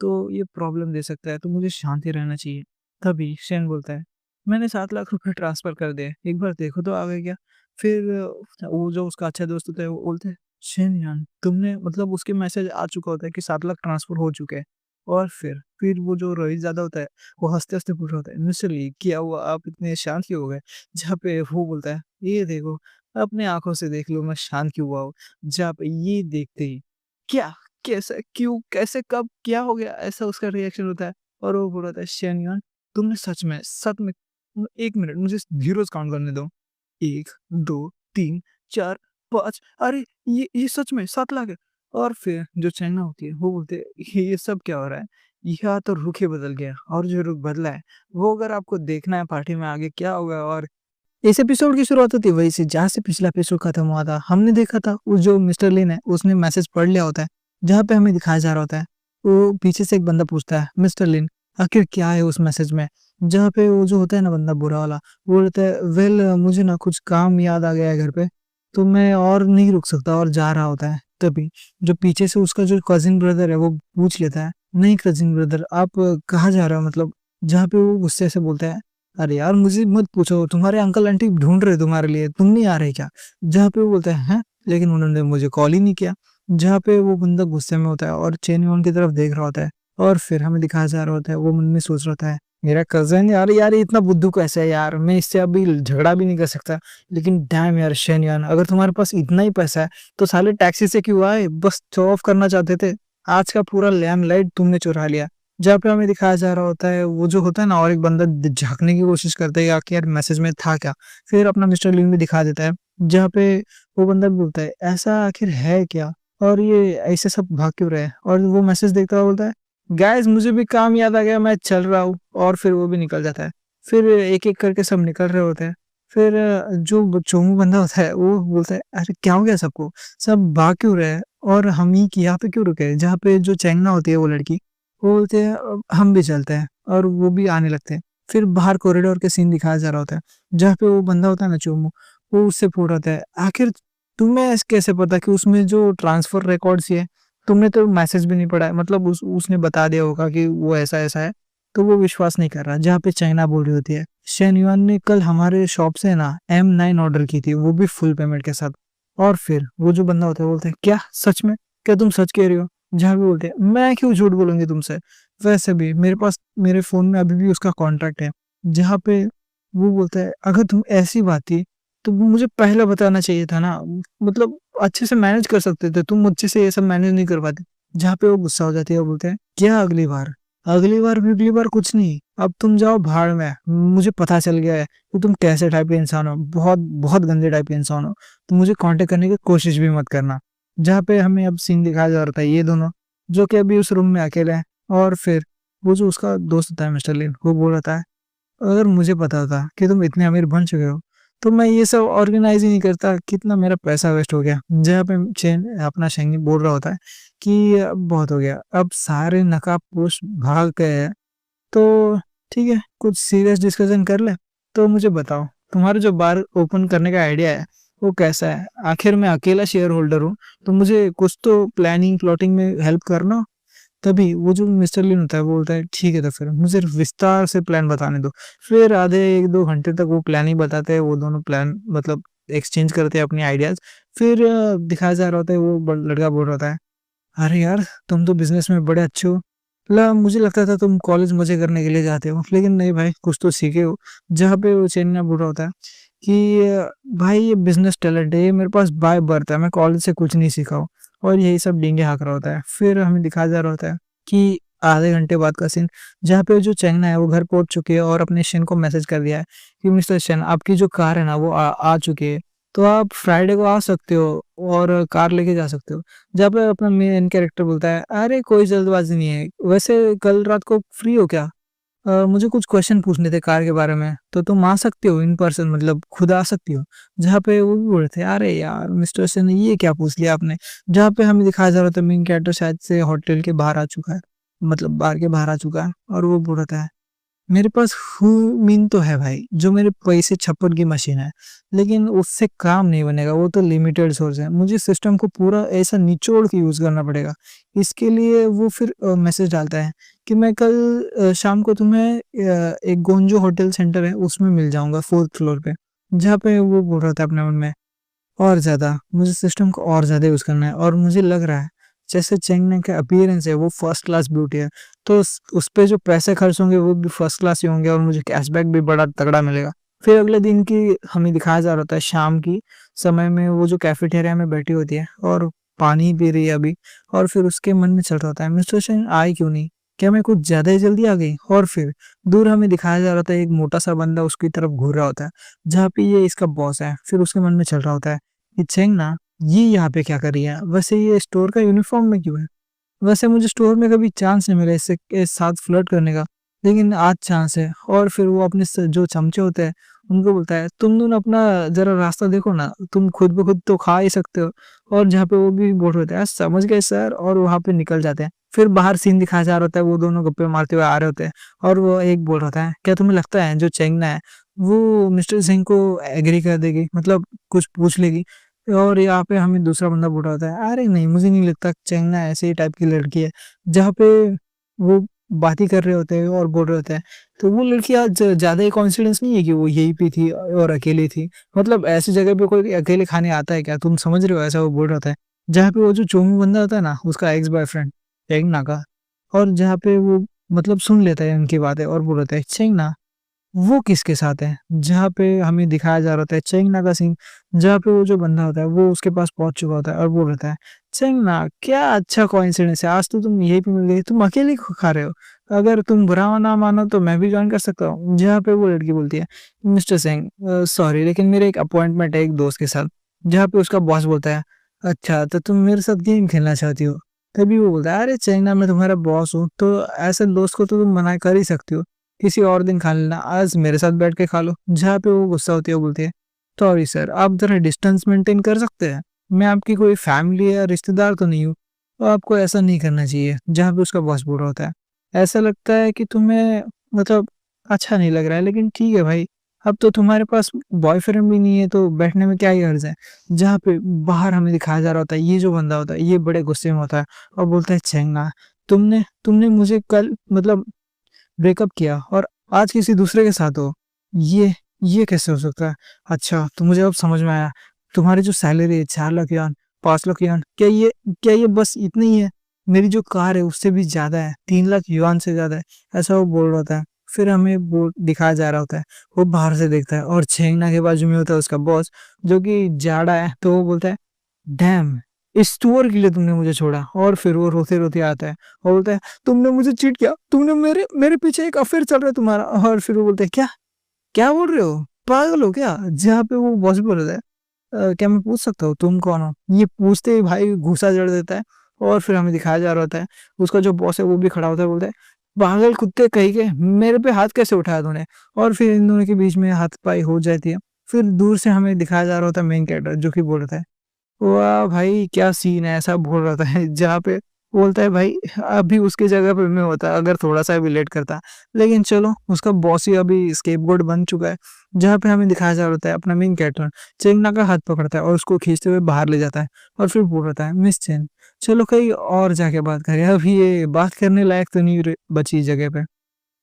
Speaker 1: तो ये प्रॉब्लम दे सकता है, तो मुझे शांति रहना चाहिए। तभी शेन बोलता है, "मैंने 7 लाख रुपए ट्रांसफ़र कर दिए, एक बार देखो तो आ गए क्या?" फिर वो जो उसका अच्छा दोस्त होता है, वो बोलते हैं, "शेन यार, तुमने" मतलब उसके मैसेज आ चुका होता है कि 7 लाख ट्रांसफ़र हो चुके हैं और फिर वो जो रईसज़ादा होता है, वो हँसते-हँसते पूछ रहा होता है, "मिस्टर ली, क्या हुआ? आप इतने शांत क्यों हो गए?" जहाँ पे वो बोलता है, "ये देखो, अपने आँखों से देख लो मैं शांत क्यों हुआ हूँ।" जहाँ पे ये देखते ही, "क्या? कैसे? क्यों? कैसे? कब? क्या हो गया?" ऐसा उसका रिएक्शन होता है और वो बोल रहा था, "शेनयान, तुमने सच में 1 मिनट मुझे ज़ीरोज़ काउंट करने दो। 1, 2, 3, 4, 5 अरे! ये सच में 7 लाख है।" और फिर जो चाइना होती है, वो बोलते हैं, ये सब क्या हो रहा है? यहाँ तो रुख ही बदल गया और जो रुख बदला है, वो अगर आपको देखना है पार्टी में आगे क्या होगा और इस एपिसोड की शुरुआत होती है वहीं से जहाँ से पिछला एपिसोड खत्म हुआ था। हमने देखा था वो जो मिस्टर लिन है उसने मैसेज पढ़ लिया होता है, जहाँ पे हमें दिखाया जा रहा होता है। वो पीछे से एक बंदा पूछता है, मिस्टर लिन आखिर क्या है उस मैसेज में? जहाँ पे वो जो होता है ना बंदा बुरा वाला, वो बोलता है, वेल मुझे ना कुछ काम याद आ गया है घर पे, तो मैं और नहीं रुक सकता और जा रहा होता है। तभी जो पीछे से उसका जो कज़िन ब्रदर है वो पूछ लेता है, नहीं कजिन ब्रदर, आप कहाँ जा रहे हो? मतलब जहाँ पे वो गुस्से से बोलता है, अरे यार मुझे मत पूछो, तुम्हारे अंकल आंटी ढूंढ रहे तुम्हारे लिए, तुम नहीं आ रहे क्या? जहाँ पे वो बोलता है हैं, लेकिन उन्होंने मुझे कॉल ही नहीं किया। जहाँ पे वो बंदा गुस्से में होता है और चेन वोन की तरफ देख रहा होता है, और फिर हमें दिखाया जा रहा होता है, वो मन में सोच रहा होता है, मेरा कजन यार, ये इतना बुद्धू कैसे है यार, मैं इससे अभी झगड़ा भी नहीं कर सकता। लेकिन डैम यार शेनयान, अगर तुम्हारे पास इतना ही पैसा है तो साले टैक्सी से क्यों आए? बस शो ऑफ करना चाहते थे। आज का पूरा लैम्पलाइट तुमने चुरा लिया। जहाँ पे हमें दिखाया जा रहा होता है, वो जो होता है ना, और एक बंदा झांकने की कोशिश करता है कि यार मैसेज में था क्या। फिर अपना मिस्टर लिन भी दिखा देता है, जहाँ पे वो बंदा भी बोलता है ऐसा आखिर है क्या, और ये ऐसे सब भाग क्यों रहे हैं। और वो मैसेज देखता हुआ बोलता है, गाइस मुझे भी काम याद आ गया, मैं चल रहा हूँ। और फिर वो भी निकल जाता है। फिर एक एक करके सब निकल रहे होते हैं। फिर जो चोमू बंदा होता है वो बोलता है, अरे क्या हो गया सबको, सब भाग क्यों रहे हैं, और हम ही की यहाँ पे क्यों रुके हैं? जहाँ पे जो चेंगना होती है वो लड़की, वो बोलते हैं हम भी चलते हैं", और वो भी आने लगते हैं। फिर बाहर कॉरिडोर के सीन दिखाया जा रहा होता है, जहाँ पे वो बंदा होता है ना चोमू, वो उससे पूछ रहा है, आखिर तुम्हें कैसे पता कि उसमें जो ट्रांसफर रिकॉर्ड्स है, तुमने तो मैसेज भी नहीं पढ़ा है, मतलब उसने बता दिया होगा कि वो ऐसा ऐसा है। तो वो विश्वास नहीं कर रहा। जहाँ पे चाइना बोल रही होती है, शेन युआन ने कल हमारे शॉप से ना M9 ऑर्डर की थी, वो भी फुल पेमेंट के साथ। और फिर वो जो बंदा होता है बोलते हैं, क्या सच में? क्या तुम सच कह रही हो? जहाँ भी बोलते हैं, मैं क्यों झूठ बोलूंगी तुमसे, वैसे भी मेरे पास मेरे फोन में अभी भी उसका कॉन्ट्रैक्ट है। जहाँ पे वो बोलता है, अगर तुम ऐसी बात थी तो वो मुझे पहले बताना चाहिए था ना, मतलब अच्छे से मैनेज कर सकते थे, तुम मुझसे से ये सब मैनेज नहीं कर पाते। जहाँ पे वो गुस्सा हो जाती है, वो बोलते हैं, क्या अगली बार? अगली बार कुछ नहीं, अब तुम जाओ भाड़ में। मुझे पता चल गया है कि तुम कैसे टाइप के इंसान हो, बहुत बहुत गंदे टाइप के इंसान हो। तो मुझे कांटेक्ट करने की कोशिश भी मत करना। जहाँ पे हमें अब सीन दिखाया जा रहा था, ये दोनों जो कि अभी उस रूम में अकेले हैं। और फिर वो जो उसका दोस्त होता है मिस्टर लिन, वो बोल रहा था, अगर मुझे पता था कि तुम इतने अमीर बन चुके हो तो मैं ये सब ऑर्गेनाइज ही नहीं करता, कितना मेरा पैसा वेस्ट हो गया। जहाँ पे चेन अपना शेंगी बोल रहा होता है कि अब बहुत हो गया, अब सारे नकाबपोश भाग गए हैं, तो ठीक है कुछ सीरियस डिस्कशन कर ले। तो मुझे बताओ, तुम्हारा जो बार ओपन करने का आइडिया है वो कैसा है? आखिर मैं अकेला शेयर होल्डर हूँ, तो मुझे कुछ तो प्लानिंग प्लॉटिंग में हेल्प करना। तभी वो जो मिस्टर लिन होता है वो बोलता है, ठीक है तो फिर मुझे विस्तार से प्लान बताने दो। फिर आधे 1-2 घंटे तक वो प्लान ही बताते हैं, वो दोनों प्लान मतलब एक्सचेंज करते हैं अपनी आइडियाज। फिर दिखाया जा रहा होता है, वो लड़का बोल रहा होता है, अरे यार तुम तो बिजनेस में बड़े अच्छे हो, मुझे लगता था तुम कॉलेज मजे करने के लिए जाते हो, लेकिन नहीं भाई, कुछ तो सीखे हो। जहाँ पे वो चेन्नई बोल रहा होता है कि भाई ये बिजनेस टैलेंट है, ये मेरे पास बाय बर्थ है, मैं कॉलेज से कुछ नहीं सीखा हूँ। और यही सब डींगे हाँक रहा होता है। फिर हमें दिखाया जा रहा होता है कि आधे घंटे बाद का सीन, जहाँ पे जो चेंगना है वो घर पहुंच चुकी है और अपने शेन को मैसेज कर दिया है कि मिस्टर शेन, आपकी जो कार है ना वो आ चुकी है, तो आप फ्राइडे को आ सकते हो और कार लेके जा सकते हो। जहाँ पे अपना मेन कैरेक्टर बोलता है, अरे कोई जल्दबाजी नहीं है, वैसे कल रात को फ्री हो क्या? मुझे कुछ क्वेश्चन पूछने थे कार के बारे में, तो तुम आ सकते हो इन पर्सन, मतलब खुद आ सकती हो। जहाँ पे वो भी बोल रहे थे, अरे यार मिस्टर सेन ये क्या पूछ लिया आपने। जहाँ पे हमें दिखाया जा रहा था मेन कैरेक्टर शायद से होटल के बाहर आ चुका है, मतलब बार के बाहर आ चुका है, और वो बोल रहा था, मेरे पास हु मीन तो है भाई, जो मेरे पैसे छप्पन की मशीन है, लेकिन उससे काम नहीं बनेगा, वो तो लिमिटेड सोर्स है, मुझे सिस्टम को पूरा ऐसा निचोड़ के यूज करना पड़ेगा। इसके लिए वो फिर मैसेज डालता है कि मैं कल शाम को तुम्हें एक गोंजो होटल सेंटर है उसमें मिल जाऊंगा 4th फ्लोर पे। जहाँ पे वो बोल रहा था अपने मन में, और ज़्यादा मुझे सिस्टम को और ज़्यादा यूज़ करना है, और मुझे लग रहा है जैसे चेंगने का अपीयरेंस है वो फर्स्ट क्लास ब्यूटी है, तो उस पे जो पैसे खर्च होंगे वो भी फर्स्ट क्लास ही होंगे, और मुझे कैशबैक भी बड़ा तगड़ा मिलेगा। फिर अगले दिन की हमें दिखाया जा रहा था शाम की समय में, वो जो कैफेटेरिया में बैठी होती है और पानी पी रही है अभी। और फिर उसके मन में चल रहा होता है, मिस्टर सेन आए क्यों नहीं, क्या मैं कुछ ज़्यादा ही जल्दी आ गई? और फिर दूर हमें दिखाया जा रहा था एक मोटा सा बंदा उसकी तरफ घूर रहा होता है, जहाँ पे ये इसका बॉस है। फिर उसके मन में चल रहा होता है कि चेंग ना, ये यहाँ पे क्या कर रही है, वैसे ये स्टोर का यूनिफॉर्म में क्यों है? वैसे मुझे स्टोर में कभी चांस नहीं मिला इसके साथ फ्लर्ट करने का, लेकिन आज चांस है। और फिर वो अपने जो चमचे होते हैं उनको बोलता है, तुम दोनों अपना जरा रास्ता देखो ना, तुम खुद ब खुद तो खा ही सकते हो। और जहाँ पे वो भी बोल रहे हैं, समझ गए सर, और वहां पे निकल जाते हैं। फिर बाहर सीन दिखाया जा रहा होता है, वो दोनों गप्पे मारते हुए आ रहे होते हैं, और वो एक बोल रहा था, क्या तुम्हें लगता है जो चेंगना है वो मिस्टर सिंह को एग्री कर देगी, मतलब कुछ पूछ लेगी? और यहाँ पे हमें दूसरा बंदा बोल रहा होता है, अरे नहीं मुझे नहीं लगता, चेंगना ऐसे ही टाइप की लड़की है। जहाँ पे वो बात ही कर रहे होते हैं और बोल रहे होते हैं। तो वो लड़की आज ज़्यादा ही कोइंसिडेंस नहीं है कि वो यहीं पे थी और अकेली थी। मतलब ऐसी जगह पे कोई अकेले खाने आता है क्या? तुम समझ रहे हो ऐसा वो बोल रहा था। जहाँ पे वो जो चोमू बंदा होता है ना, उसका एक्स बॉयफ्रेंड चेंगना का, और जहाँ पे वो मतलब सुन लेता है उनकी बातें और बोल रहा है चेंगना वो किसके साथ है? जहाँ पे हमें दिखाया जा रहा था चेंगना का सीन, जहाँ पे वो जो बंदा होता है वो उसके पास पहुँच चुका होता है और बोल रहता है, "चेंगना क्या अच्छा कोइंसिडेंस है, आज तो तुम यहीं पे मिल गई, तुम अकेले क्यों खा रहे हो? अगर तुम बुरा ना मानो तो मैं भी जॉइन कर सकता हूँ।" जहाँ पे वो लड़की बोलती है, "मिस्टर सिंह सॉरी लेकिन मेरा एक अपॉइंटमेंट है एक दोस्त के साथ।" जहाँ पे उसका बॉस बोलता है, "अच्छा तो तुम मेरे साथ गेम खेलना चाहती हो?" तभी वो बोलता है, "अरे चेंगना मैं तुम्हारा बॉस हूँ, तो ऐसे दोस्त को तो तुम मना कर ही सकती हो। किसी और दिन खा लेना, आज मेरे साथ बैठ के खा लो।" जहाँ पे वो गुस्सा होती है, वो बोलती है, "सॉरी सर, आप ज़रा डिस्टेंस मेंटेन कर सकते हैं? मैं आपकी कोई फैमिली या रिश्तेदार तो नहीं हूँ, तो आपको ऐसा नहीं करना चाहिए।" जहाँ पे उसका बॉस बोल रहा होता है, "ऐसा लगता है कि तुम्हें मतलब अच्छा नहीं लग रहा है, लेकिन ठीक है भाई, अब तो तुम्हारे पास बॉयफ्रेंड भी नहीं है, तो बैठने में क्या ही हर्ज है?" जहाँ पे बाहर हमें दिखाया जा रहा होता है, ये जो बंदा होता है, ये बड़े गुस्से में होता है और बोलता है, "छेंगना, तुमने तुमने मुझे कल मतलब ब्रेकअप किया और आज किसी दूसरे के साथ हो, ये कैसे हो सकता है? अच्छा, तो मुझे अब समझ में आया, तुम्हारी जो सैलरी है 4 लाख युआन, 5 लाख युआन, क्या ये बस इतनी ही है? मेरी जो कार है उससे भी ज़्यादा है, 3 लाख युआन से ज़्यादा है।" ऐसा वो बोल रहा होता है। फिर हमें वो दिखाया जा रहा होता है, वो बाहर से देखता है और छेंगना के बाजू में होता है उसका बॉस, जो कि जाड़ा है, तो वो बोलता है, "डैम! इस टूर के लिए तुमने मुझे छोड़ा।" और फिर वो रोते-रोते आता है और बोलता है, "तुमने मुझे चीट किया, तुमने मेरे मेरे पीछे एक अफ़ेयर चल रहा है तुम्हारा।" और फिर वो बोलते हैं, "क्या? क्या बोल रहे हो? पागल हो क्या?" जहाँ पे वो बॉस बोल रहा है, "क्या मैं पूछ सकता हूँ तुम कौन हो?" ये पूछते ही भाई घूँसा जड़ देता है और फिर हमें दिखाया जा रहा होता है, उसका जो बॉस है वो भी खड़ा होता है, बोलता है, "पागल कुत्ते कहीं के, मेरे पे हाथ कैसे उठाया तूने?" और फिर इन दोनों के बीच में हाथापाई हो जाती है। फिर दूर से हमें दिखाया जा रहा होता है मेन कैरेक्टर जो कि बोल रहा है, वाह भाई! क्या सीन है, ऐसा बोल रहा था जहाँ पे बोलता है भाई अभी उसकी जगह पे मैं होता अगर थोड़ा-सा भी लेट करता। लेकिन चलो उसका बॉस ही अभी स्केपगोट बन चुका है। जहाँ पे हमें दिखाया जा रहा होता है अपना मेन कैरेक्टर चेंगना का हाथ पकड़ता है और उसको खींचते हुए बाहर ले जाता है और फिर बोल रहा है, मिस चेन चलो कहीं और जाके बात करें, अभी ये बात करने लायक तो नहीं र बची इस जगह पे।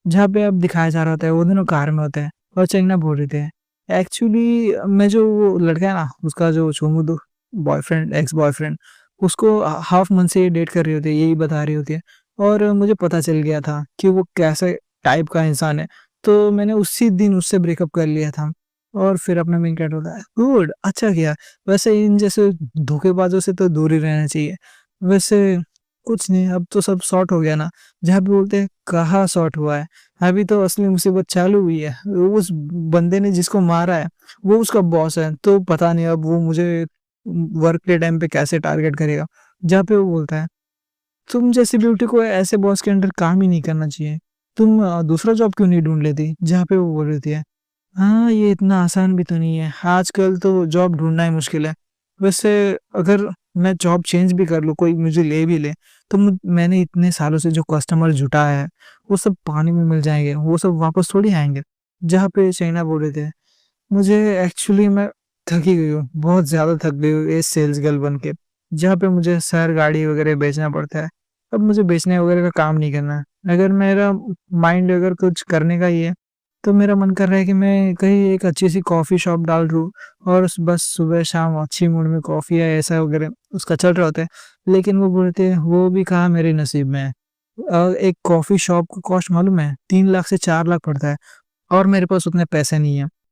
Speaker 1: जहाँ पे अब दिखाया जा रहा होता है वो दोनों कार में होते हैं और चंगना बोल रहे थे, एक्चुअली मैं जो वो लड़का है ना उसका जो छोमू बॉयफ्रेंड एक्स बॉयफ्रेंड उसको हाफ मंथ से डेट कर रही होती है, यही बता रही होती है और मुझे पता चल गया था कि वो कैसे टाइप का इंसान है, तो मैंने उसी दिन उससे ब्रेकअप कर लिया था। और फिर अपना मेन कैरेक्टर होता है, गुड अच्छा किया। वैसे इन जैसे धोखेबाजों से तो दूर ही रहना चाहिए। वैसे कुछ नहीं, अब तो सब सॉर्ट हो गया ना। जहाँ पे बोलते हैं कहाँ सॉर्ट हुआ है, अभी तो असली मुसीबत चालू हुई है। उस बंदे ने जिसको मारा है, वो उसका बॉस है, तो पता नहीं अब वो मुझे वर्क के टाइम पे कैसे टारगेट करेगा। जहाँ पे वो बोलता है, "तुम जैसी ब्यूटी को ऐसे बॉस के अंडर काम ही नहीं करना चाहिए। तुम दूसरा जॉब क्यों नहीं ढूँढ लेती?" जहाँ पे वो बोल रही थी, हाँ, ये इतना आसान भी तो नहीं है। आजकल तो जॉब ढूँढना ही मुश्किल है। वैसे अगर मैं जॉब चेंज भी कर लूँ, कोई मुझे ले भी ले, तो मैंने इतने सालों से जो कस्टमर जुटाया है, वो सब पानी में मिल जाएँगे, वो सब वापस थोड़ी आएँगे। जहाँ पे चाइना बोल रहे थे, मुझे एक्चुअली मैं थक ही गई हूँ, बहुत ज़्यादा थक गई हूँ ये सेल्स गर्ल बन के। जहाँ पे मुझे शहर गाड़ी वगैरह बेचना पड़ता है, अब मुझे बेचने वगैरह का काम नहीं करना है। अगर मेरा माइंड अगर कुछ करने का ही है, तो मेरा मन कर रहा है कि मैं कहीं एक अच्छी-सी कॉफ़ी शॉप डाल दूँ और बस सुबह-शाम अच्छी मूड में कॉफ़ी या ऐसा वगैरह उसका चल रहा होता है। लेकिन वो बोलते हैं, वो भी कहाँ मेरे नसीब में है। एक कॉफ़ी शॉप का कॉस्ट मालूम है? 3 लाख से 4 लाख पड़ता है और मेरे पास उतने पैसे नहीं है।